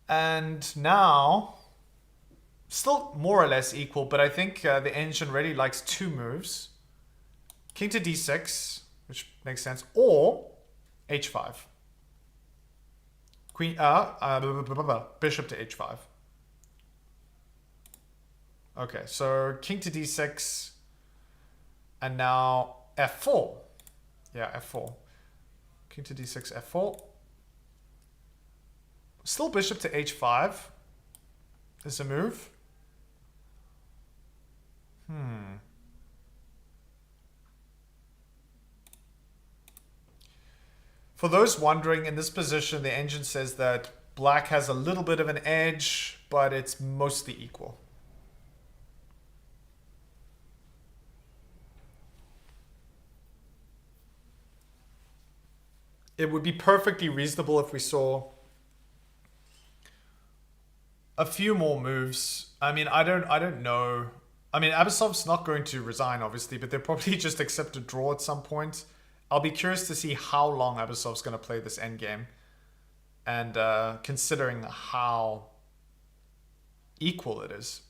And now, still more or less equal, but I think the engine really likes two moves. King to d6, which makes sense, or h5. Queen, bishop to h5. Okay, so king to d6, and now f4. Yeah, f4. King to d6, f4. Still bishop to h5 is a move. For those wondering, in this position, the engine says that black has a little bit of an edge, but it's mostly equal. It would be perfectly reasonable if we saw a few more moves. I mean, I don't know. I mean, Abasov's not going to resign, obviously, but they'll probably just accept a draw at some point. I'll be curious to see how long Abasov's going to play this endgame. And considering how equal it is.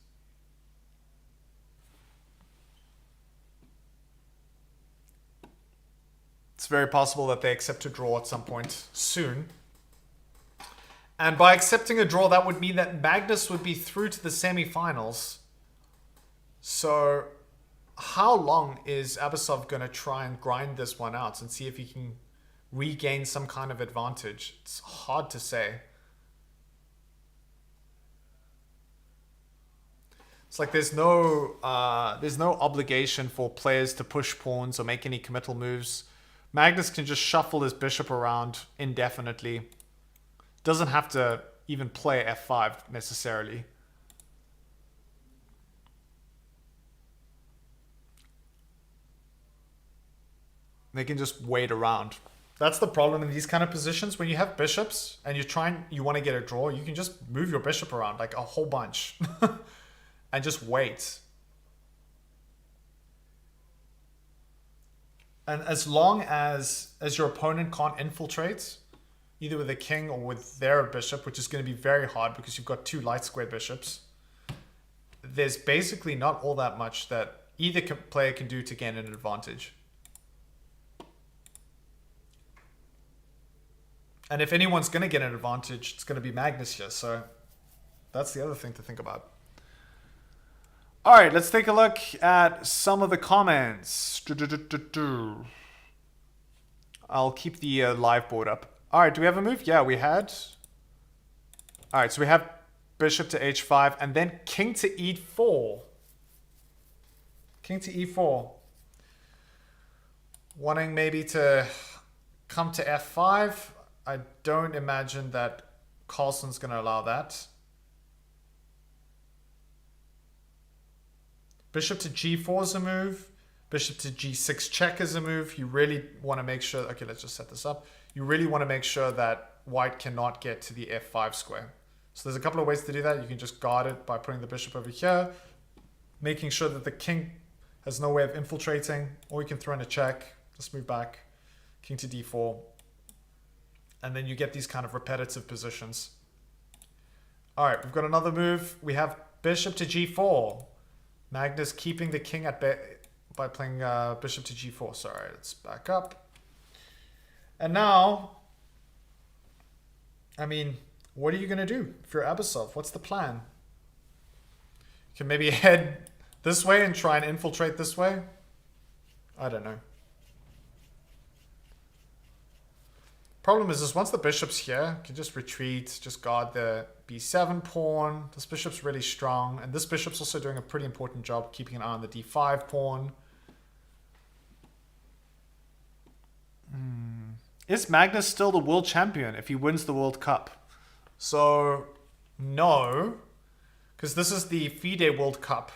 It's very possible that they accept a draw at some point soon. And by accepting a draw, that would mean that Magnus would be through to the semi-finals. So how long is Abasov going to try and grind this one out and see if he can regain some kind of advantage? It's hard to say. It's like there's no obligation for players to push pawns or make any committal moves. Magnus can just shuffle his bishop around indefinitely. Doesn't have to even play f5 necessarily. They can just wait around. That's the problem in these kind of positions. When you have bishops and you want to get a draw, you can just move your bishop around like a whole bunch and just wait. And as long as your opponent can't infiltrate, either with a king or with their bishop, which is going to be very hard because you've got two light squared bishops, there's basically not all that much that either player can do to gain an advantage. And if anyone's going to get an advantage, it's going to be Magnus here. So that's the other thing to think about. All right, let's take a look at some of the comments. I'll keep the live board up. All right, do we have a move? Yeah, we had. All right, so we have bishop to h5 and then king to e4. King to e4. Wanting maybe to come to f5. I don't imagine that Carlsen's going to allow that. Bishop to g4 is a move. Bishop to g6 check is a move. You really want to make sure... Okay, let's just set this up. You really want to make sure that white cannot get to the f5 square. So there's a couple of ways to do that. You can just guard it by putting the bishop over here, making sure that the king has no way of infiltrating, or you can throw in a check, just move back, king to d4, and then you get these kind of repetitive positions. All right, we've got another move. We have bishop to g4. Magnus keeping the king at bay by playing bishop to g4. Sorry, let's back up. And now, I mean, what are you going to do if you're Abasov? What's the plan? You can maybe head this way and try and infiltrate this way. I don't know. Problem is this, once the bishop's here, you can just retreat, just guard the b7 pawn. This bishop's really strong, and this bishop's also doing a pretty important job keeping an eye on the d5 pawn. Is Magnus still the world champion if he wins the World Cup? So, no, because this is the FIDE World Cup,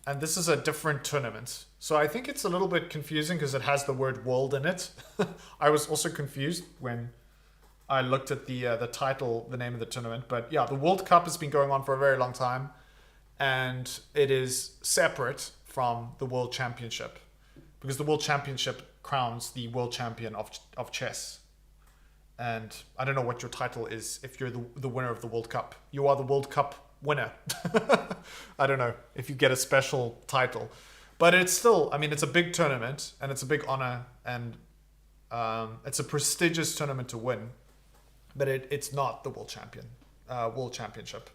and this is a different tournament. So I think it's a little bit confusing because it has the word world in it. I was also confused when I looked at the title, the name of the tournament. But yeah, the World Cup has been going on for a very long time, and it is separate from the World Championship because the World Championship crowns the world champion of chess. And I don't know what your title is if you're the winner of the World Cup. You are the World Cup winner. I don't know if you get a special title. But it's still, I mean, it's a big tournament and it's a big honor and it's a prestigious tournament to win. But it's not the world championship.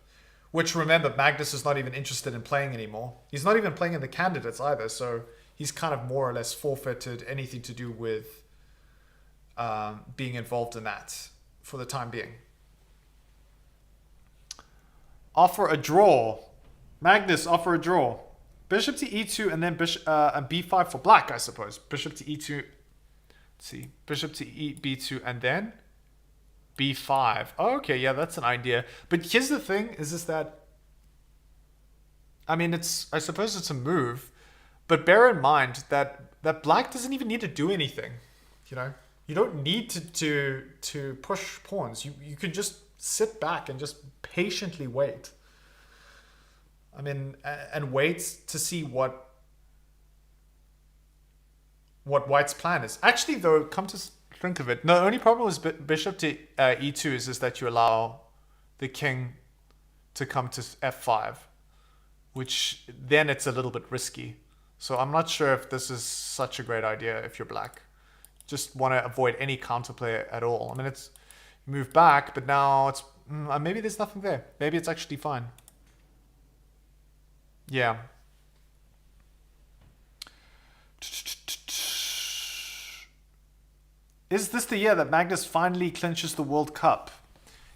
Which, remember, Magnus is not even interested in playing anymore. He's not even playing in the candidates either. So he's kind of more or less forfeited anything to do with being involved in that for the time being. Offer a draw. Magnus, offer a draw. Bishop to e2 and then bishop and b5 for black, I suppose. Bishop to e2. Let's see. Bishop to b2 and then b5. Oh, okay, yeah, that's an idea. But here's the thing: is that I mean, I suppose it's a move, but bear in mind that black doesn't even need to do anything. You know, you don't need to push pawns. You could just sit back and just patiently wait. I mean, and wait to see what what White's plan is. Actually, though, come to think of it, no, the only problem with bishop to e2 is that you allow the king to come to f5, which then it's a little bit risky. So I'm not sure if this is such a great idea if you're black. Just want to avoid any counterplay at all. I mean, it's move back, but now it's maybe there's nothing there. Maybe it's actually fine. Yeah. Is this the year that Magnus finally clinches the World Cup?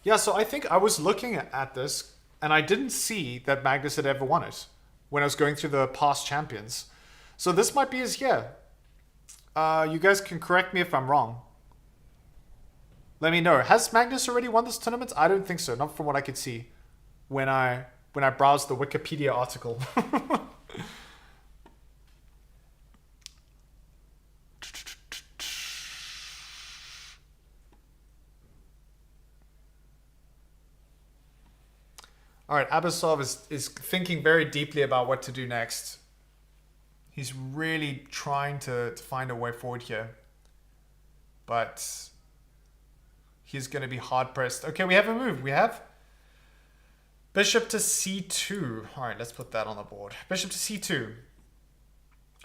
Yeah, so I think I was looking at this and I didn't see that Magnus had ever won it when I was going through the past champions. So this might be his year. You guys can correct me if I'm wrong. Let me know. Has Magnus already won this tournament? I don't think so. Not from what I could see when I browsed the Wikipedia article. All right, Abasov is thinking very deeply about what to do next. He's really trying to find a way forward here. But he's going to be hard-pressed. Okay, we have a move. We have bishop to c2. All right, let's put that on the board. Bishop to c2.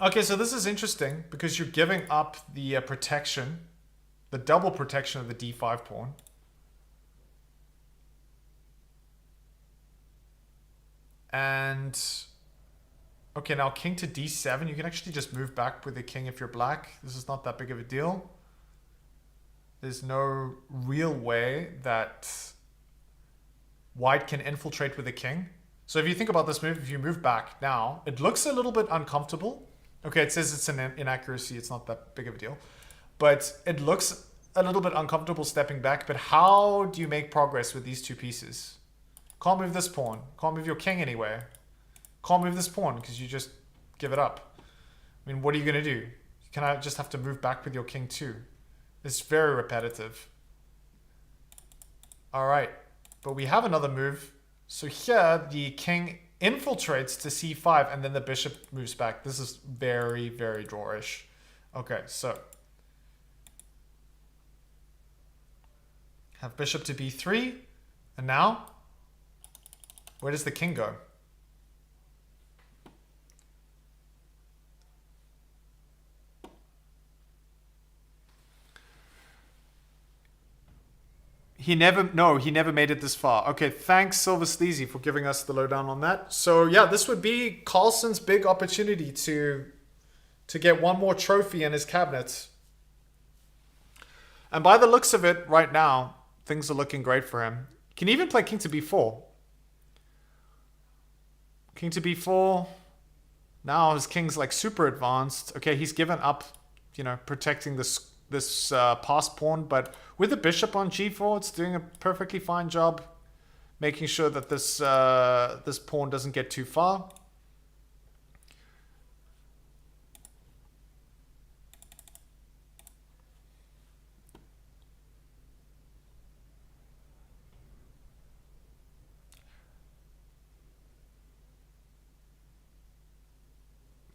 Okay, so this is interesting because you're giving up the protection, the double protection of the d5 pawn. And okay, now king to d7. You can actually just move back with the king if you're black. This is not that big of a deal. There's no real way that white can infiltrate with the king. So if you think about this move, if you move back now, it looks a little bit uncomfortable. Okay, it says it's an inaccuracy. It's not that big of a deal. But it looks a little bit uncomfortable stepping back. But how do you make progress with these two pieces? Can't move this pawn. Can't move your king anywhere. Can't move this pawn because you just give it up. I mean, what are you going to do? You kind of just have to move back with your king too. It's very repetitive. All right. But we have another move. So here, the king infiltrates to c5 and then the bishop moves back. This is very, very drawish. Okay, so have bishop to b3. And now, where does the king go? He never made it this far. Okay, thanks Silver Sleazy for giving us the lowdown on that. So yeah, this would be Carlsen's big opportunity to get one more trophy in his cabinet. And by the looks of it right now, things are looking great for him. Can even play king to b4. King to b4. Now his king's like super advanced. Okay, he's given up, protecting this passed pawn, but with the bishop on g4, it's doing a perfectly fine job making sure that this this pawn doesn't get too far.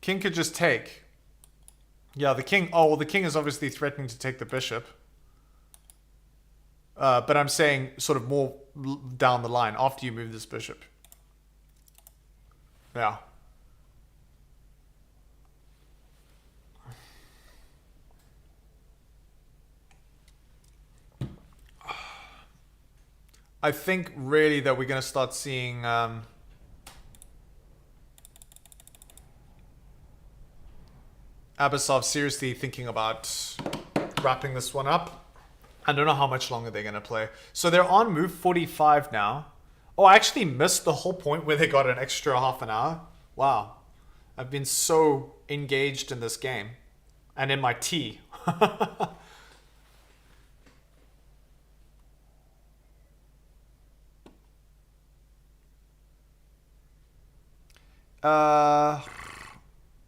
King could just take. Yeah, the king... Oh, well, the king is obviously threatening to take the bishop. But I'm saying sort of more down the line, after you move this bishop. Yeah. I think really that we're going to start seeing... Abasov seriously thinking about wrapping this one up. I don't know how much longer they're going to play. So they're on move 45 now. Oh, I actually missed the whole point where they got an extra half an hour. Wow. I've been so engaged in this game. And in my tea.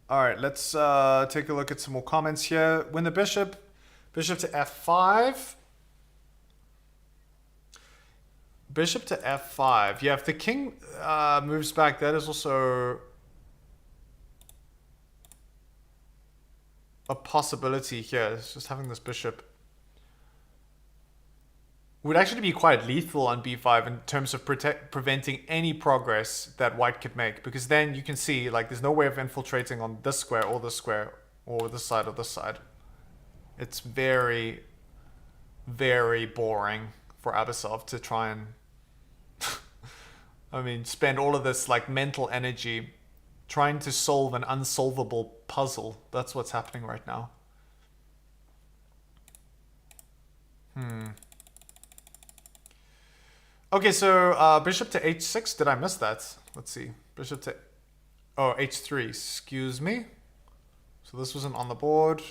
All right, let's take a look at some more comments here. Win the bishop. Bishop to f5. Bishop to f5. Yeah, if the king moves back, that is also... a possibility here. It's just having this bishop would actually be quite lethal on b5 in terms of preventing any progress that white could make, because then you can see like there's no way of infiltrating on this square or this square or this side or this side. It's very, very boring for Abasov to try and I mean, spend all of this like mental energy trying to solve an unsolvable puzzle. That's what's happening right now. Okay, so bishop to h6. Did I miss that? Let's see. Bishop to... Oh, h3. Excuse me. So this wasn't on the board.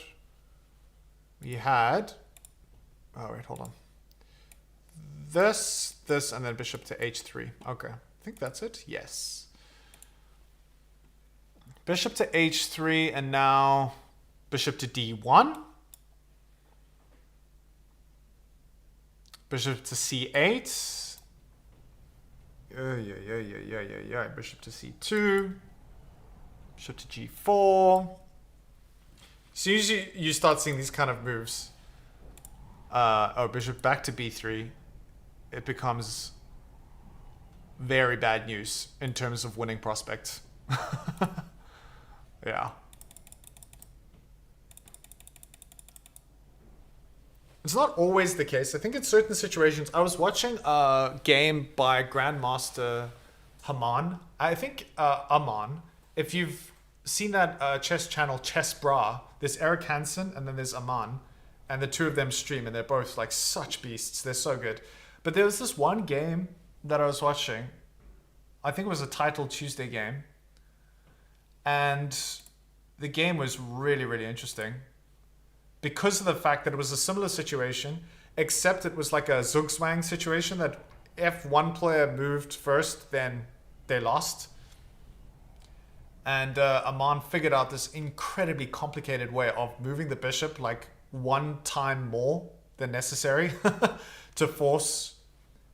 We had... Oh, wait, hold on. This, and then bishop to h3. Okay. I think that's it. Yes. Bishop to h3, and now bishop to d1. Bishop to c8. Yeah. Bishop to c2. Bishop to g4. So usually you start seeing these kind of moves. Oh, bishop back to b3. It becomes very bad news in terms of winning prospects. Yeah. It's not always the case. I think in certain situations, I was watching a game by Grandmaster Haman. I think Aman. If you've seen that chess channel, Chess Bra, there's Eric Hansen and then there's Aman. And the two of them stream and they're both like such beasts. They're so good. But there was this one game that I was watching. I think it was a Title Tuesday game. And the game was really, really interesting. Because of the fact that it was a similar situation, except it was like a Zugzwang situation that if one player moved first, then they lost. And Aman figured out this incredibly complicated way of moving the bishop like one time more than necessary to force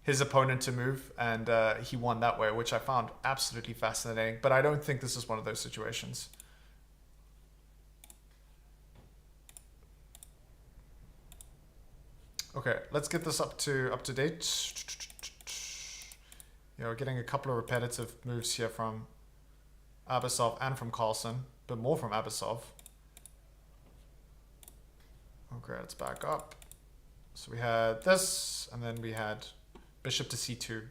his opponent to move. And he won that way, which I found absolutely fascinating. But I don't think this is one of those situations. Okay, let's get this up to date. Yeah, we're getting a couple of repetitive moves here from Abasov and from Carlsen, but more from Abasov. Okay, let's back up. So we had this, and then we had bishop to c2.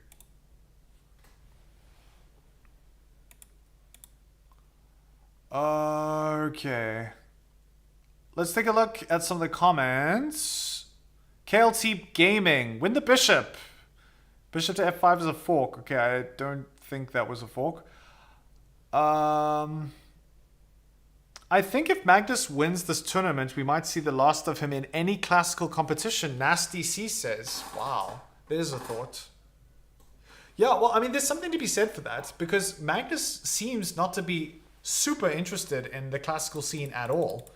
Okay. Let's take a look at some of the comments. KLT Gaming, win the bishop. Bishop to f5 is a fork. Okay, I don't think that was a fork. I think if Magnus wins this tournament, we might see the last of him in any classical competition. Nasty C says. Wow, there's a thought. Yeah, well, I mean, there's something to be said for that, because Magnus seems not to be super interested in the classical scene at all.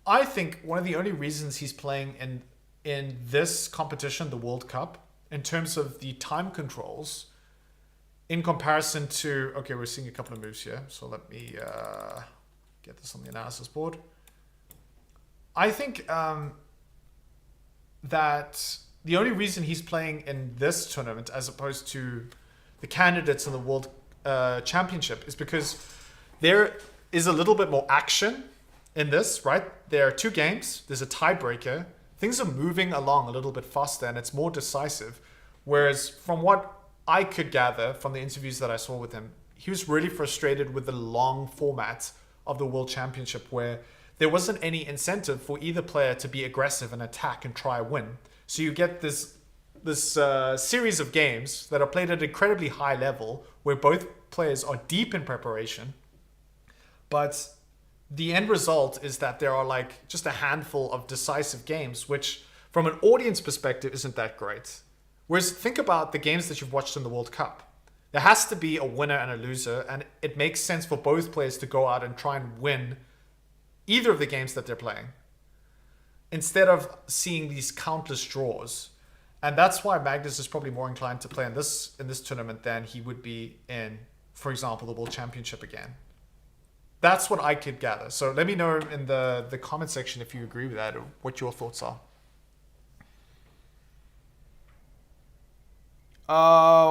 I think one of the only reasons he's playing in this competition, the World Cup, in terms of the time controls, in comparison to... Okay, we're seeing a couple of moves here, so let me get this on the analysis board. I think that the only reason he's playing in this tournament as opposed to the candidates in the World Championship is because there is a little bit more action in this, right? There are two games, there's a tiebreaker, things are moving along a little bit faster and it's more decisive. Whereas from what I could gather from the interviews that I saw with him, he was really frustrated with the long format of the World Championship where there wasn't any incentive for either player to be aggressive and attack and try win. So you get this series of games that are played at an incredibly high level where both players are deep in preparation, but the end result is that there are like just a handful of decisive games, which from an audience perspective isn't that great. Whereas think about the games that you've watched in the World Cup. There has to be a winner and a loser, and it makes sense for both players to go out and try and win either of the games that they're playing, instead of seeing these countless draws. And that's why Magnus is probably more inclined to play in this tournament than he would be in, for example, the World Championship again. That's what I could gather. So let me know in the comment section if you agree with that or what your thoughts are.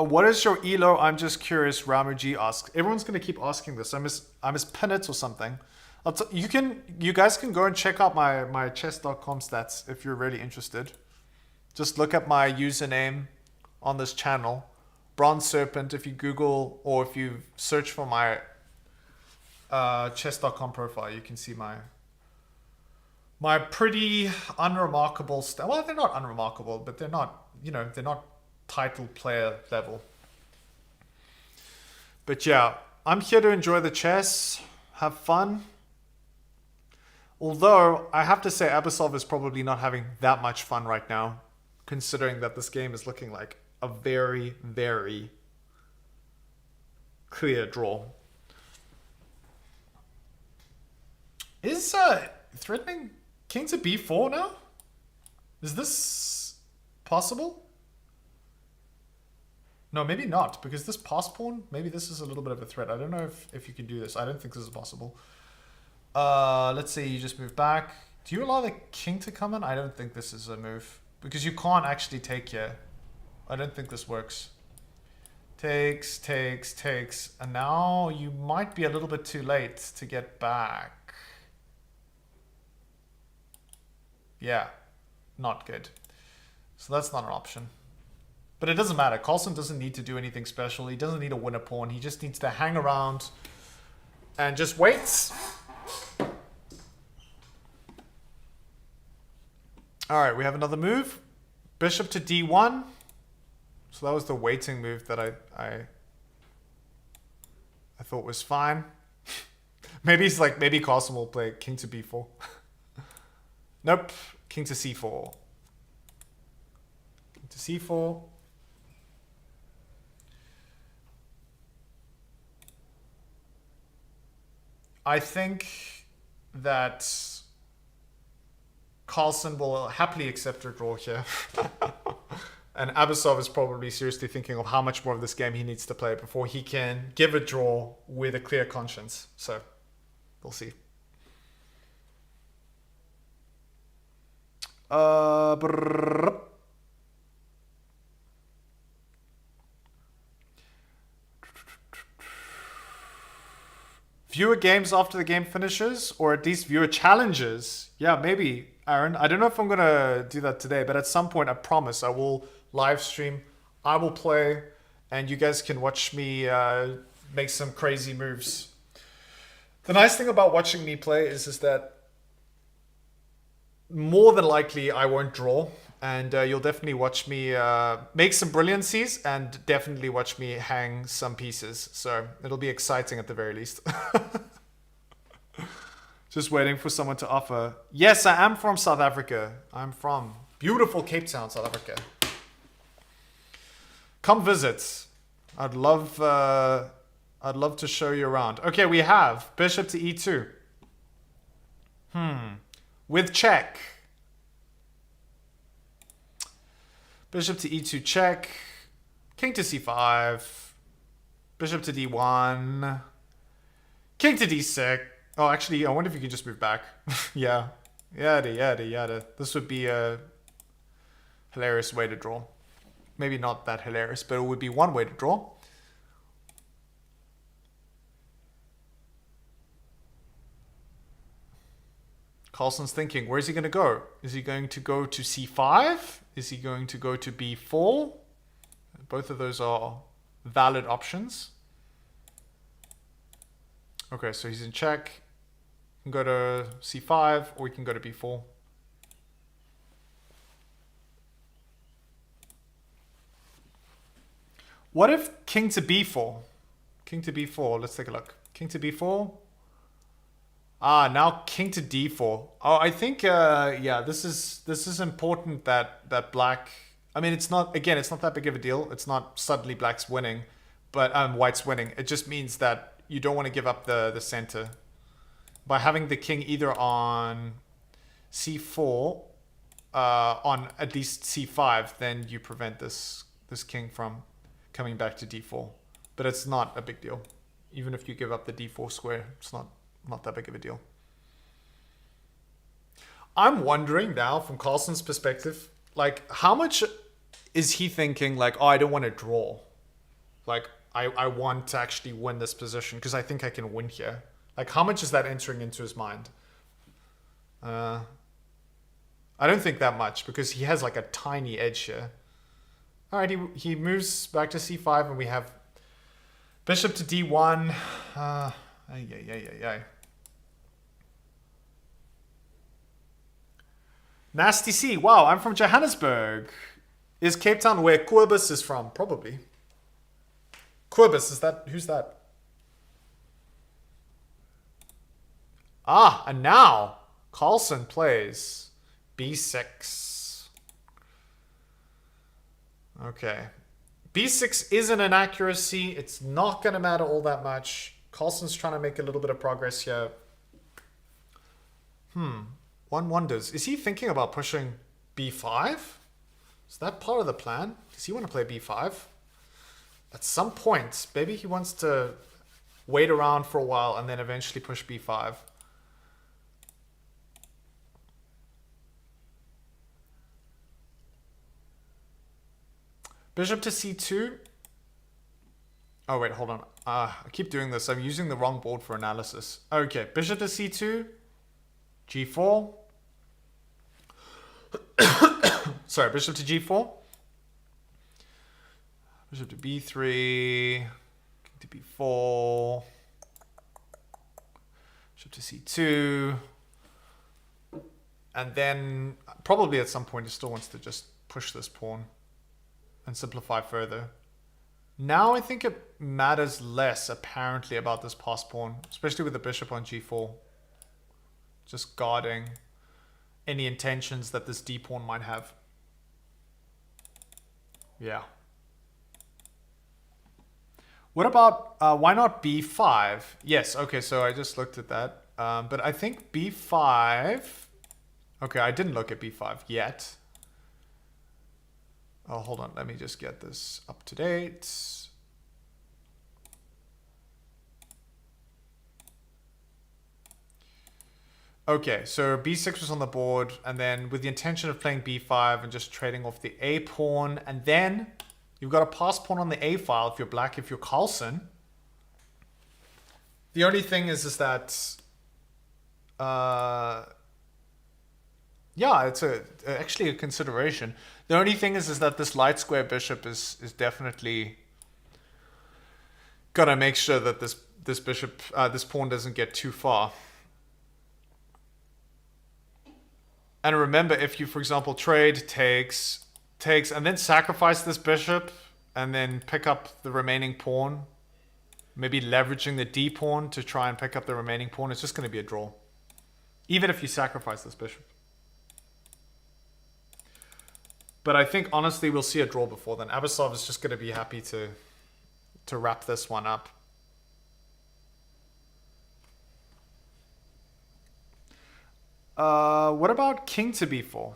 What is your elo? I'm just curious. Ramuji asks. Everyone's gonna keep asking this. I miss Pinit or something. You guys can go and check out my chess.com stats if you're really interested. Just look at my username on this channel, Bronze Serpent. If you Google or if you search for my chess.com profile, you can see my pretty unremarkable stats. Well, they're not unremarkable, but they're not, they're not title player level. But yeah, I'm here to enjoy the chess, have fun. Although I have to say Abasov is probably not having that much fun right now, considering that this game is looking like a very, very clear draw. Is threatening king to b4 now? Is this possible? No, maybe not, because this pass pawn, maybe this is a little bit of a threat. I don't know if you can do this. I don't think this is possible. Let's say you just move back. Do you allow the king to come in? I don't think this is a move, because you can't actually take here. I don't think this works. Takes, takes, takes. And now you might be a little bit too late to get back. Yeah, not good. So that's not an option. But it doesn't matter. Carlsen doesn't need to do anything special. He doesn't need to win a pawn. He just needs to hang around and just wait. All right, we have another move. Bishop to d1. So that was the waiting move that I thought was fine. maybe Carlsen will play king to b4. Nope. King to c4. King to c4. I think that Carlsen will happily accept a draw here. And Abasov is probably seriously thinking of how much more of this game he needs to play before he can give a draw with a clear conscience. So, we'll see. Viewer games after the game finishes, or at least viewer challenges. Yeah, maybe, Aaron. I don't know if I'm going to do that today, but at some point, I promise I will live stream. I will play, and you guys can watch me make some crazy moves. The nice thing about watching me play is that more than likely I won't draw, and you'll definitely watch me make some brilliancies and definitely watch me hang some pieces. So it'll be exciting at the very least. Just waiting for someone to offer. Yes, I am from South Africa. I'm from beautiful Cape Town, South Africa. Come visit. I'd love to show you around. Okay, we have bishop to e2. With check. Bishop to e2 check. King to c5. Bishop to d1. King to d6. Oh, actually, I wonder if you can just move back. Yeah. Yada. This would be a hilarious way to draw. Maybe not that hilarious, but it would be one way to draw. Carlsen's thinking, where is he going to go? Is he going to go to c5? Is he going to go to b4? Both of those are valid options. Okay, so he's in check. He can go to c5, or he can go to b4. What if king to b4? King to b4, let's take a look. King to b4. Ah, now king to d4. Oh, I think, yeah, this is important that black... I mean, it's not that big of a deal. It's not suddenly black's winning, but white's winning. It just means that you don't want to give up the center. By having the king either on c4, on at least c5, then you prevent this king from coming back to d4. But it's not a big deal. Even if you give up the d4 square, it's not not that big of a deal. I'm wondering now, from Carlsen's perspective, like, how much is he thinking, like, oh, I don't want to draw. Like, I want to actually win this position because I think I can win here. Like, how much is that entering into his mind? I don't think that much because he has, like, a tiny edge here. All right, he moves back to c5 and we have bishop to d1. Nasty C. Wow, I'm from Johannesburg. Is Cape Town where Quibus is from? Probably. Quibus, is that... Who's that? Ah, and now Carlsen plays b6. Okay. b6 is an inaccuracy. It's not going to matter all that much. Carlsen's trying to make a little bit of progress here. One wonders, is he thinking about pushing b5? Is that part of the plan? Does he want to play b5? At some point, maybe he wants to wait around for a while and then eventually push b5. Bishop to c2. Oh, wait, hold on. I keep doing this. I'm using the wrong board for analysis. Okay, bishop to c2. g4. Sorry, bishop to g4. Bishop to b3. King to b4. Bishop to c2. And then probably at some point he still wants to just push this pawn and simplify further. Now I think it matters less apparently about this pass pawn, especially with the bishop on g4. Just guarding any intentions that this d pawn might have. Yeah. What about, why not b5? Yes, okay, so I just looked at that. But I think b5... Okay, I didn't look at b5 yet. Oh, hold on. Let me just get this up to date. Okay, so b6 was on the board, and then with the intention of playing b5 and just trading off the a pawn, and then you've got a pass pawn on the a file if you're black, if you're Carlsen. The only thing is that, yeah, it's actually a consideration. The only thing is that this light square bishop is definitely gotta make sure that this bishop, this pawn doesn't get too far. And remember, if you, for example, trade, takes, and then sacrifice this bishop, and then pick up the remaining pawn, maybe leveraging the d pawn to try and pick up the remaining pawn, it's just going to be a draw. Even if you sacrifice this bishop. But I think, honestly, we'll see a draw before then. Abasov is just going to be happy to wrap this one up. What about king to b4?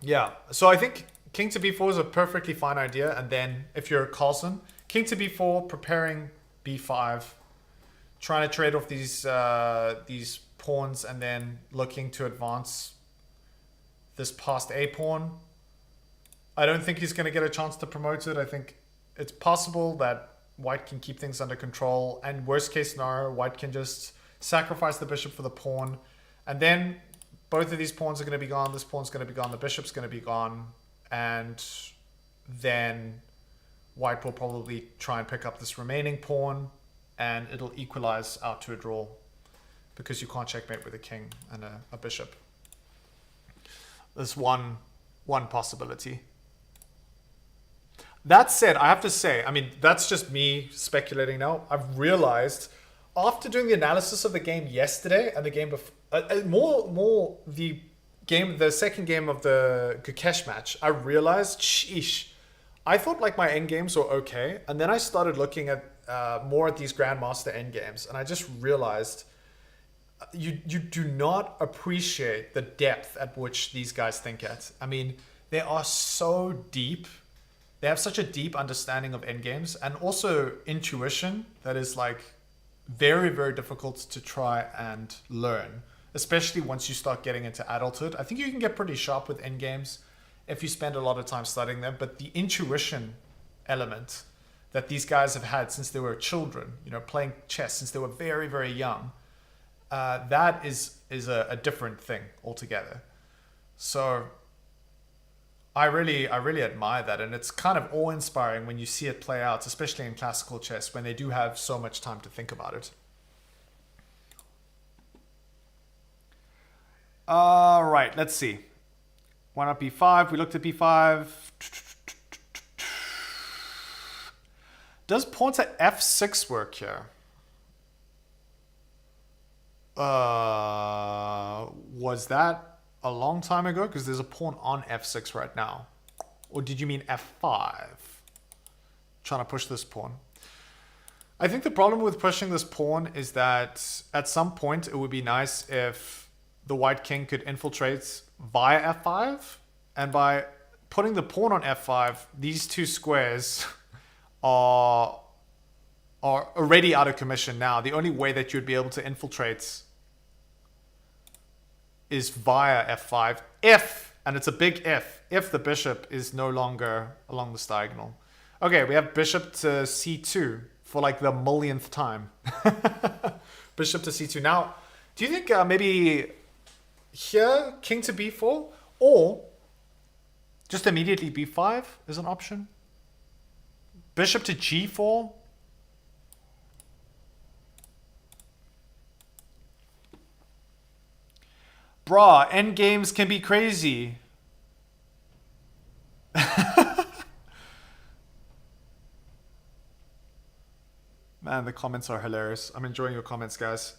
Yeah, so I think king to b4 is a perfectly fine idea. And then if you're Carlsen, king to b4, preparing b5, trying to trade off these pawns, and then looking to advance this past a pawn. I don't think he's going to get a chance to promote it. I think it's possible that white can keep things under control, and worst case scenario, white can just sacrifice the bishop for the pawn, and then both of these pawns are going to be gone. This pawn's going to be gone. The bishop's going to be gone, and then white will probably try and pick up this remaining pawn, and it'll equalize out to a draw because you can't checkmate with a king and a bishop. There's one possibility. That said, I have to say, I mean, that's just me speculating now. I've realized after doing the analysis of the game yesterday and the game before, more the second game of the Gukesh match, I realized, sheesh, I thought like my endgames were okay, and then I started looking at more at these Grandmaster endgames, and I just realized you do not appreciate the depth at which these guys think at. I mean, they are so deep. They have such a deep understanding of endgames, and also intuition that is like very, very difficult to try and learn, especially once you start getting into adulthood. I think you can get pretty sharp with endgames if you spend a lot of time studying them, but the intuition element that these guys have had since they were children, you know, playing chess since they were very, very young, that is a different thing altogether. So I really admire that, and it's kind of awe-inspiring when you see it play out, especially in classical chess when they do have so much time to think about it. All right, let's see. Why not b5? We looked at b5. Does pawn to f6 work here? Was that a long time ago? Because there's a pawn on f6 right now. Or did you mean f5? Trying to push this pawn. I think the problem with pushing this pawn is that at some point it would be nice if the white king could infiltrate via f5. And by putting the pawn on f5, these two squares are already out of commission now. The only way that you'd be able to infiltrate is via f5 if, and it's a big if the bishop is no longer along this diagonal. Okay, we have bishop to c2 for like the millionth time. Bishop to c2. Now, do you think maybe here, king to b4, or just immediately b5 is an option? Bishop to g4. Bruh, endgames can be crazy. Man, the comments are hilarious. I'm enjoying your comments, guys.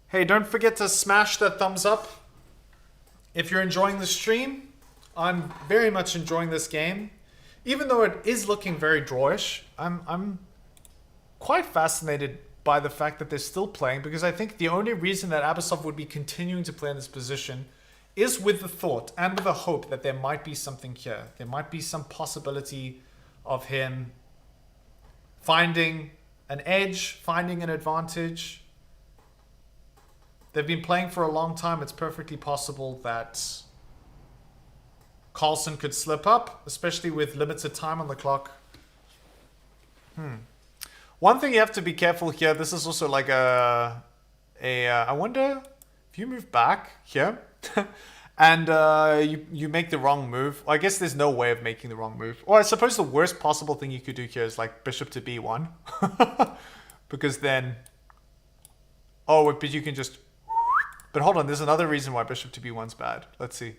Hey, don't forget to smash that thumbs up if you're enjoying the stream. I'm very much enjoying this game. Even though it is looking very drawish, I'm quite fascinated by the fact that they're still playing, because I think the only reason that Abasov would be continuing to play in this position is with the thought and with the hope that there might be something here. There might be some possibility of him finding an edge, finding an advantage. They've been playing for a long time. It's perfectly possible that Carlsen could slip up, especially with limited time on the clock. One thing you have to be careful here, this is also like I wonder if you move back here and you make the wrong move. Well, I guess there's no way of making the wrong move. Or I suppose the worst possible thing you could do here is like bishop to b1. Because then, oh, but you can just, but hold on, there's another reason why bishop to b1's bad. Let's see.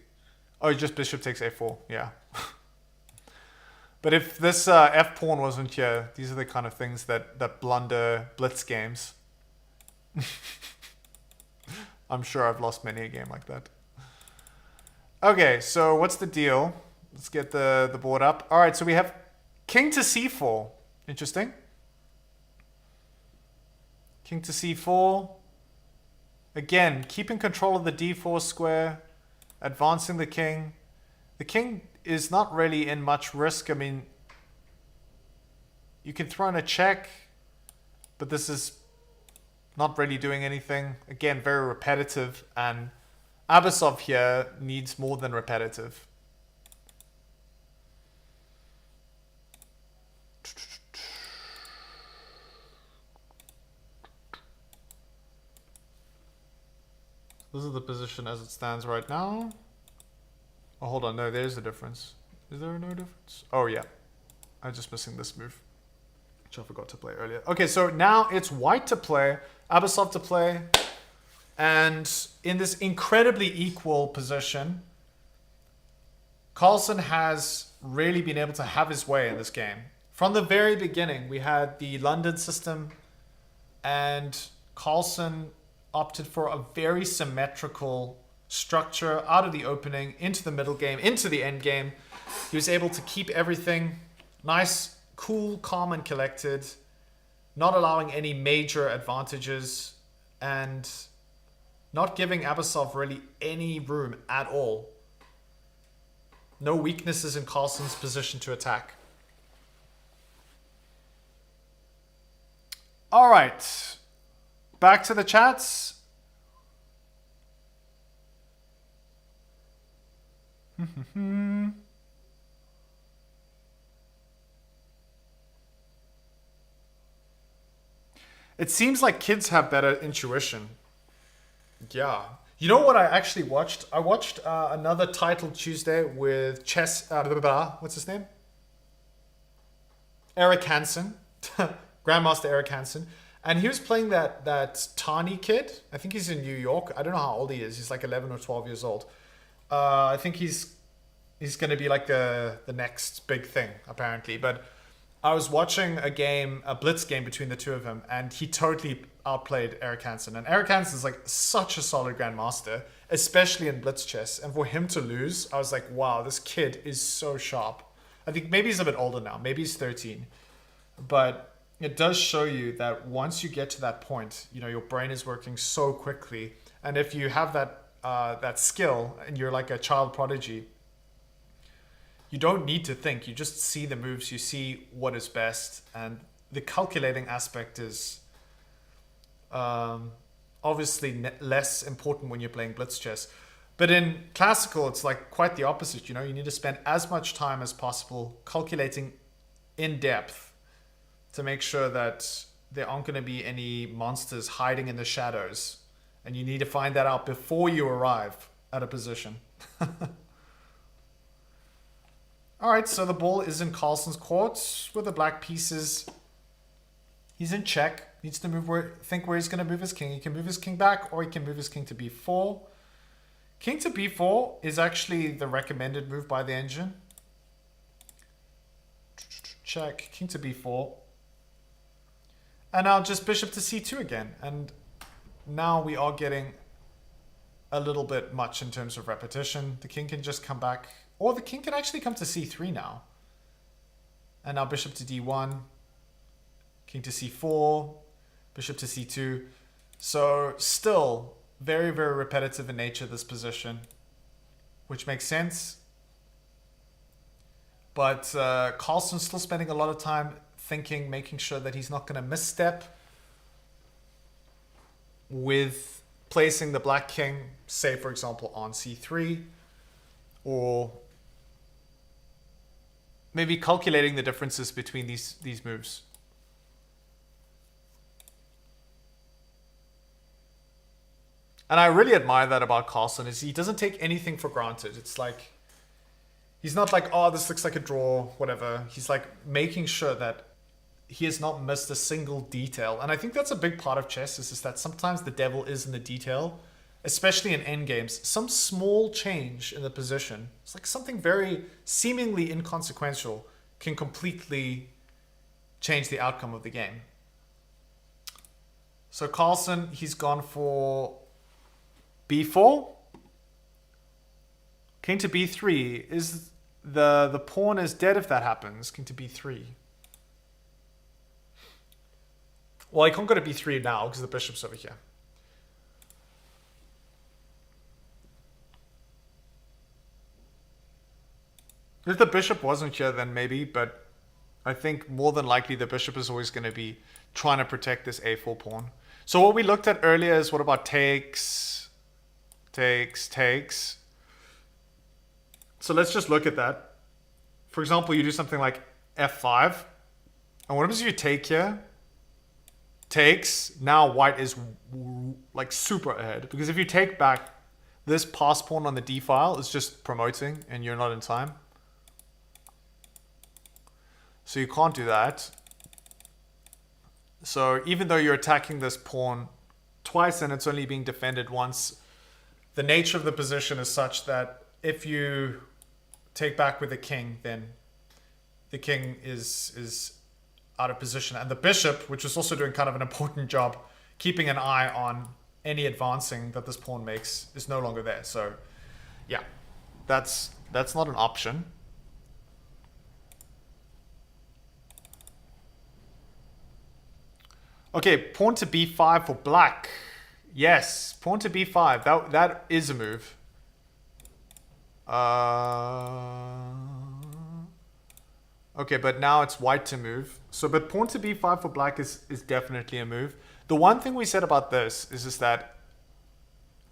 Oh, just bishop takes a4, yeah. But if this f pawn wasn't here, these are the kind of things that blunder blitz games. I'm sure I've lost many a game like that. Okay, so what's the deal? Let's get the board up. All right, so we have king to c4. Interesting. King to c4. Again, keeping control of the d4 square, advancing the king. The king is not really in much risk. I mean, you can throw in a check, but this is not really doing anything. Again, very repetitive, and Abasov here needs more than repetitive. This is the position as it stands right now. Oh, hold on. No, there's a difference. Is there no difference? Oh, yeah. I'm just missing this move, which I forgot to play earlier. Okay, so now it's white to play, Abasov to play. And in this incredibly equal position, Carlsen has really been able to have his way in this game. From the very beginning, we had the London system, and Carlsen opted for a very symmetrical structure out of the opening, into the middle game, into the end game. He was able to keep everything nice, cool, calm, and collected, not allowing any major advantages, and not giving Abasov really any room at all. No weaknesses in Carlsen's position to attack. All right. back to the chats. It seems like kids have better intuition. Yeah. You know what I actually watched? I watched another Title Tuesday with what's his name? Eric Hansen. Grandmaster Eric Hansen. And he was playing that Tani kid. I think he's in New York. I don't know how old he is. He's like 11 or 12 years old. I think he's going to be like the next big thing, apparently. But I was watching a blitz game between the two of them, and he totally outplayed Eric Hansen. And Eric Hansen is like such a solid grandmaster, especially in blitz chess. And for him to lose, I was like, wow, this kid is so sharp. I think maybe he's a bit older now. Maybe he's 13. But it does show you that once you get to that point, you know, your brain is working so quickly. And if you have that skill and you're like a child prodigy, you don't need to think. You just see the moves. You see what is best. And the calculating aspect is obviously less important when you're playing blitz chess. But in classical, it's like quite the opposite. You know, you need to spend as much time as possible calculating in depth to make sure that there aren't going to be any monsters hiding in the shadows. And you need to find that out before you arrive at a position. All right, so the ball is in Carlsen's court with the black pieces. He's in check. Needs to think where he's going to move his king. He can move his king back, or he can move his king to b4. King to b4 is actually the recommended move by the engine. Check, king to b4. And now just bishop to c2 again. And now we are getting a little bit much in terms of repetition. The king can just come back. Or the king can actually come to c3 now. And now bishop to d1. King to c4. Bishop to c2. So still very, very repetitive in nature, this position. Which makes sense. But Carlsen's still spending a lot of time thinking, making sure that he's not going to misstep with placing the black king, say for example on c3, or maybe calculating the differences between these moves. And I really admire that about Carlsen, is he doesn't take anything for granted. It's like, he's not like, oh, this looks like a draw, whatever. He's like making sure that he has not missed a single detail. And I think that's a big part of chess, is that sometimes the devil is in the detail, especially in endgames. Some small change in the position, it's like something very seemingly inconsequential, can completely change the outcome of the game. So Carlsen, he's gone for b4. King to b3. Is the pawn is dead if that happens. King to b3. Well, I can't go to b3 now because the bishop's over here. If the bishop wasn't here, then maybe, but I think more than likely the bishop is always going to be trying to protect this a4 pawn. So what we looked at earlier is what about takes, takes. So let's just look at that. For example, you do something like f5. And what happens if you take here? Takes. Now white is like super ahead. Because if you take back, this pass pawn on the d file is just promoting and you're not in time. So you can't do that. So even though you're attacking this pawn twice and it's only being defended once, the nature of the position is such that if you take back with the king, then the king is out of position. And the bishop, which is also doing kind of an important job, keeping an eye on any advancing that this pawn makes, is no longer there. So yeah, that's not an option. Okay, pawn to b5 for black. Yes, pawn to b5. That is a move. Okay, but now it's white to move. So, but pawn to b5 for black is definitely a move. The one thing we said about this is that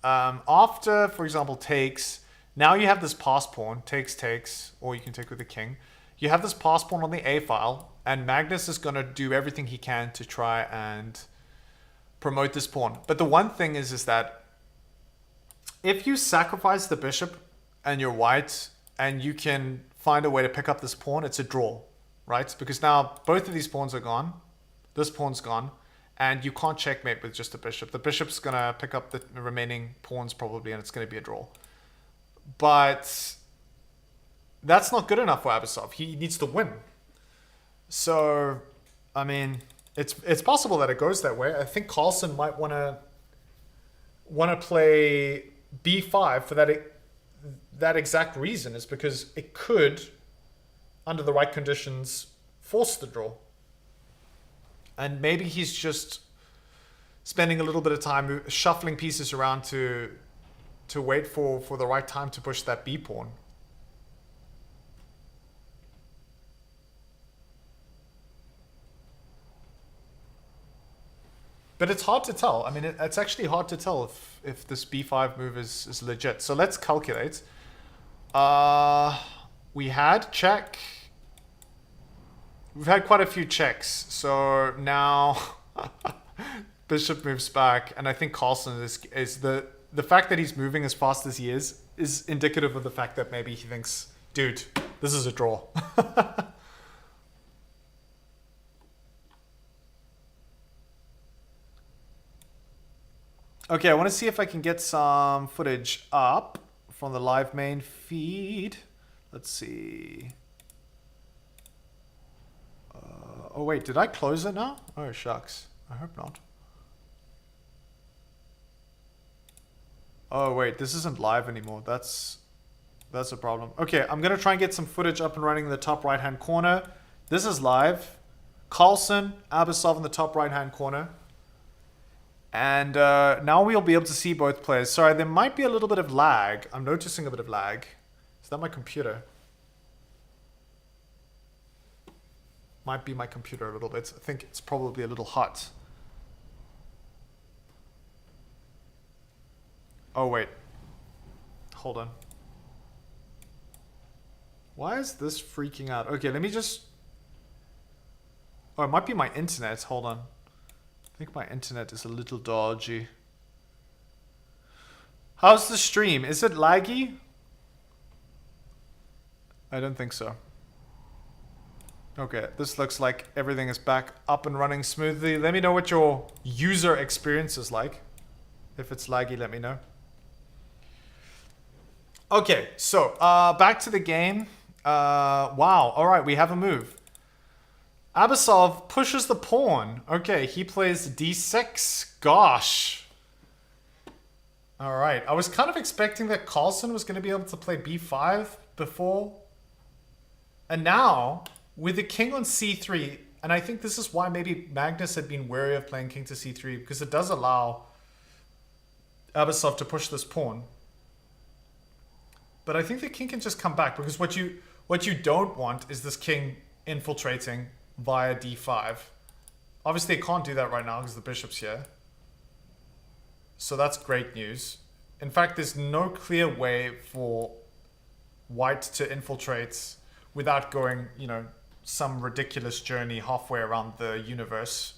after, for example, takes, now you have this pass pawn, takes, or you can take with the king. You have this pass pawn on the A file, and Magnus is going to do everything he can to try and promote this pawn. But the one thing is that if you sacrifice the bishop and you're white, and you can find a way to pick up this pawn, it's a draw, right? Because now both of these pawns are gone. This pawn's gone. And you can't checkmate with just the bishop. The bishop's going to pick up the remaining pawns probably, and it's going to be a draw. But that's not good enough for Abasov. He needs to win. So, I mean, it's possible that it goes that way. I think Carlsen might want to play b5 for that exact reason, is because it could, under the right conditions, force the draw. And maybe he's just spending a little bit of time shuffling pieces around to wait for the right time to push that b pawn. But it's hard to tell. I mean, it's actually hard to tell if this b5 move is legit. So let's calculate. We had check. We've had quite a few checks. So now bishop moves back. And I think Carlsen is the fact that he's moving as fast as he is indicative of the fact that maybe he thinks, dude, this is a draw. Okay, I want to see if I can get some footage up from the live main feed. Let's see. Oh wait, did I close it now? Oh shucks, I hope not. Oh wait, this isn't live anymore. That's a problem. Okay, I'm gonna try and get some footage up and running in the top right hand corner. This is live. Carlsen, Abasov in the top right hand corner. And now we'll be able to see both players. Sorry, there might be a little bit of lag. I'm noticing a bit of lag. Is that my computer? Might be my computer a little bit. I think it's probably a little hot. Oh, wait. Hold on. Why is this freaking out? Okay, let me just... Oh, it might be my internet. Hold on. I think my internet is a little dodgy. How's the stream? Is it laggy? I don't think so. Okay, this looks like everything is back up and running smoothly. Let me know what your user experience is like. If it's laggy, let me know. Okay, so back to the game. Wow, all right, we have a move. Abasov pushes the pawn. Okay, he plays d6. Gosh. All right, I was kind of expecting that Carlsen was going to be able to play b5 before. And now, with the king on c3, and I think this is why maybe Magnus had been wary of playing king to c3, because it does allow Abasov to push this pawn. But I think the king can just come back, because what you don't want is this king infiltrating via d5. Obviously, it can't do that right now because the bishop's here. So that's great news. In fact, there's no clear way for white to infiltrate without going, you know, some ridiculous journey halfway around the universe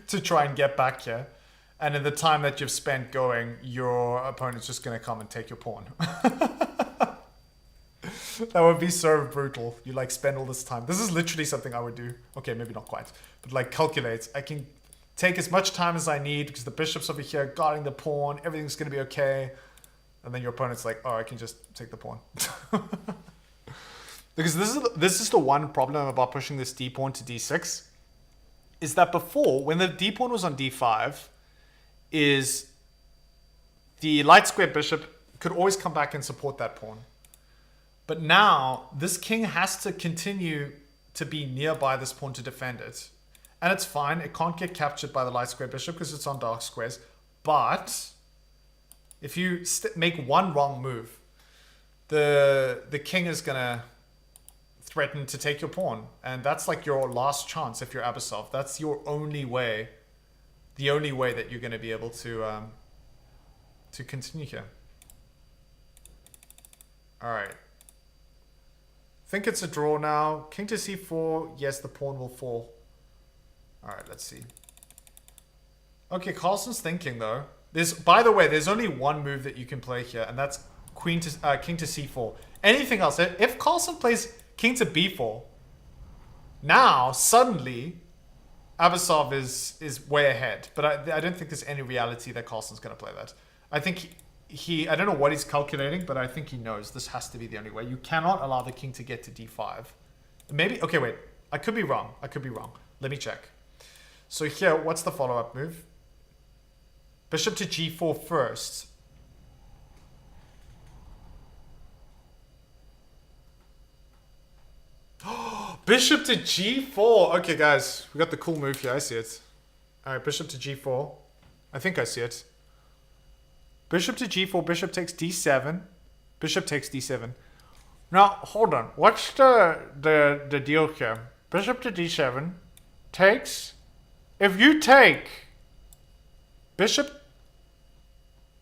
to try and get back here. And in the time that you've spent going, your opponent's just going to come and take your pawn. That would be so brutal. You like spend all this time. This is literally something I would do. Okay, maybe not quite. But like calculate. I can take as much time as I need because the bishop's over here guarding the pawn. Everything's going to be okay. And then your opponent's like, oh, I can just take the pawn. Because this is the one problem about pushing this d pawn to d6. Is that before, when the d pawn was on d5, is the light square bishop could always come back and support that pawn. But now, this king has to continue to be nearby this pawn to defend it. And it's fine, it can't get captured by the light square bishop because it's on dark squares. But if you make one wrong move, the king is going to threaten to take your pawn. And that's like your last chance if you're Abasov. That's your only way. The only way that you're going to be able to continue here. Alright. Think it's a draw now. King to c4. Yes, the pawn will fall. Alright, let's see. Okay, Carlsen's thinking though. By the way, there's only one move that you can play here, and that's king to c4. Anything else? If Carlsen plays king to b4, now suddenly Abasov is way ahead. But I don't think there's any reality that Carlsen's going to play that. I think I don't know what he's calculating, but I think he knows this has to be the only way. You cannot allow the king to get to d5. Maybe, okay, wait. I could be wrong. Let me check. So here, what's the follow-up move? Bishop to g4 first. Bishop to g4. Okay, guys, we got the cool move here. I see it. All right, bishop to g4. I think I see it. Bishop to g4. Bishop takes d7. Bishop takes d7. Now, hold on. What's the deal here? Bishop to d7 takes. If you take bishop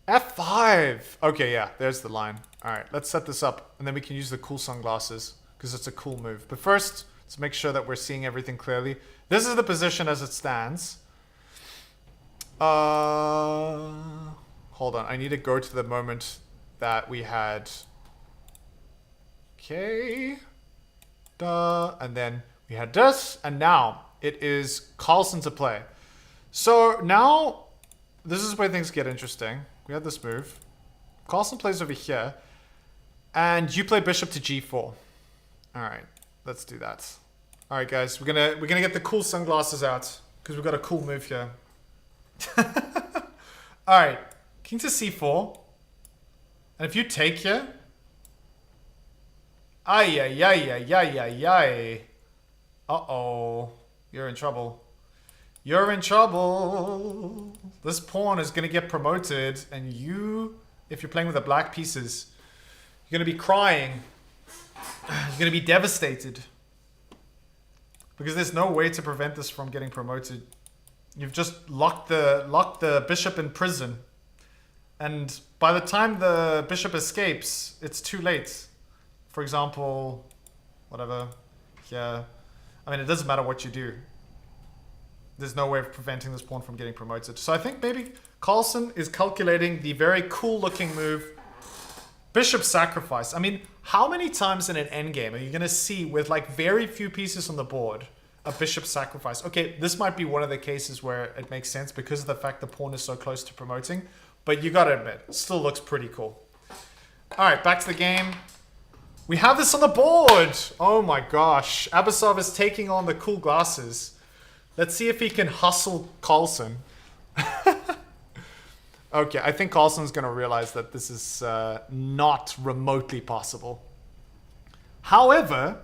f5. Okay, yeah, there's the line. All right, let's set this up, and then we can use the cool sunglasses because it's a cool move. But first, let's make sure that we're seeing everything clearly. This is the position as it stands. Hold on, I need to go to the moment that we had. Okay. Duh. And then we had this, and now it is Carlsen to play. So now, this is where things get interesting. We have this move. Carlsen plays over here, and you play bishop to g4. All right, let's do that. All right, guys, we're gonna get the cool sunglasses out because we've got a cool move here. All right, king to c4, and if you take here, ay ay ay ay ay ay ay. Uh-oh, you're in trouble. You're in trouble. This pawn is going to get promoted, and you, if you're playing with the black pieces, you're going to be crying. You're going to be devastated. Because there's no way to prevent this from getting promoted. You've just locked the bishop in prison. And by the time the bishop escapes, it's too late. For example, whatever. Yeah. I mean, it doesn't matter what you do. There's no way of preventing this pawn from getting promoted. So I think maybe Carlsen is calculating the very cool looking move, bishop sacrifice. I mean, how many times in an endgame are you going to see with like very few pieces on the board, a bishop sacrifice? Okay, this might be one of the cases where it makes sense because of the fact the pawn is so close to promoting. But you got to admit, it still looks pretty cool. All right, back to the game. We have this on the board. Oh my gosh. Abasov is taking on the cool glasses. Let's see if he can hustle Carlsen. Okay, I think Carlsen's going to realize that this is not remotely possible. However,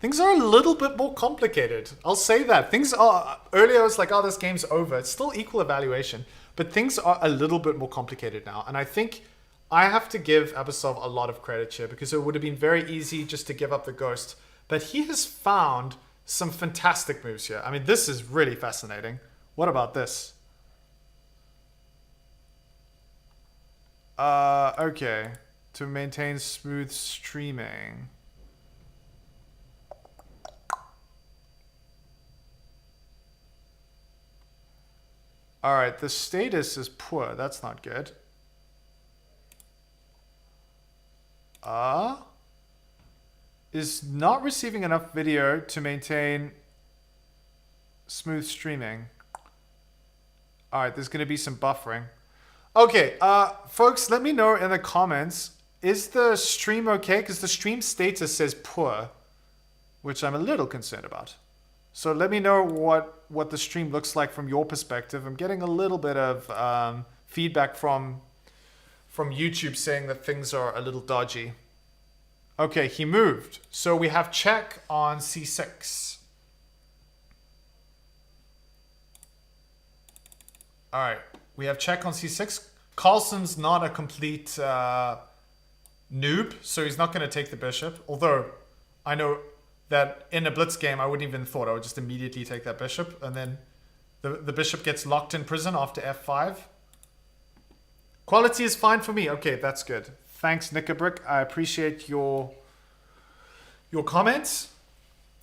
things are a little bit more complicated. I'll say that. Things are... Earlier I was like, oh, this game's over. It's still equal evaluation. But things are a little bit more complicated now. And I think I have to give Abasov a lot of credit here because it would have been very easy just to give up the ghost. But he has found some fantastic moves here. I mean, this is really fascinating. What about this? Okay. To maintain smooth streaming. Alright, the status is poor. That's not good. Is not receiving enough video to maintain smooth streaming. Alright, there's going to be some buffering. Okay, folks, let me know in the comments, is the stream okay? Because the stream status says poor, which I'm a little concerned about. So let me know what the stream looks like from your perspective. I'm getting a little bit of feedback from YouTube saying that things are a little dodgy. Okay, he moved. So we have check on c6. All right, we have check on c6. Carlsen's not a complete noob, so he's not going to take the bishop. Although I know that in a blitz game, I wouldn't even thought. I would just immediately take that bishop, and then the bishop gets locked in prison after f5. Quality is fine for me. Okay, that's good. Thanks, Nickabrick. I appreciate your comments.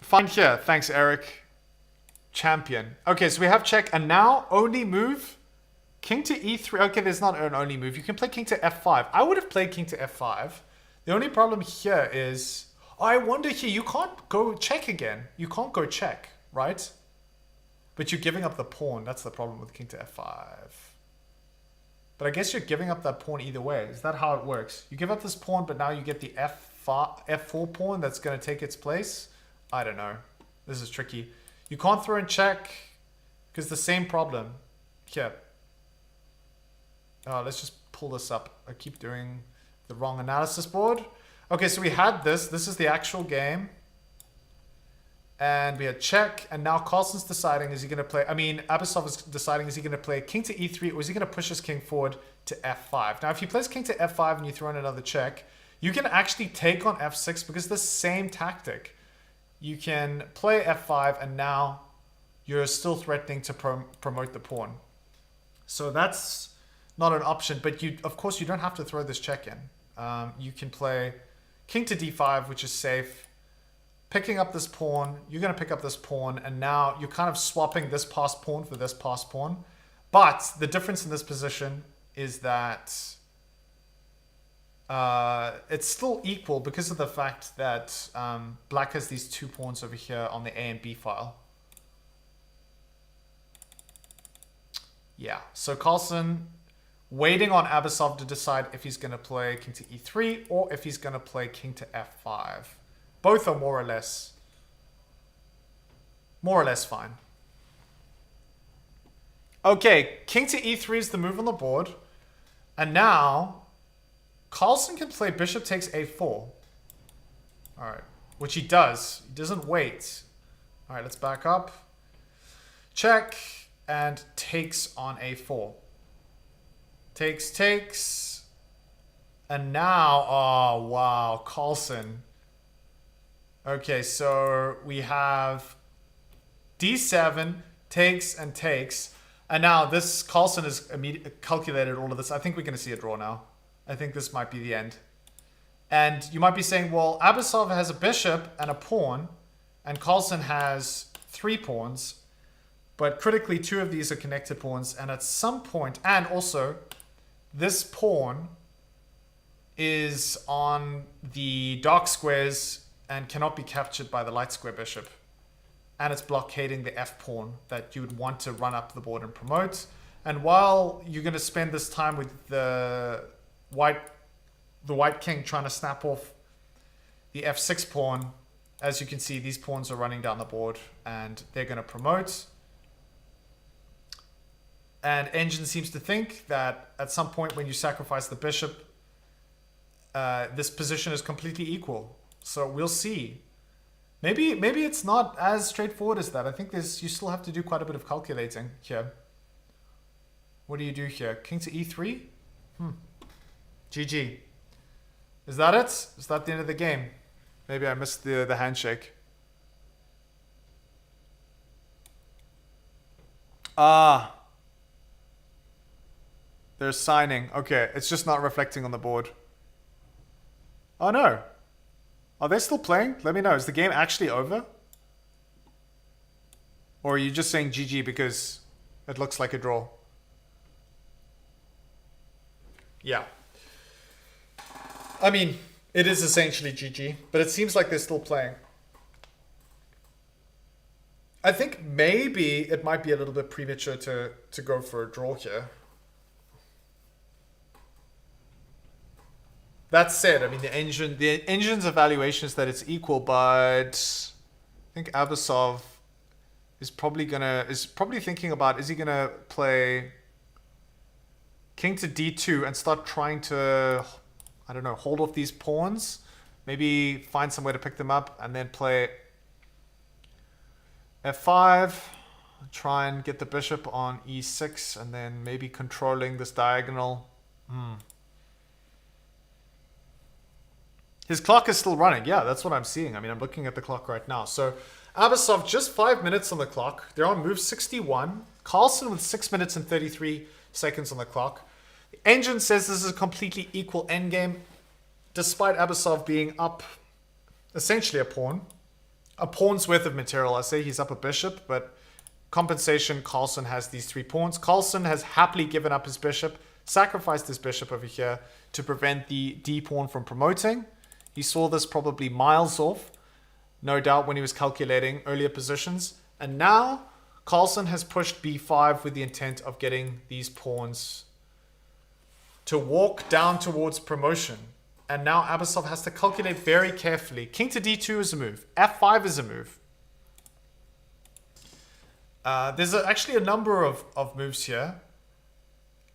Fine here. Thanks, Eric. Champion. Okay, so we have check, and now only move king to e3. Okay, there's not an only move. You can play king to f5. I would have played king to f5. The only problem here is, I wonder here, you can't go check again. You can't go check, right? But you're giving up the pawn. That's the problem with king to f5. But I guess you're giving up that pawn either way. Is that how it works? You give up this pawn, but now you get the f4 pawn that's going to take its place. I don't know. This is tricky. You can't throw in check because the same problem. Here. Let's just pull this up. I keep doing the wrong analysis board. Okay, so we had this. This is the actual game. And we had check. And now Carlsen's deciding, is he going to play... I mean, Abasov is deciding, is he going to play king to e3 or is he going to push his king forward to f5? Now, if he plays king to f5 and you throw in another check, you can actually take on f6 because the same tactic. You can play f5 and now you're still threatening to promote the pawn. So that's not an option, but you, of course, you don't have to throw this check in. You can play king to d5, which is safe. Picking up this pawn, you're going to pick up this pawn, and now you're kind of swapping this passed pawn for this passed pawn. But the difference in this position is that it's still equal because of the fact that black has these two pawns over here on the A and B file. Yeah, so Carlsen waiting on Abasov to decide if he's going to play king to e3 or if he's going to play king to f5. Both are more or less fine. Okay, king to e3 is the move on the board. And now Carlsen can play bishop takes a4. All right, which he does. He doesn't wait. All right, let's back up. Check and takes on a4. Takes. And now, oh, wow, Carlsen. Okay, so we have d7, takes and takes. And now this Carlsen has calculated all of this. I think we're going to see a draw now. I think this might be the end. And you might be saying, well, Abasov has a bishop and a pawn, and Carlsen has 3 pawns. But critically, 2 of these are connected pawns. And at some point, and also, this pawn is on the dark squares and cannot be captured by the light square bishop. And it's blockading the f pawn that you would want to run up the board and promote. And while you're going to spend this time with the white king trying to snap off the f6 pawn, as you can see, these pawns are running down the board and they're going to promote. And Engine seems to think that at some point when you sacrifice the bishop, this position is completely equal. So we'll see. Maybe it's not as straightforward as that. I think you still have to do quite a bit of calculating here. What do you do here? King to e3? GG. Is that it? Is that the end of the game? Maybe I missed the handshake. Ah. They're signing. Okay, it's just not reflecting on the board. Oh no. Are they still playing? Let me know. Is the game actually over? Or are you just saying GG because it looks like a draw? Yeah. I mean, it is essentially GG, but it seems like they're still playing. I think maybe it might be a little bit premature to go for a draw here. That said, I mean, the engine's evaluation is that it's equal, but I think Abasov is probably thinking about, is he gonna play king to d2 and start trying to, I don't know, hold off these pawns, maybe find some way to pick them up, and then play f5, try and get the bishop on e6, and then maybe controlling this diagonal. His clock is still running. Yeah, that's what I'm seeing. I mean, I'm looking at the clock right now. So Abasov, just 5 minutes on the clock. They're on move 61. Carlsen with 6 minutes and 33 seconds on the clock. The engine says this is a completely equal endgame, despite Abasov being up essentially a pawn. A pawn's worth of material. I say he's up a bishop, but compensation, Carlsen has these 3 pawns. Carlsen has happily given up his bishop, sacrificed his bishop over here to prevent the D pawn from promoting. He saw this probably miles off, no doubt, when he was calculating earlier positions. And now Carlsen has pushed b5 with the intent of getting these pawns to walk down towards promotion. And now Abasov has to calculate very carefully. King to d2 is a move. f5 is a move. There's actually a number of moves here.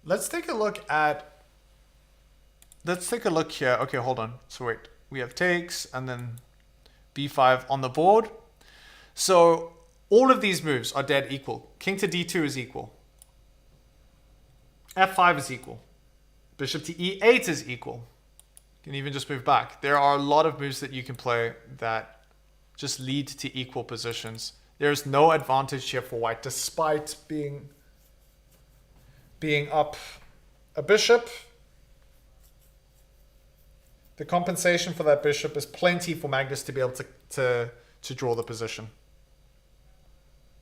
Let's take a look at... Let's take a look here. Okay, hold on. So wait. We have takes and then b5 on the board. So all of these moves are dead equal. King to d2 is equal. f5 is equal. Bishop to e8 is equal. You can even just move back. There are a lot of moves that you can play that just lead to equal positions. There's no advantage here for white, despite being up a bishop. The compensation for that bishop is plenty for Magnus to be able to draw the position.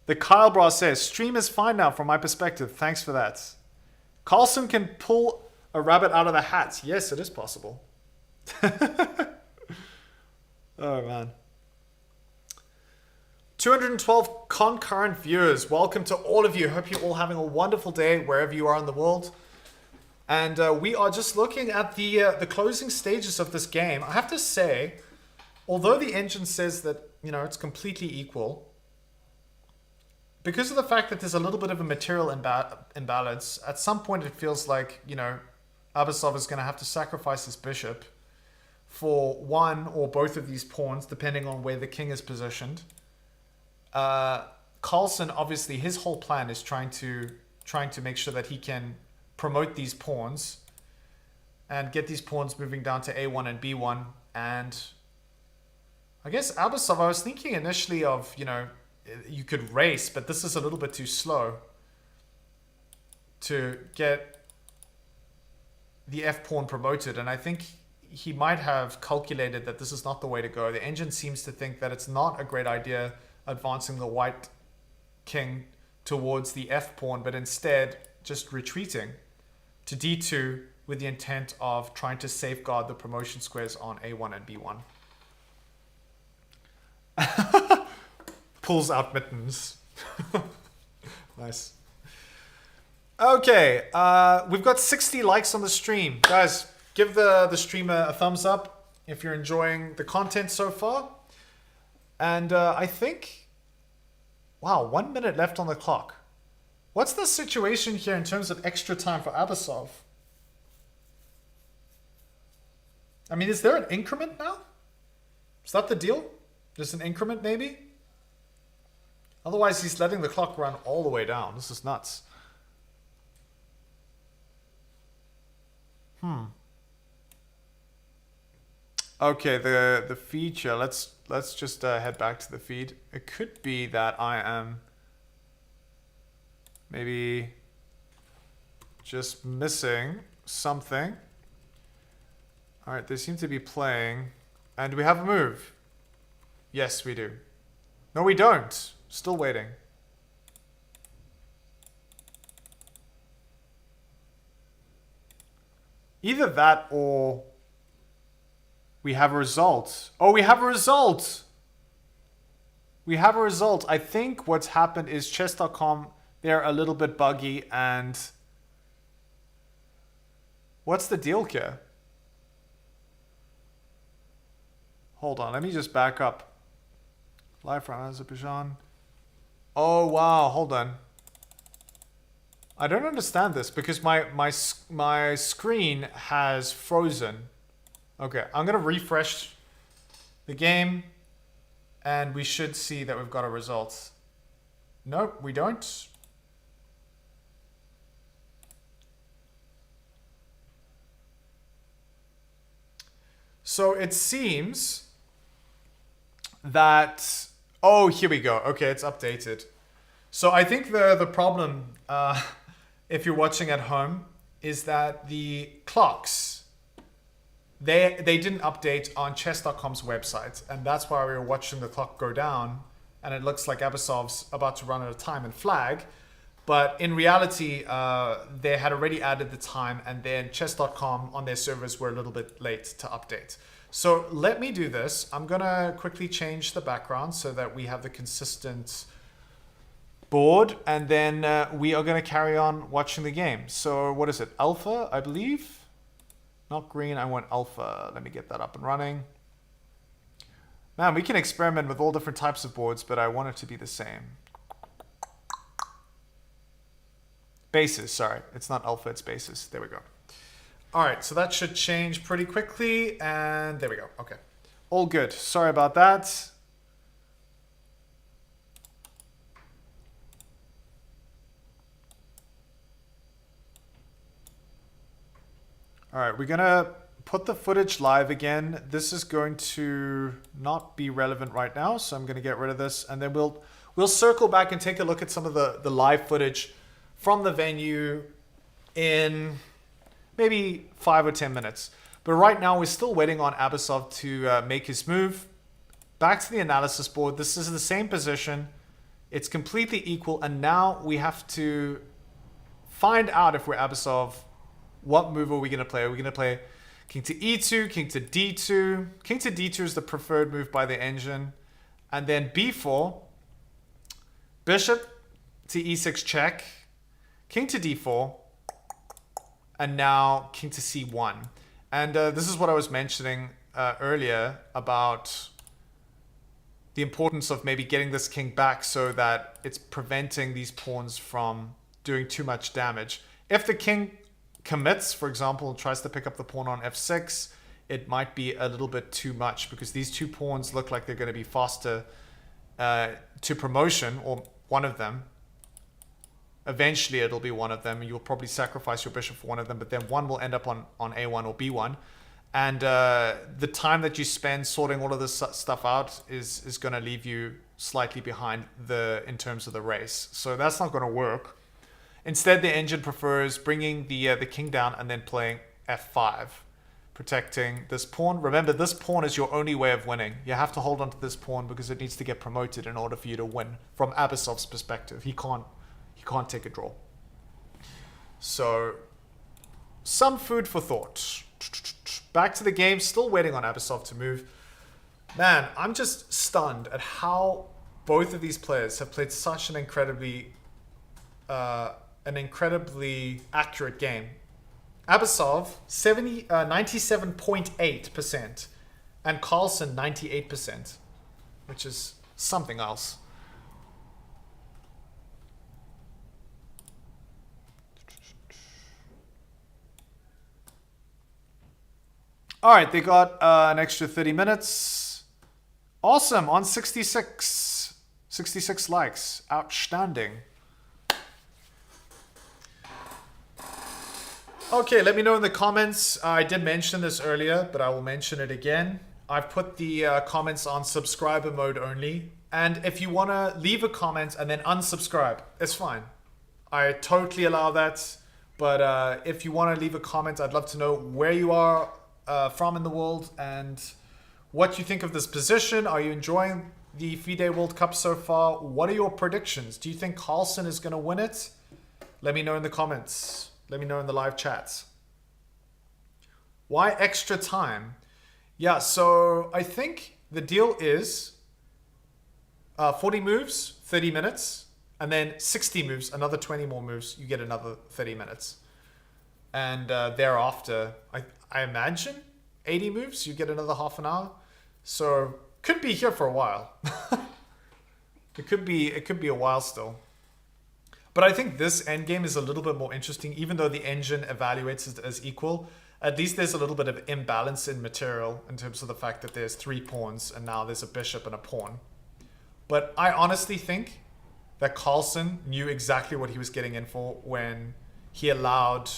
The Kyle Bra says, stream is fine now from my perspective. Thanks for that. Carlsen can pull a rabbit out of the hat. Yes, it is possible. Oh, man. 212 concurrent viewers. Welcome to all of you. Hope you're all having a wonderful day wherever you are in the world. And we are just looking at the closing stages of this game. I have to say, although the engine says that, you know, it's completely equal, because of the fact that there's a little bit of a material imbalance, at some point it feels like, you know, Abasov is going to have to sacrifice his bishop for one or both of these pawns, depending on where the king is positioned. Carlsen, obviously, his whole plan is trying to make sure that he can promote these pawns and get these pawns moving down to a1 and b1. And I guess Abasov, I was thinking initially of, you know, you could race, but this is a little bit too slow to get the f pawn promoted. And I think he might have calculated that this is not the way to go. The engine seems to think that it's not a great idea advancing the white king towards the f pawn, but instead just retreating to d2 with the intent of trying to safeguard the promotion squares on a1 and b1. Pulls out mittens. Nice. Okay, we've got 60 likes on the stream. Guys, give the streamer a thumbs up if you're enjoying the content so far. And I think, wow, 1 minute left on the clock. What's the situation here in terms of extra time for Abasov? I mean, is there an increment now? Is that the deal? There's an increment maybe? Otherwise, he's letting the clock run all the way down. This is nuts. Okay, the feed here. Let's just head back to the feed. It could be that I am maybe just missing something. All right, they seem to be playing. And do we have a move? Yes, we do. No, we don't. Still waiting. Either that or we have a result. Oh, we have a result. We have a result. I think what's happened is chess.com, they're a little bit buggy, and what's the deal here? Hold on, let me just back up. Live from Azerbaijan. Oh, wow, hold on. I don't understand this because my screen has frozen. Okay, I'm going to refresh the game and we should see that we've got a result. Nope, we don't. So it seems that... Oh, here we go. Okay, it's updated. So I think the problem, if you're watching at home, is that the clocks, they didn't update on chess.com's website. And that's why we were watching the clock go down. And it looks like Abasov's about to run out of time and flag. But in reality, they had already added the time, and then chess.com on their servers were a little bit late to update. So let me do this. I'm going to quickly change the background so that we have the consistent board, and then we are going to carry on watching the game. So what is it? Alpha, I believe? Not green, I want alpha. Let me get that up and running. Man, we can experiment with all different types of boards, but I want it to be the same. Bases, sorry. It's not alpha, it's bases. There we go. All right, so that should change pretty quickly, and there we go. Okay, all good. Sorry about that. All right, we're gonna put the footage live again. This is going to not be relevant right now, so I'm gonna get rid of this, and then we'll circle back and take a look at some of the live footage from the venue in maybe 5 or 10 minutes. But right now, we're still waiting on Abasov to make his move. Back to the analysis board. This is the same position. It's completely equal. And now we have to find out, if we're Abasov, what move are we going to play? Are we going to play king to e2, king to d2? King to d2 is the preferred move by the engine. And then b4, bishop to e6 check, king to d4, and now king to c1. And this is what I was mentioning earlier about the importance of maybe getting this king back so that it's preventing these pawns from doing too much damage. If the king commits, for example, and tries to pick up the pawn on f6, it might be a little bit too much because these two pawns look like they're going to be faster to promotion, or one of them. Eventually, it'll be one of them. You'll probably sacrifice your bishop for one of them, but then one will end up on A1 or B1. And the time that you spend sorting all of this stuff out is going to leave you slightly behind in terms of the race. So that's not going to work. Instead, the engine prefers bringing the king down and then playing f5, protecting this pawn. Remember, this pawn is your only way of winning. You have to hold on to this pawn because it needs to get promoted in order for you to win. From Abasov's perspective, he can't take a draw. So, some food for thought. Back to the game, still waiting on Abasov to move. Man, I'm just stunned at how both of these players have played such an incredibly accurate game. Abasov, 97.8%, and Carlsen, 98%, which is something else. All right, they got an extra 30 minutes. Awesome, on 66 likes. Outstanding. Okay, let me know in the comments. I did mention this earlier, but I will mention it again. I've put the comments on subscriber mode only. And if you want to leave a comment and then unsubscribe, it's fine. I totally allow that. But if you want to leave a comment, I'd love to know where you are from in the world and what you think of this position. Are you enjoying the FIDE World Cup so far? What are your predictions? Do you think Carlsen is going to win it? Let me know in the comments. Let me know in the live chats. Why extra time? Yeah, so I think the deal is 40 moves, 30 minutes, and then 60 moves, another 20 more moves, you get another 30 minutes. And thereafter, I imagine 80 moves, you get another half an hour. So could be here for a while. It could be a while still. But I think this endgame is a little bit more interesting, even though the engine evaluates it as equal. At least there's a little bit of imbalance in material in terms of the fact that there's 3 pawns and now there's a bishop and a pawn. But I honestly think that Carlsen knew exactly what he was getting in for when he allowed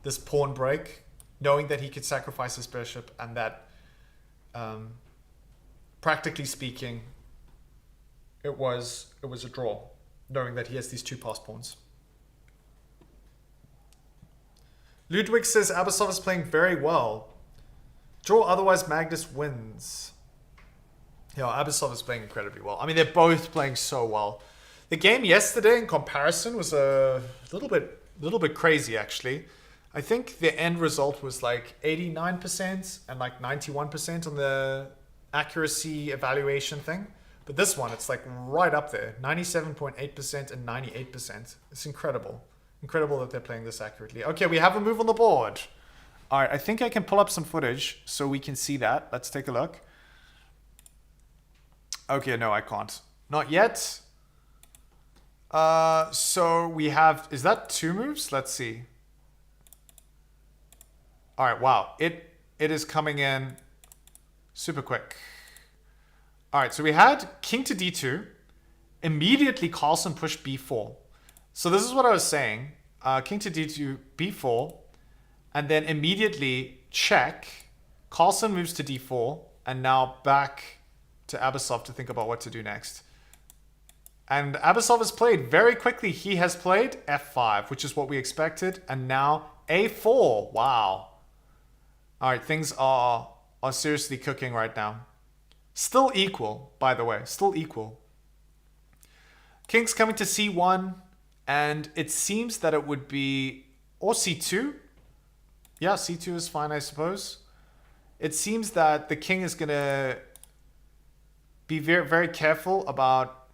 this pawn break, knowing that he could sacrifice his bishop and that practically speaking, it was a draw, knowing that he has these two pass pawns. Ludwig says Abasov is playing very well. Draw, otherwise Magnus wins. Yeah, Abasov is playing incredibly well. I mean, they're both playing so well. The game yesterday, in comparison, was a little bit crazy, actually. I think the end result was like 89% and like 91% on the accuracy evaluation thing. But this one, it's like right up there, 97.8% and 98%. It's incredible. Incredible that they're playing this accurately. Okay, we have a move on the board. All right, I think I can pull up some footage so we can see that. Let's take a look. Okay, no, I can't. Not yet. So we have, is that 2 moves? Let's see. All right, wow. It is coming in super quick. All right, so we had king to d2. Immediately, Carlsen pushed b4. So this is what I was saying. King to d2, b4. And then immediately, check. Carlsen moves to d4. And now back to Abasov to think about what to do next. And Abasov has played very quickly. He has played f5, which is what we expected. And now a4. Wow. All right, things are seriously cooking right now. Still equal, by the way. Still equal. King's coming to c1. And it seems that it would be... Or c2. Yeah, c2 is fine, I suppose. It seems that the king is going to be very, very careful about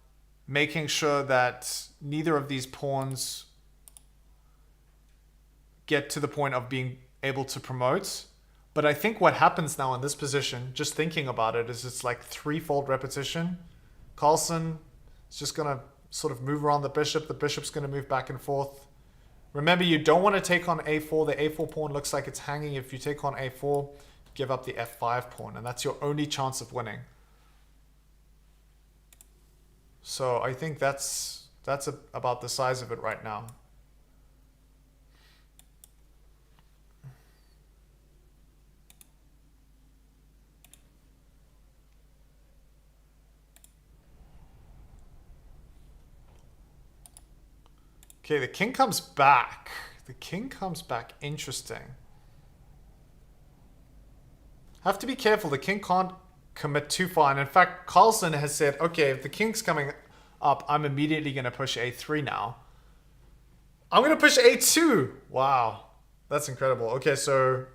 making sure that neither of these pawns get to the point of being able to promote. But I think what happens now in this position, just thinking about it, is it's like threefold repetition. Carlsen is just going to sort of move around the bishop. The bishop's going to move back and forth. Remember, you don't want to take on a4. The a4 pawn looks like it's hanging. If you take on a4, give up the f5 pawn, and that's your only chance of winning. So I think that's about the size of it right now. Okay, the king comes back. The king comes back. Interesting. Have to be careful. The king can't commit too far. And in fact, Carlsen has said, okay, if the king's coming up, I'm immediately going to push a3 now. I'm going to push a2. Wow. That's incredible. Okay, so...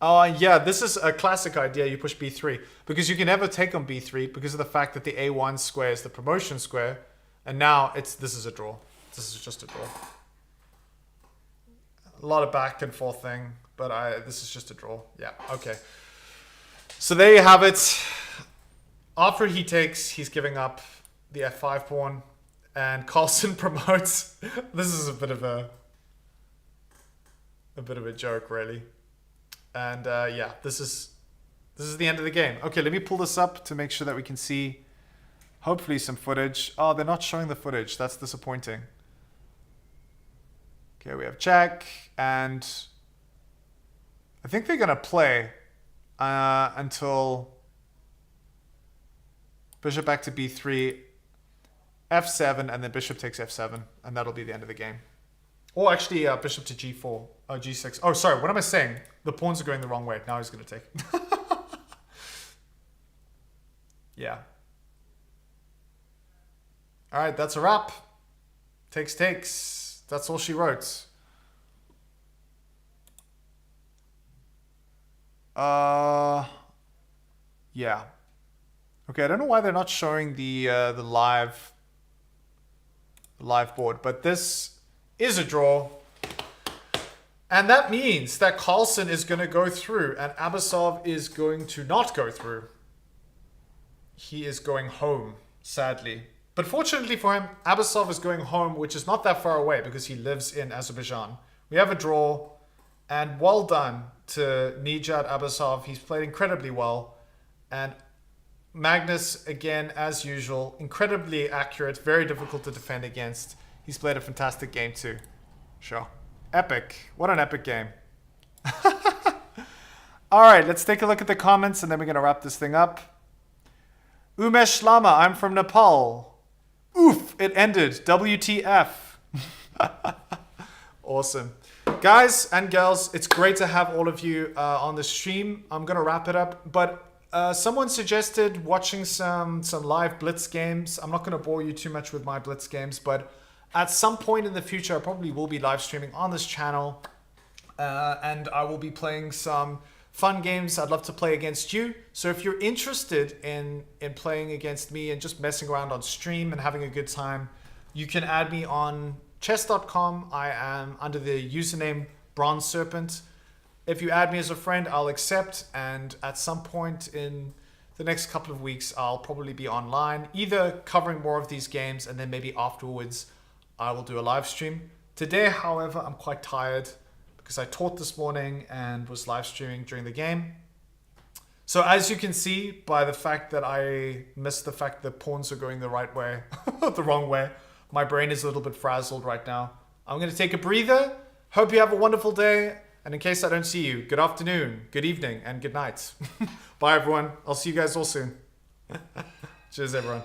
yeah, this is a classic idea. You push b3. Because you can never take on b3 because of the fact that the a1 square is the promotion square. And now this is a draw. This is just a draw. A lot of back and forth thing, but this is just a draw. Yeah, okay. So there you have it. After he takes, he's giving up the f5 pawn, and Carlsen promotes. This is a bit of a joke, really. And yeah, this is the end of the game. Okay, let me pull this up to make sure that we can see hopefully some footage. Oh, they're not showing the footage. That's disappointing. Okay, we have check, and I think they're going to play until bishop back to b3, f7, and then bishop takes f7, and that'll be the end of the game. Or actually, bishop to g4, g6. Oh, sorry, what am I saying? The pawns are going the wrong way. Now he's going to take. Yeah. All right, that's a wrap. Takes. That's all she wrote. Yeah. Okay, I don't know why they're not showing the live board, but this is a draw. And that means that Carlsen is going to go through and Abasov is going to not go through. He is going home, sadly. But fortunately for him, Abasov is going home, which is not that far away because he lives in Azerbaijan. We have a draw, and well done to Nijat Abasov. He's played incredibly well. And Magnus, again, as usual, incredibly accurate, very difficult to defend against. He's played a fantastic game too. Sure. Epic. What an epic game. All right, let's take a look at the comments and then we're going to wrap this thing up. Umesh Lama, I'm from Nepal. Oof, it ended. WTF. Awesome. Guys and girls, it's great to have all of you on the stream. I'm going to wrap it up, but someone suggested watching some live Blitz games. I'm not going to bore you too much with my Blitz games, but at some point in the future, I probably will be live streaming on this channel, and I will be playing some fun games. I'd love to play against you. So if you're interested in playing against me and just messing around on stream and having a good time, you can add me on chess.com. I am under the username Bronze Serpent. If you add me as a friend, I'll accept, and at some point in the next couple of weeks, I'll probably be online, either covering more of these games and then maybe afterwards I will do a live stream. Today, however, I'm quite tired because I taught this morning and was live streaming during the game. So as you can see by the fact that I missed the fact that pawns are going the right way, the wrong way, my brain is a little bit frazzled right now. I'm going to take a breather. Hope you have a wonderful day. And in case I don't see you, good afternoon, good evening, and good night. Bye, everyone. I'll see you guys all soon. Cheers, everyone.